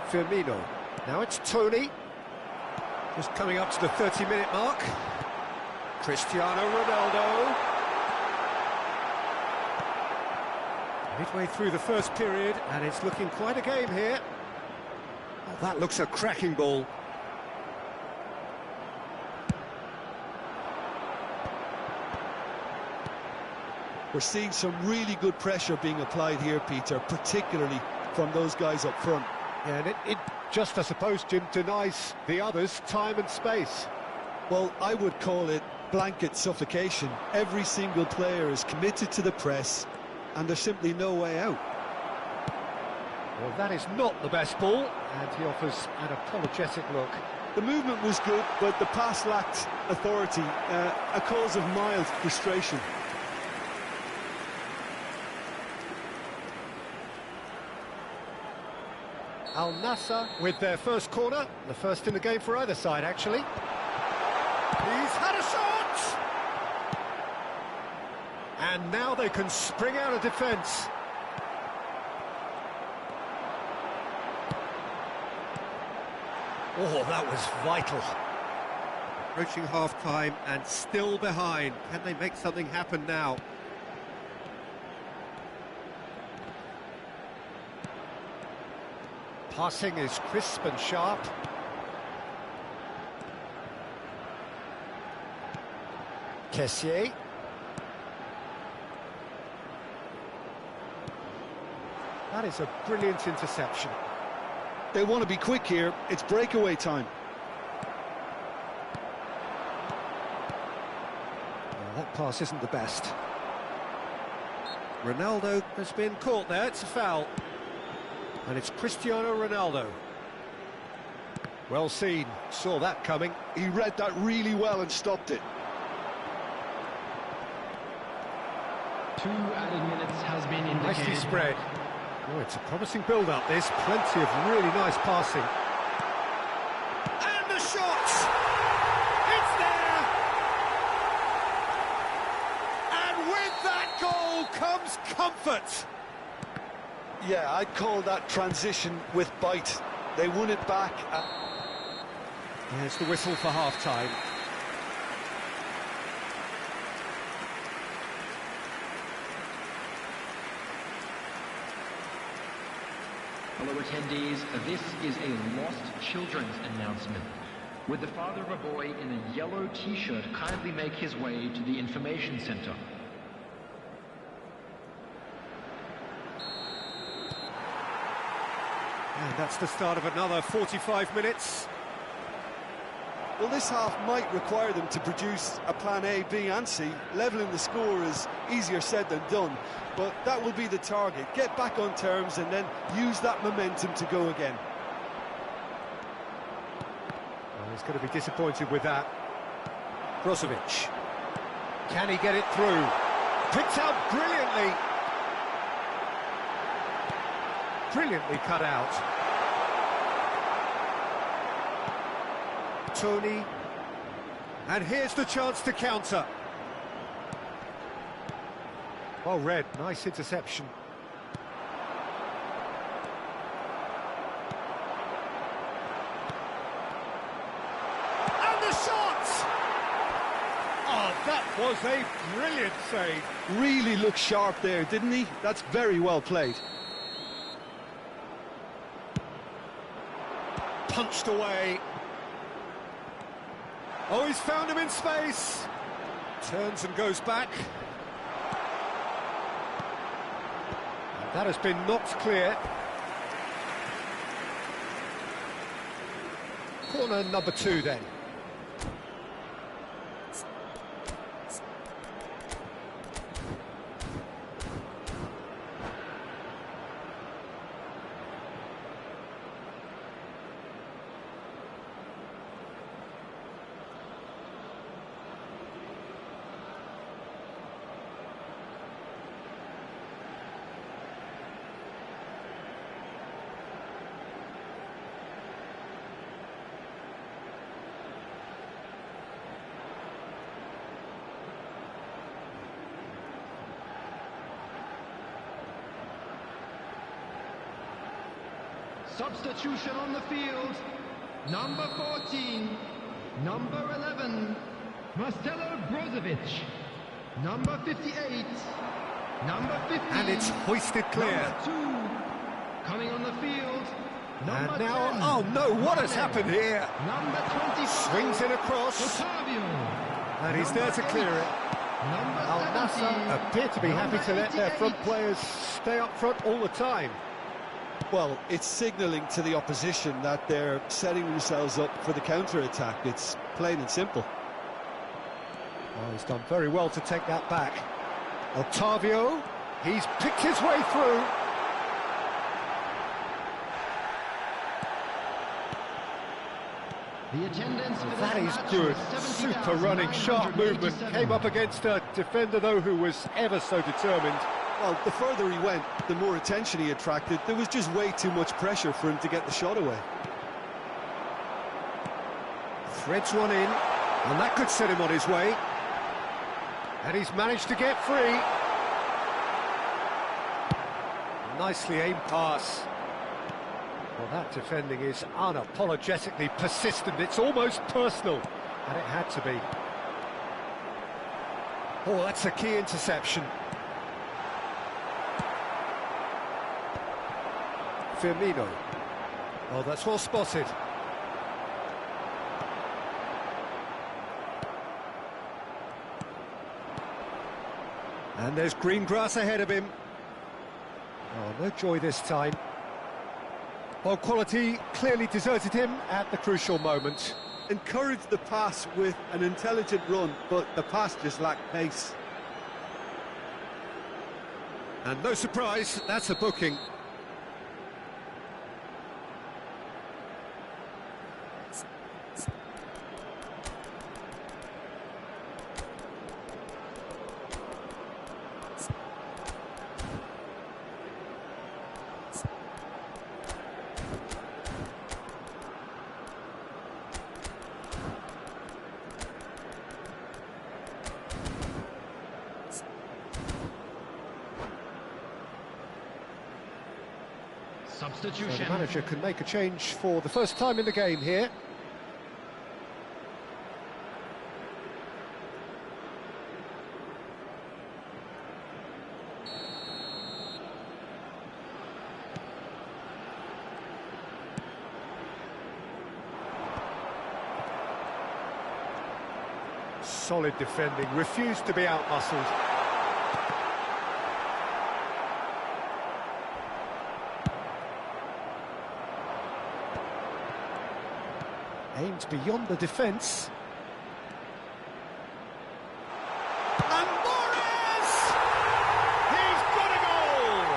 S1: Firmino. Now it's Tony. Just coming up to the 30-minute mark. Cristiano Ronaldo. Midway through the first period, and it's looking quite a game here. Oh, that looks a cracking ball.
S2: We're seeing some really good pressure being applied here, Peter, particularly from those guys up front.
S1: Yeah, and it just, I suppose, Jim, denies the others time and space.
S2: Well, I would call it blanket suffocation. Every single player is committed to the press, and there's simply no way out.
S1: Well, that is not the best ball, and he offers an apologetic look.
S2: The movement was good, but the pass lacked authority, a cause of mild frustration.
S1: Al Nassr with their first corner, the first in the game for either side, actually. He's had a shot! And now they can spring out of defence. Oh, that was vital. Approaching half-time and still behind. Can they make something happen now? Passing is crisp and sharp. Kessié. That is a brilliant interception.
S2: They want to be quick here. It's breakaway time.
S1: Well, that pass isn't the best. Ronaldo has been caught there. It's a foul. And it's Cristiano Ronaldo. Well seen. Saw that coming.
S2: He read that really well and stopped it.
S5: 2 added minutes has been indicated.
S1: Nicely spread. Oh, it's a promising build-up, this. Plenty of really nice passing. And the shot! It's there! And with that goal comes comfort.
S2: Yeah, I'd call that transition with bite. They won it back.
S1: There's the whistle for half-time.
S5: Hello attendees, this is a lost children's announcement. Would the father of a boy in a yellow t-shirt kindly make his way to the information center?
S1: And that's the start of another 45 minutes.
S2: Well, this half might require them to produce a plan A, B and C. Levelling the score is easier said than done, but that will be the target. Get back on terms and then use that momentum to go again.
S1: Well, he's going to be disappointed with that. Brozovic. Can he get it through? Picked out brilliantly. Brilliantly cut out. Tony, and here's the chance to counter. Well read, nice interception. And the shot! Oh, that was a brilliant save.
S2: Really looked sharp there, didn't he? That's very well played.
S1: Punched away. Oh, he's found him in space. Turns and goes back. And that has been knocked clear. Corner number 2 then.
S4: Substitution on the field. Number 14. Number 11. Marcelo Brozovic. Number 58. Number 50.
S1: And it's hoisted clear.
S4: Number 2. Coming on the field. Number
S1: And now,
S4: 10.
S1: oh no, what has happened here?
S4: Number 25.
S1: Swings it across.
S4: Otavio.
S1: And he's there to clear it.
S4: Number
S1: Al
S4: 70.
S1: Nassr appear to be happy to let their front
S4: 88.
S1: players stay up front all the time.
S2: Well, it's signalling to the opposition that they're setting themselves up for the counter-attack. It's plain and simple.
S1: Oh, he's done very well to take that back. Otavio, he's picked his way through.
S4: The attendance for
S1: That
S4: this
S1: is
S4: match
S1: good.
S4: was
S1: Super running, sharp movement.
S4: 70,987.
S1: Came up against a defender, though, who was ever so determined.
S2: Well, the further he went, the more attention he attracted. There was just way too much pressure for him to get the shot away.
S1: Threads one in, and that could set him on his way. And he's managed to get free. Nicely aimed pass. Well, that defending is unapologetically persistent. It's almost personal, and it had to be. Oh, that's a key interception. Firmino. Oh, that's well spotted. And there's green grass ahead of him. Oh, no joy this time. Well, quality clearly deserted him at the crucial moment.
S2: Encouraged the pass with an intelligent run, but the pass just lacked pace.
S1: And no surprise, that's a booking. So
S4: Substitution.
S1: the manager can make a change for the first time in the game here. solid defending, refused to be outmuscled. Aimed beyond the defence. And Morris! He's got a goal!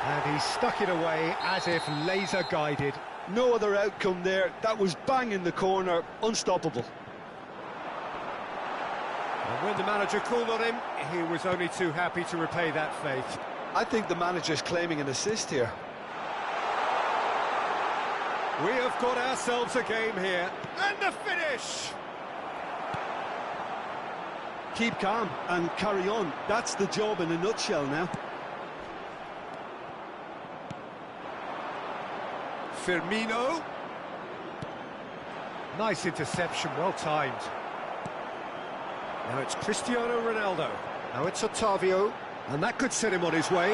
S1: And he stuck it away as if laser-guided.
S2: No other outcome there. That was bang in the corner, unstoppable.
S1: And when the manager called on him, he was only too happy to repay that faith.
S2: I think the manager's claiming an assist here.
S1: We have got ourselves a game here. And the finish!
S2: Keep calm and carry on. That's the job in a nutshell now.
S1: Firmino. Nice interception, well timed. Now it's Cristiano Ronaldo. Now it's Otavio, and that could set him on his way.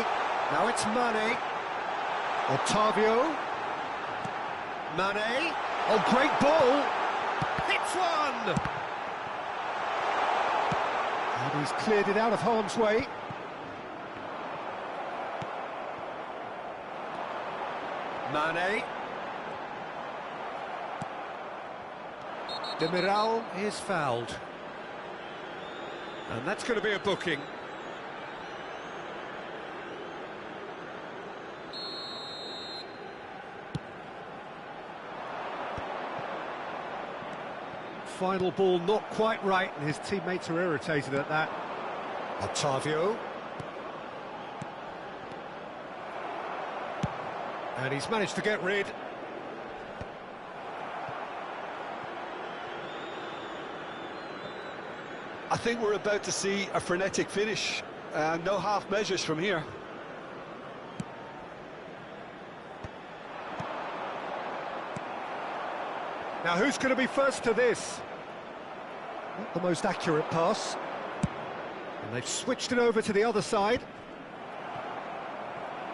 S1: Now it's Mane. Otavio. Mane. Oh, great ball. Hits one! And he's cleared it out of harm's way. Mane. Demiral is fouled. And that's going to be a booking. Final ball not quite right, and his teammates are irritated at that. Otavio. And he's managed to get rid.
S2: I think we're about to see a frenetic finish. No half measures from here.
S1: Now who's going to be first to this? Not the most accurate pass. And they've switched it over to the other side.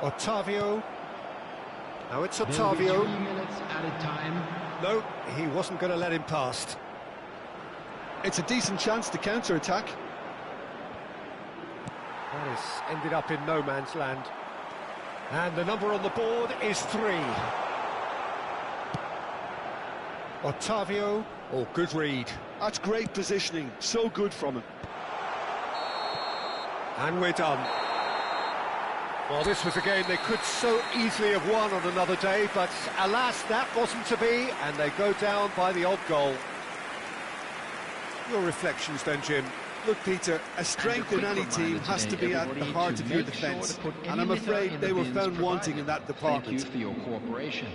S1: Otavio. Now it's Otavio.
S4: 2 minutes added time.
S1: No, he wasn't going to let him past.
S2: It's a decent chance to counter-attack.
S1: That has ended up in no man's land. And the number on the board is 3. Otavio. Oh, good read.
S2: That's great positioning. So good from him.
S1: And we're done. Well, this was a game they could so easily have won on another day, but alas, that wasn't to be, and they go down by the odd goal. Your reflections then, Jim?
S2: Look, Peter, a strength in any team has to be at the heart of your defence, and I'm afraid they were found wanting in that department.
S5: Thank you for your cooperation.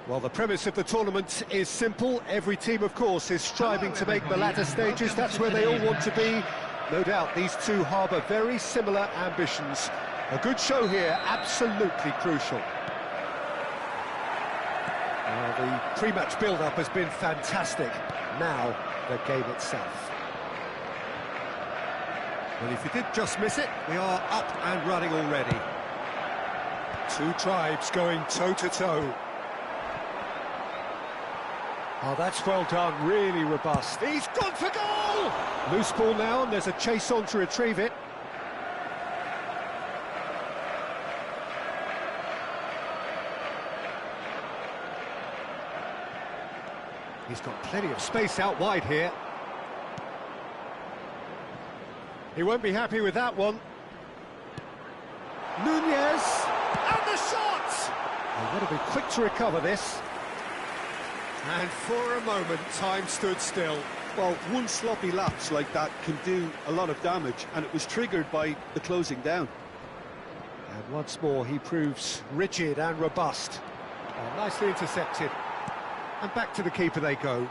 S1: Well, the premise of the tournament is simple. Every team, of course, is striving to make the latter stages. That's where they all want to be. No doubt these two harbour very similar ambitions. A good show here, absolutely crucial. The pre-match build-up has been fantastic. Now, the game itself. Well, if you did just miss it, we are up and running already. Two tribes going toe-to-toe. Oh, that's well done, really robust. He's gone for goal! Loose ball now, and there's a chase on to retrieve it. He's got plenty of space out wide here. He won't be happy with that one. Nunez, and the shot! They've got to be quick to recover this. And for a moment, time stood still.
S2: Well, one sloppy lapse like that can do a lot of damage, and it was triggered by the closing down.
S1: And once more, he proves rigid and robust. Oh, nicely intercepted. And back to the keeper they go.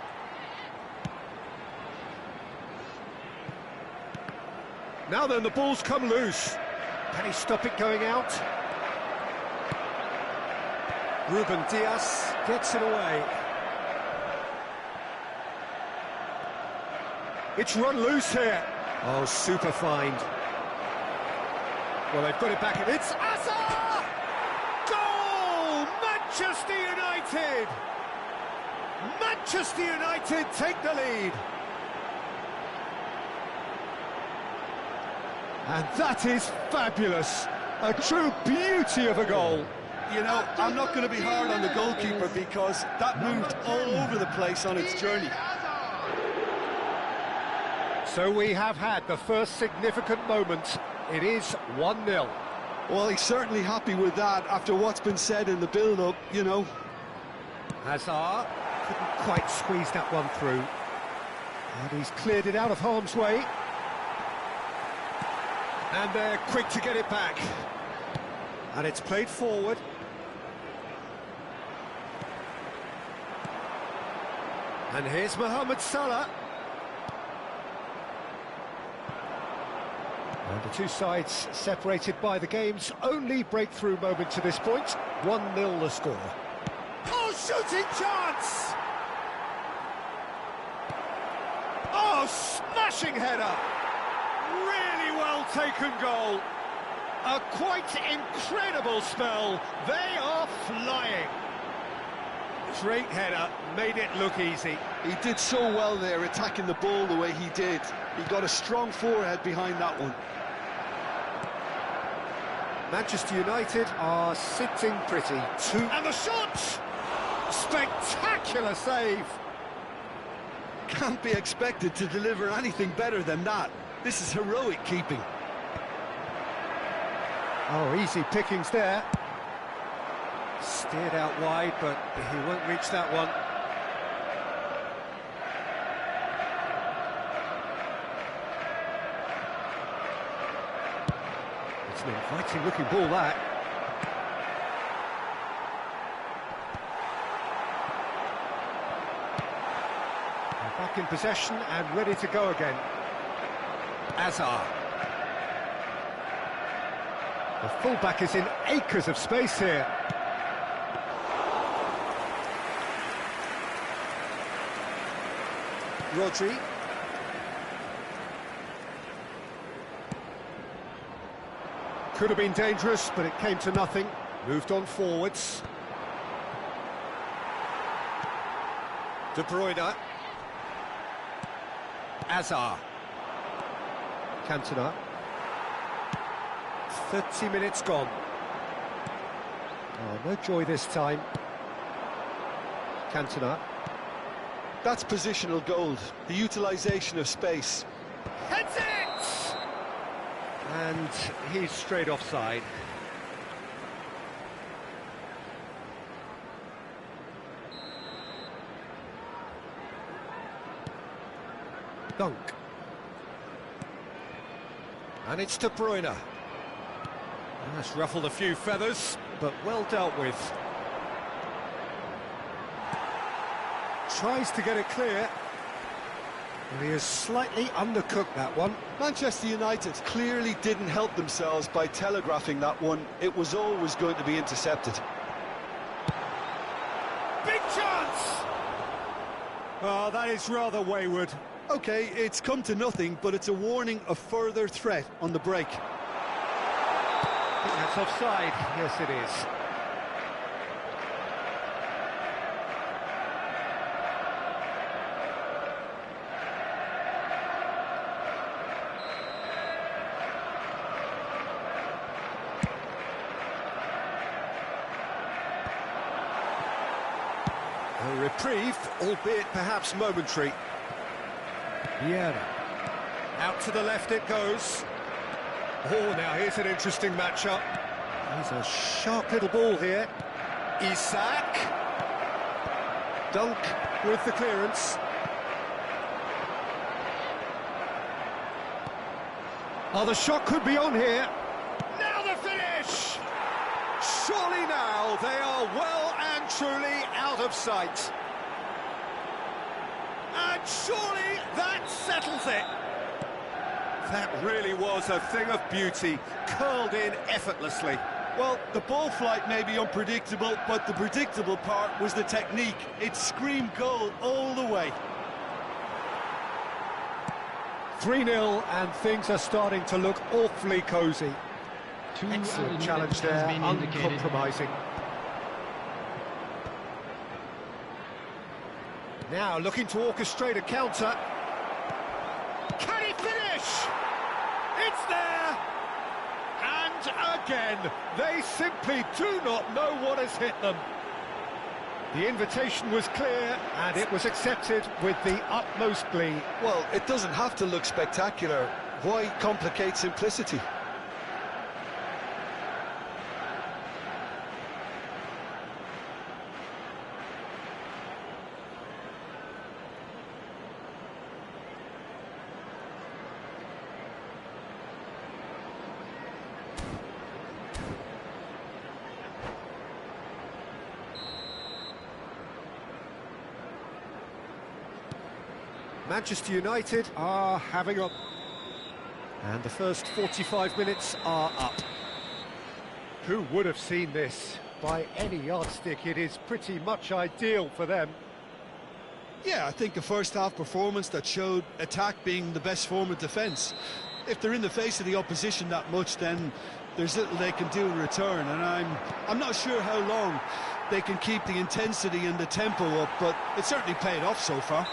S1: Now then, the ball's come loose. Can he stop it going out? Ruben Diaz gets it away. It's run loose here. Oh, super find. Well, they've got it back, and it's Asa! Goal! Manchester United! Manchester United take the lead. And that is fabulous. A true beauty of a goal.
S2: You know, I'm not going to be hard on the goalkeeper because that moved all over the place on its journey.
S1: So we have had the first significant moment. It is 1-0.
S2: Well, he's certainly happy with that after what's been said in the build-up, you know.
S1: Hazard couldn't quite squeeze that one through. And he's cleared it out of harm's way. And they're quick to get it back. And it's played forward. And here's Mohamed Salah. And the two sides separated by the game's only breakthrough moment to this point. 1-0 the score. Oh, shooting chance! Oh, smashing header! Really well taken goal. A quite incredible spell. They are flying. Great header, made it look easy.
S2: He did so well there, attacking the ball the way he did. He got a strong forehead behind that one.
S1: Manchester United are sitting pretty. And the shot! Spectacular save!
S2: Can't be expected to deliver anything better than that. This is heroic keeping.
S1: Oh, easy pickings there. Steered out wide, but he won't reach that one. It's an inviting looking ball, that. And back in possession and ready to go again. Hazard. The fullback is in acres of space here. Rodri. Could have been dangerous, but it came to nothing. Moved on forwards. De Bruyne. Hazard. Cantona. 30 minutes gone. Oh, no joy this time. Cantona.
S2: That's positional gold, the utilisation of space.
S1: Heads it! And he's straight offside. Dunk. And it's De Bruyne. That's ruffled a few feathers, but well dealt with. Tries to get it clear. And he has slightly undercooked that one.
S2: Manchester United clearly didn't help themselves by telegraphing that one. It was always going to be intercepted.
S1: Big chance! Oh, that is rather wayward.
S2: OK, it's come to nothing, but it's a warning of further threat on the break.
S1: I think that's offside. Yes, it is. A reprieve, albeit perhaps momentary. Vieira. Out to the left it goes. Oh, now here's an interesting matchup. There's a sharp little ball here. Isak. Dunk with the clearance. Oh, the shot could be on here. Now the finish! Surely now they are well and truly out of sight. And surely that settles it. That really was a thing of beauty, curled in effortlessly.
S2: Well, the ball flight may be unpredictable, but the predictable part was the technique. It screamed goal all the way.
S1: 3-0, and things are starting to look awfully cosy. Excellent challenge there, uncompromising. Now looking to orchestrate a counter. Can he finish? It's there! And again, they simply do not know what has hit them. The invitation was clear, and it was accepted with the utmost glee.
S2: Well, it doesn't have to look spectacular. Why complicate simplicity?
S1: Manchester United are having a... And the first 45 minutes are up. Who would have seen this? By any yardstick, it is pretty much ideal for them.
S2: Yeah, I think a first-half performance that showed attack being the best form of defence. If they're in the face of the opposition that much, then there's little they can do in return, and I'm not sure how long they can keep the intensity and the tempo up, but it certainly paid off so far.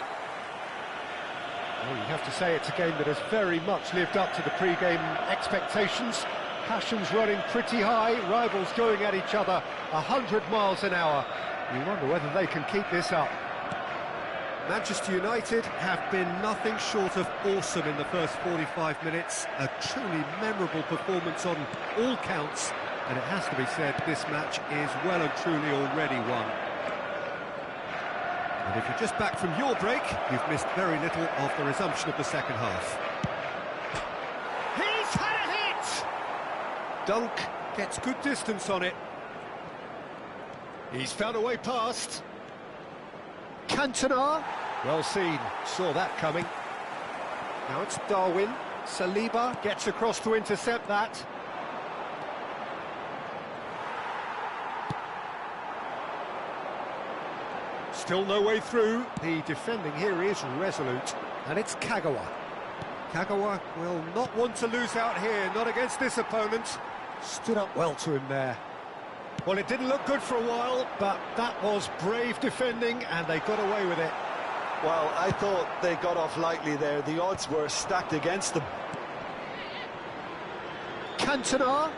S1: Well, you have to say it's a game that has very much lived up to the pre-game expectations. Passions running pretty high, rivals going at each other 100 miles an hour. You wonder whether they can keep this up. Manchester United have been nothing short of awesome in the first 45 minutes. A truly memorable performance on all counts. And it has to be said, this match is well and truly already won. And if you're just back from your break, you've missed very little of the resumption of the second half. He's had a hit! Dunk gets good distance on it. He's found a way past. Cantona, well seen, saw that coming. Now it's Darwin. Saliba gets across to intercept that. Still no way through. The defending here is resolute. And it's Kagawa. Kagawa will not want to lose out here, not against this opponent. Stood up well to him there. Well, it didn't look good for a while, but that was brave defending, and they got away with it.
S2: Well, I thought they got off lightly there. The odds were stacked against them.
S1: Cantona.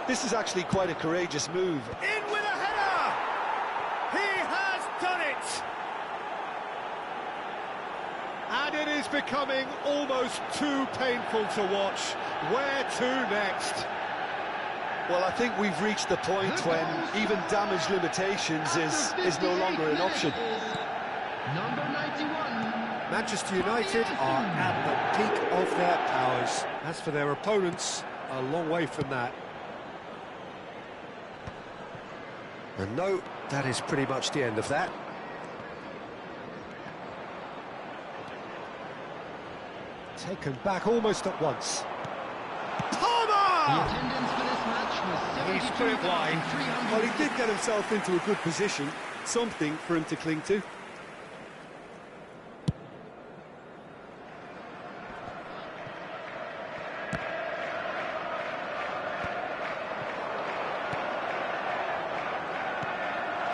S2: This is actually quite a courageous move.
S1: In with a header! He has done it! It is becoming almost too painful to watch. Where to next?
S2: Well, I think we've reached the point when even damage limitations is no longer an option.
S4: Number 91.
S1: Manchester United are at the peak of their powers. As for their opponents, a long way from that. And no, that is pretty much the end of that. Taken back almost at once.
S4: The
S1: Palmer!
S4: attendance for this match was
S1: He's put it wide.
S4: 72,300.
S2: Well, he did get himself into a good position, something for him to cling to.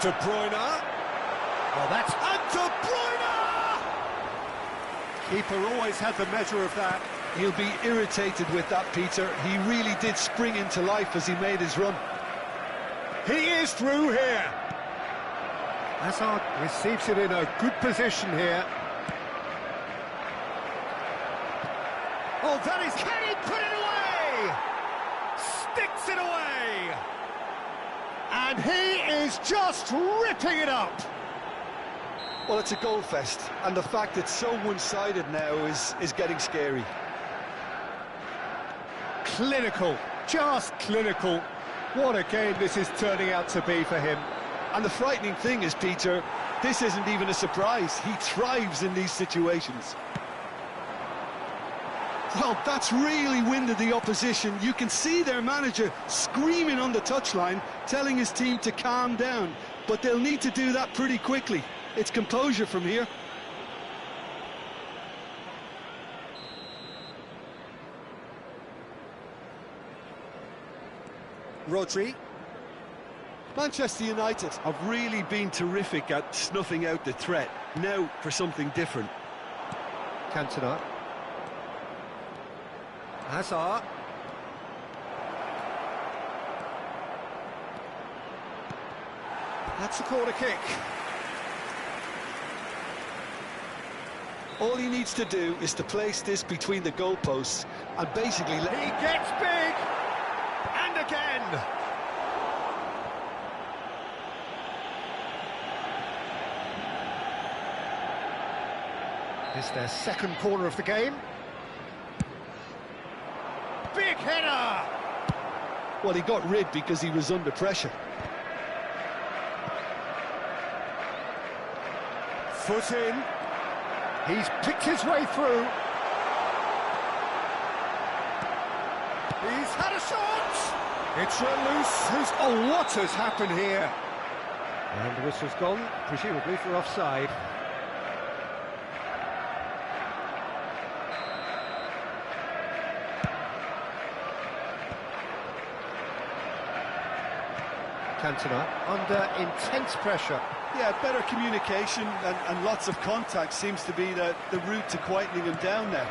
S1: De Bruyne. Well, that's... And De Bruyne! Keeper always had the measure of that.
S2: He'll be irritated with that, Peter. He really did spring into life as he made his run.
S1: He is through here. Hazard receives it in a good position here. Oh, that is... Can he put it away? Sticks it away. And he is just ripping it up.
S2: Well, it's a goal fest, and the fact it's so one-sided now is getting scary.
S1: Clinical, just clinical. What a game this is turning out to be for him.
S2: And the frightening thing is, Peter, this isn't even a surprise. He thrives in these situations. Well, that's really winded the opposition. You can see their manager screaming on the touchline, telling his team to calm down. But they'll need to do that pretty quickly. It's composure from here.
S1: Rodri.
S2: Manchester United have really been terrific at snuffing out the threat. Now for something different.
S1: Cantona. Hazard. That's a corner kick.
S2: All he needs to do is to place this between the goalposts and basically let...
S1: He gets big! And again! It's their second corner of the game. Big header!
S2: Well, he got rid because he was under pressure.
S1: Foot in. He's picked his way through. He's had a shot! It's let loose. Oh, what has happened here? And the whistle's gone, presumably for offside. Cantona under intense pressure.
S2: Yeah, better communication and lots of contact seems to be the route to quietening him down now.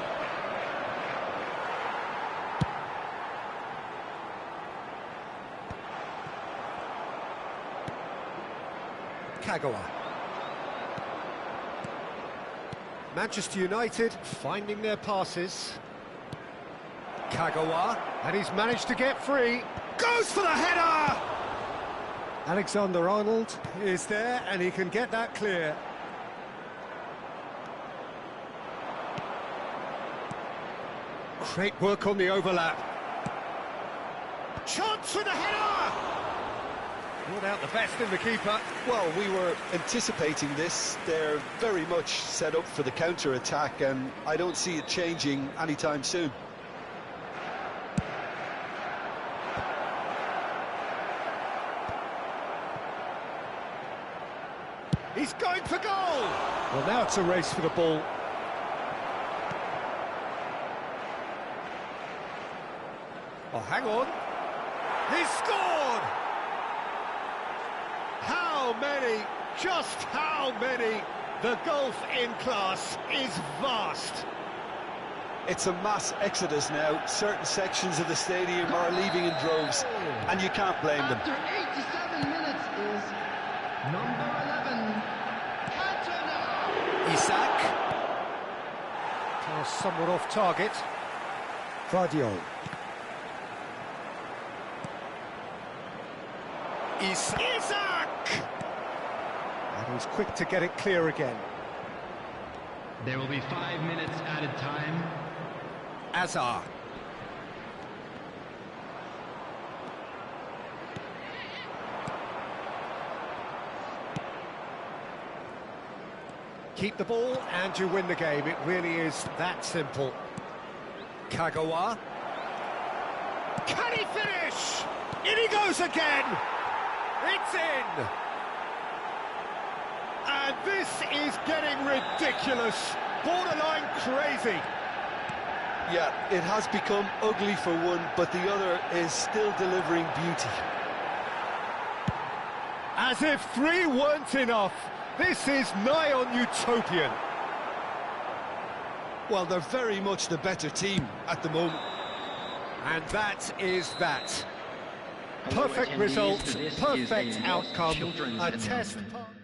S1: Kagawa. Manchester United finding their passes. Kagawa, and he's managed to get free. Goes for the header! Alexander-Arnold is there, and he can get that clear. Great work on the overlap. Chance for the header! Brought out the best in the keeper.
S2: Well, we were anticipating this. They're very much set up for the counter-attack, and I don't see it changing anytime soon.
S1: He's going for goal! Well, now it's a race for the ball. Oh, hang on. He's scored! How many? Just how many? The gulf in class is vast.
S2: It's a mass exodus now. Certain sections of the stadium are leaving in droves, and you can't blame them.
S4: After 87 minutes is number 11, Cantona.
S1: Isak. somewhat off target.
S2: Vadio.
S1: Isaac! And he's quick to get it clear again.
S5: There will be 5 minutes added time.
S1: Azar. Keep the ball and you win the game. It really is that simple. Kagawa. Can he finish? In he goes again! It's in! And this is getting ridiculous. Borderline crazy.
S2: Yeah, it has become ugly for one, but the other is still delivering beauty.
S1: As if 3 weren't enough. This is nigh on utopian.
S2: Well, they're very much the better team at the moment.
S1: And that is that.
S5: Hello,
S1: Perfect
S5: attendees.
S1: result,
S5: This is
S1: perfect
S5: a
S1: outcome,
S5: children's
S1: a test.
S5: announcement.